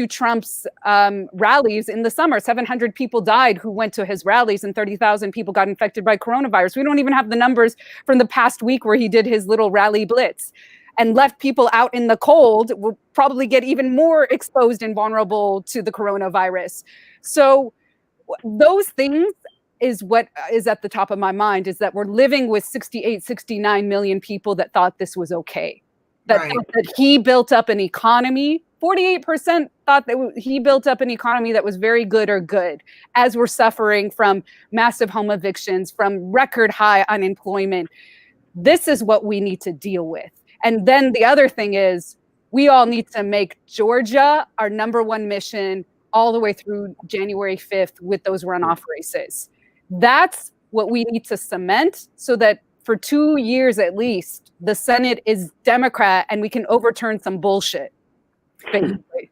Trump's rallies in the summer. 700 people died who went to his rallies, and 30,000 people got infected by coronavirus. We don't even have the numbers from the past week where he did his little rally blitz and left people out in the cold, will probably get even more exposed and vulnerable to the coronavirus. So those things is what is at the top of my mind, is that we're living with 68, 69 million people that thought this was okay. That he built up an economy. 48% thought that he built up an economy that was very good or good, as we're suffering from massive home evictions, from record high unemployment. This is what we need to deal with. And then the other thing is, we all need to make Georgia our number one mission all the way through January 5th with those runoff races. That's what we need to cement, so that for 2 years at least, the Senate is Democrat and we can overturn some bullshit. Basically.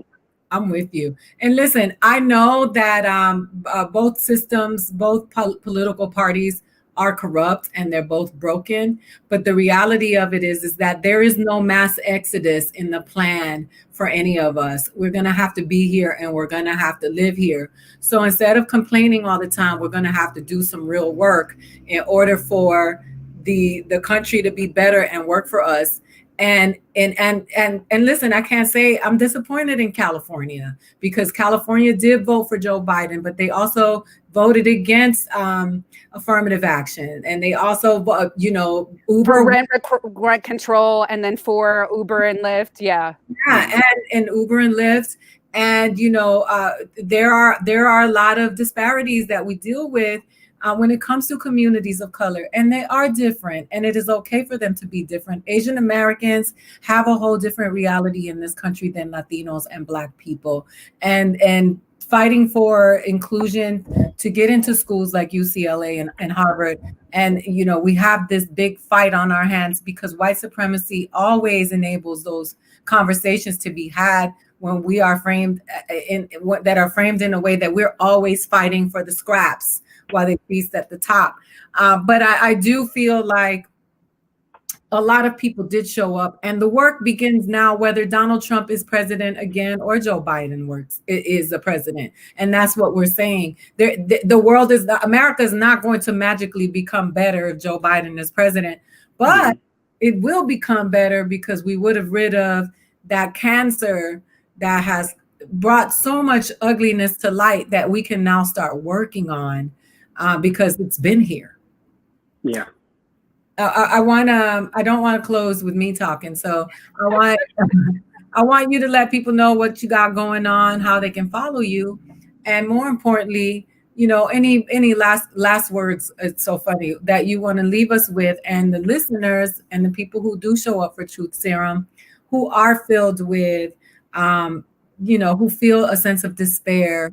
I'm with you. And listen, I know that both systems, both political parties are corrupt and they're both broken. But the reality of it is that there is no mass exodus in the plan for any of us. We're going to have to be here and we're going to have to live here. So instead of complaining all the time, we're going to have to do some real work in order for the country to be better and work for us. And listen, I can't say I'm disappointed in California, because California did vote for Joe Biden, but they also voted against affirmative action, and they also, Uber for rent control, and then for Uber and Lyft, yeah, and Uber and Lyft, and there are a lot of disparities that we deal with. When it comes to communities of color, and they are different, and it is okay for them to be different. Asian Americans have a whole different reality in this country than Latinos and Black people, and fighting for inclusion to get into schools like UCLA and Harvard. And, we have this big fight on our hands because white supremacy always enables those conversations to be had when we are framed in a way that we're always fighting for the scraps while they feast at the top. But I do feel like a lot of people did show up, and the work begins now, whether Donald Trump is president again or Joe Biden is the president. And that's what we're saying. America is not going to magically become better if Joe Biden is president, but it will become better because we would have rid of that cancer that has brought so much ugliness to light that we can now start working on. Because it's been here. Yeah. I don't want to close with me talking. So I want you to let people know what you got going on, how they can follow you. And more importantly, any last words, it's so funny, that you want to leave us with, and the listeners and the people who do show up for Truth Serum, who are filled with, who feel a sense of despair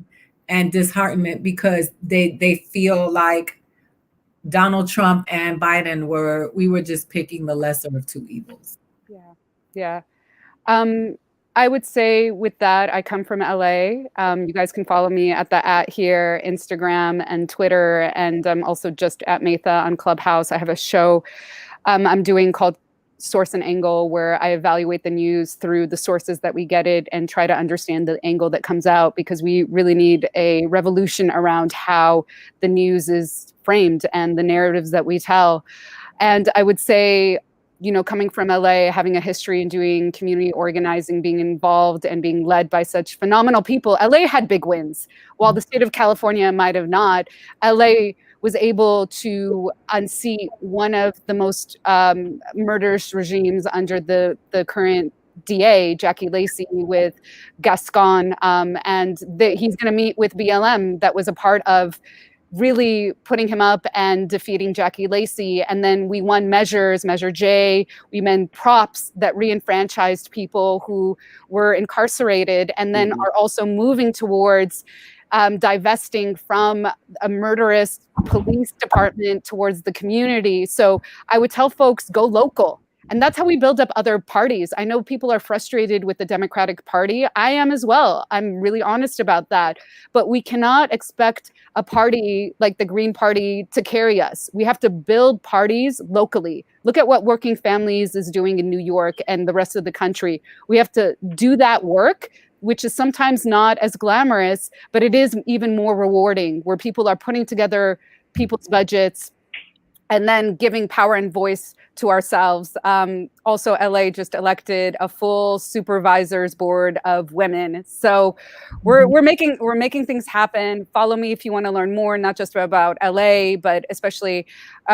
and disheartenment because they feel like Donald Trump and Biden we were just picking the lesser of two evils. Yeah. I would say with that, I come from LA. You guys can follow me at the @here, Instagram and Twitter, and I'm also just at Maytha on Clubhouse. I have a show I'm doing called source and angle, where I evaluate the news through the sources that we get it and try to understand the angle that comes out, because we really need a revolution around how the news is framed and the narratives that we tell. And I would say, you know, coming from LA, having a history in doing community organizing, being involved and being led by such phenomenal people, LA had big wins. While the state of California might have not, LA was able to unseat one of the most murderous regimes under the current DA, Jackie Lacey, with Gascon. And he's going to meet with BLM, that was a part of really putting him up and defeating Jackie Lacey. And then we won Measure J. We won props that re-enfranchised people who were incarcerated, and then are also moving towards divesting from a murderous police department towards the community. So I would tell folks, go local. And that's how we build up other parties. I know people are frustrated with the Democratic Party. I am as well. I'm really honest about that. But we cannot expect a party like the Green Party to carry us. We have to build parties locally. Look at what Working Families is doing in New York and the rest of the country. We have to do that work, which is sometimes not as glamorous, but it is even more rewarding, where people are putting together people's budgets and then giving power and voice to ourselves. Also, LA just elected a full supervisors board of women. So we're making things happen. Follow me if you want to learn more, not just about LA, but especially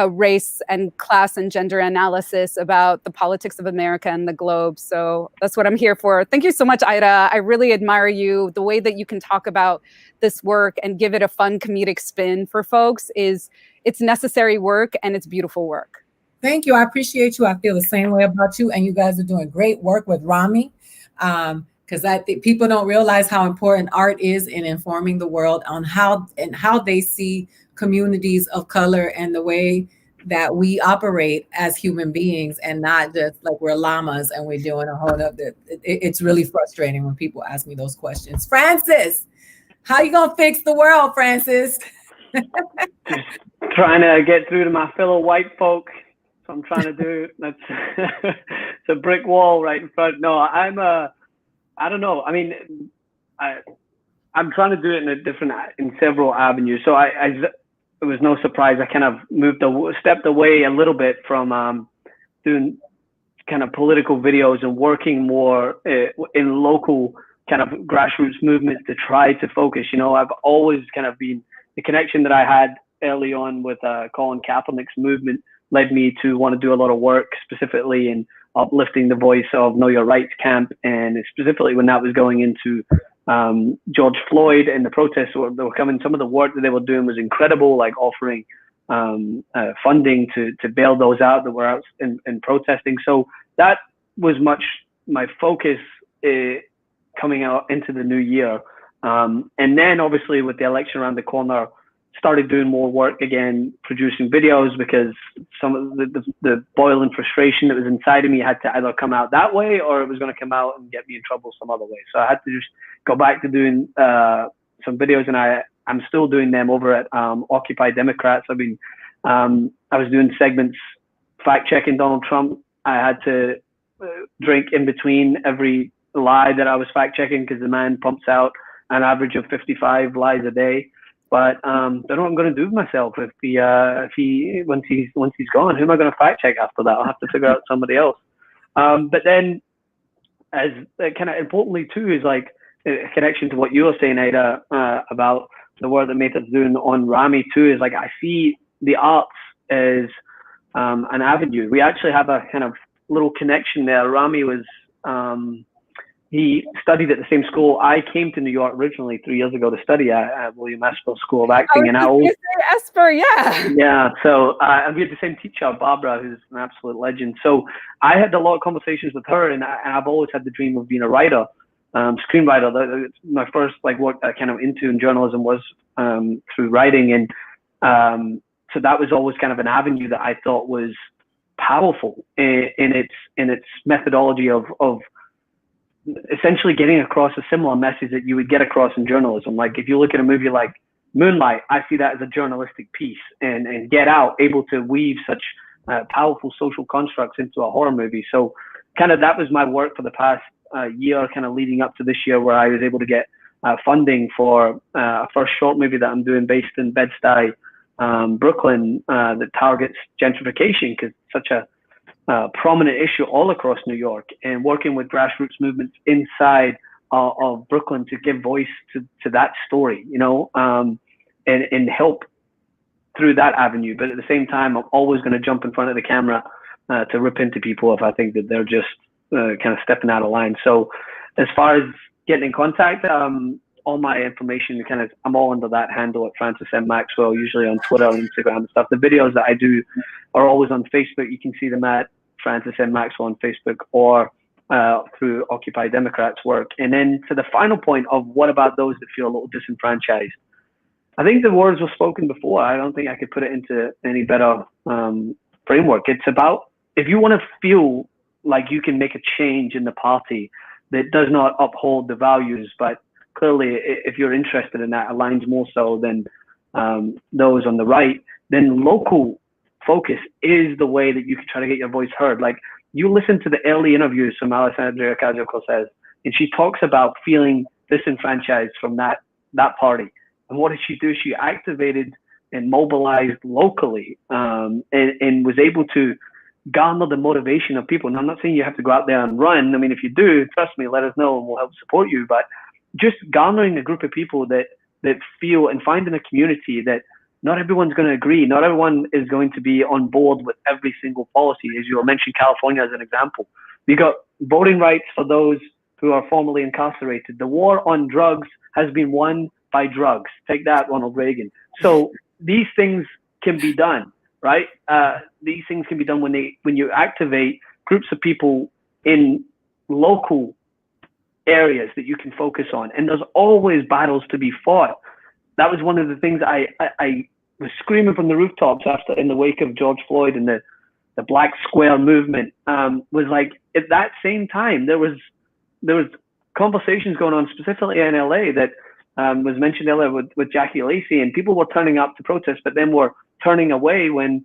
race and class and gender analysis about the politics of America and the globe. So that's what I'm here for. Thank you so much, Aida. I really admire you. The way that you can talk about this work and give it a fun comedic spin for folks it's necessary work, and it's beautiful work. Thank you. I appreciate you. I feel the same way about you. And you guys are doing great work with Rami. Because I think people don't realize how important art is in informing the world on how they see communities of color and the way that we operate as human beings, and not just like we're llamas and we're doing a whole other. It's really frustrating when people ask me those questions. Francis, how you gonna fix the world, Francis? Trying to get through to my fellow white folk. So I'm trying to do. That's it's a brick wall right in front. No, I don't know. I mean, I'm trying to do it in several avenues. So it was no surprise. I kind of stepped away a little bit from doing kind of political videos and working more in local kind of grassroots movements to try to focus. You know, I've always kind of been, the connection that I had early on with Colin Kaepernick's movement led me to want to do a lot of work specifically in uplifting the voice of Know Your Rights camp, and specifically when that was going into George Floyd and the protests that were coming. Some of the work that they were doing was incredible, like offering funding to bail those out that were out in protesting. So that was much my focus coming out into the new year. And then obviously with the election around the corner, started doing more work again, producing videos, because some of the boiling frustration that was inside of me had to either come out that way, or it was going to come out and get me in trouble some other way. So I had to just go back to doing some videos, and I'm still doing them over at Occupy Democrats. I've been I was doing segments fact checking Donald Trump. I had to drink in between every lie that I was fact checking, because the man pumps out an average of 55 lies a day. But I don't know what I'm going to do with myself once he's gone. Who am I going to fact check after that? I'll have to figure out somebody else. But then, as kind of importantly too, is like a connection to what you were saying, Aida, about the work that Meta's doing on Rami too. Is like I see the arts as an avenue. We actually have a kind of little connection there. Rami was. He studied at the same school. I came to New York originally 3 years ago to study at William Esper School of Acting. Esper, yeah. Yeah, so we had the same teacher, Barbara, who's an absolute legend. So I had a lot of conversations with her, and I've always had the dream of being a writer, screenwriter. My first work I kind of into in journalism was through writing, and so that was always kind of an avenue that I thought was powerful in its methodology of essentially getting across a similar message that you would get across in journalism. Like if you look at a movie like Moonlight, I see that as a journalistic piece, and Get Out, able to weave such powerful social constructs into a horror movie. So kind of that was my work for the past year, kind of leading up to this year, where I was able to get funding for a first short movie that I'm doing based in Bed-Stuy, Brooklyn, that targets gentrification, because it's such a prominent issue all across New York, and working with grassroots movements inside of Brooklyn to give voice to that story, you know, and help through that avenue. But at the same time, I'm always going to jump in front of the camera to rip into people if I think that they're just kind of stepping out of line. So as far as getting in contact, all my information, I'm all under that handle at Francis M. Maxwell, usually on Twitter and Instagram and stuff. The videos that I do are always on Facebook. You can see them at Francis M. Maxwell on Facebook, or through Occupy Democrats work. And then to the final point of what about those that feel a little disenfranchised? I think the words were spoken before. I don't think I could put it into any better framework. It's about, if you want to feel like you can make a change in the party that does not uphold the values, but clearly if you're interested in that, aligns more so than those on the right, then local focus is the way that you can try to get your voice heard. Like, you listen to the early interviews from Alessandria Ocasio-Cortez, and she talks about feeling disenfranchised from that party. And what did she do? She activated and mobilized locally, and was able to garner the motivation of people. And I'm not saying you have to go out there and run. I mean, if you do, trust me, let us know and we'll help support you. But just garnering a group of people that feel, and finding a community that not everyone's going to agree. Not everyone is going to be on board with every single policy. As you mentioned, California as an example. You got voting rights for those who are formerly incarcerated. The war on drugs has been won by drugs. Take that, Ronald Reagan. So these things can be done, right? These things can be done when you activate groups of people in local areas that you can focus on. And there's always battles to be fought. That was one of the things I was screaming from the rooftops after, in the wake of George Floyd and the Black Square movement, was like, at that same time, there was conversations going on specifically in LA that was mentioned earlier with Jackie Lacey, and people were turning up to protest, but then were turning away when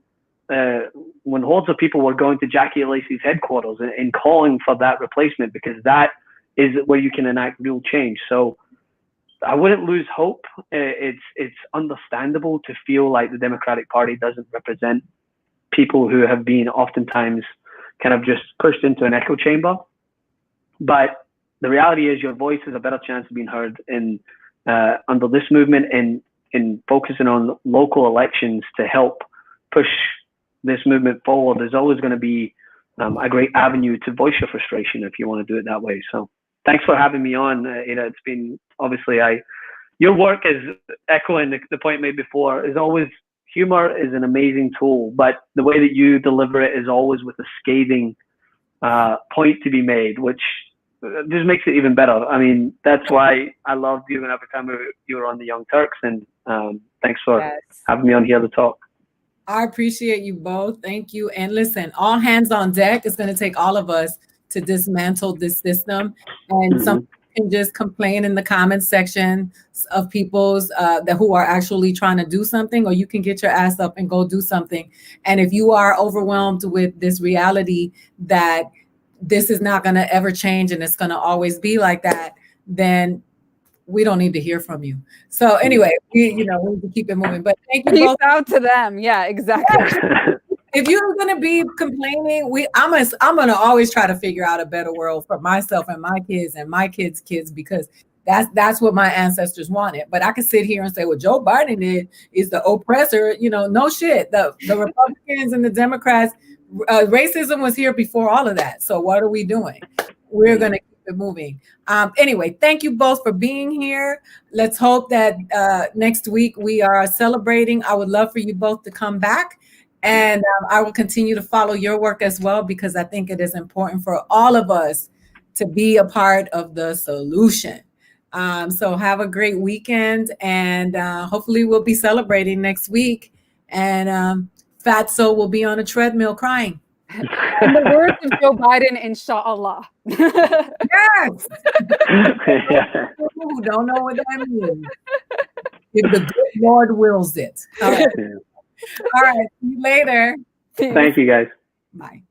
hordes of people were going to Jackie Lacey's headquarters and calling for that replacement, because that is where you can enact real change. So I wouldn't lose hope. It's understandable to feel like the Democratic Party doesn't represent people who have been oftentimes kind of just pushed into an echo chamber. But the reality is your voice has a better chance of being heard under this movement, and in focusing on local elections to help push this movement forward. There's always going to be a great avenue to voice your frustration if you want to do it that way. So thanks for having me on. It's been, obviously, your work is echoing the point made before, is always, humor is an amazing tool, but the way that you deliver it is always with a scathing point to be made, which just makes it even better. I mean, that's why I loved you every time you were on the Young Turks, and thanks for having me on here to talk. I appreciate you both. Thank you. And listen, all hands on deck. It's going to take all of us to dismantle this system. And some can just complain in the comments section of people's who are actually trying to do something, or you can get your ass up and go do something. And if you are overwhelmed with this reality that this is not going to ever change and it's going to always be like that, then we don't need to hear from you. So anyway, we need to keep it moving. But thank you both. Peace out to them. Yeah, exactly. If you're going to be complaining, I'm going to always try to figure out a better world for myself and my kids and my kids' kids, because that's what my ancestors wanted. But I could sit here and say, well, Joe Biden is the oppressor. No shit. The Republicans and the Democrats, racism was here before all of that. So what are we doing? We're going to keep it moving. Anyway, thank you both for being here. Let's hope that next week we are celebrating. I would love for you both to come back. And I will continue to follow your work as well, because I think it is important for all of us to be a part of the solution. So have a great weekend, and hopefully we'll be celebrating next week. And Fatso will be on a treadmill crying. In the words of Joe Biden, inshallah. Yes. Who don't know what that means. If the good Lord wills it. All right. All right. See you later. Thank you, guys. Bye.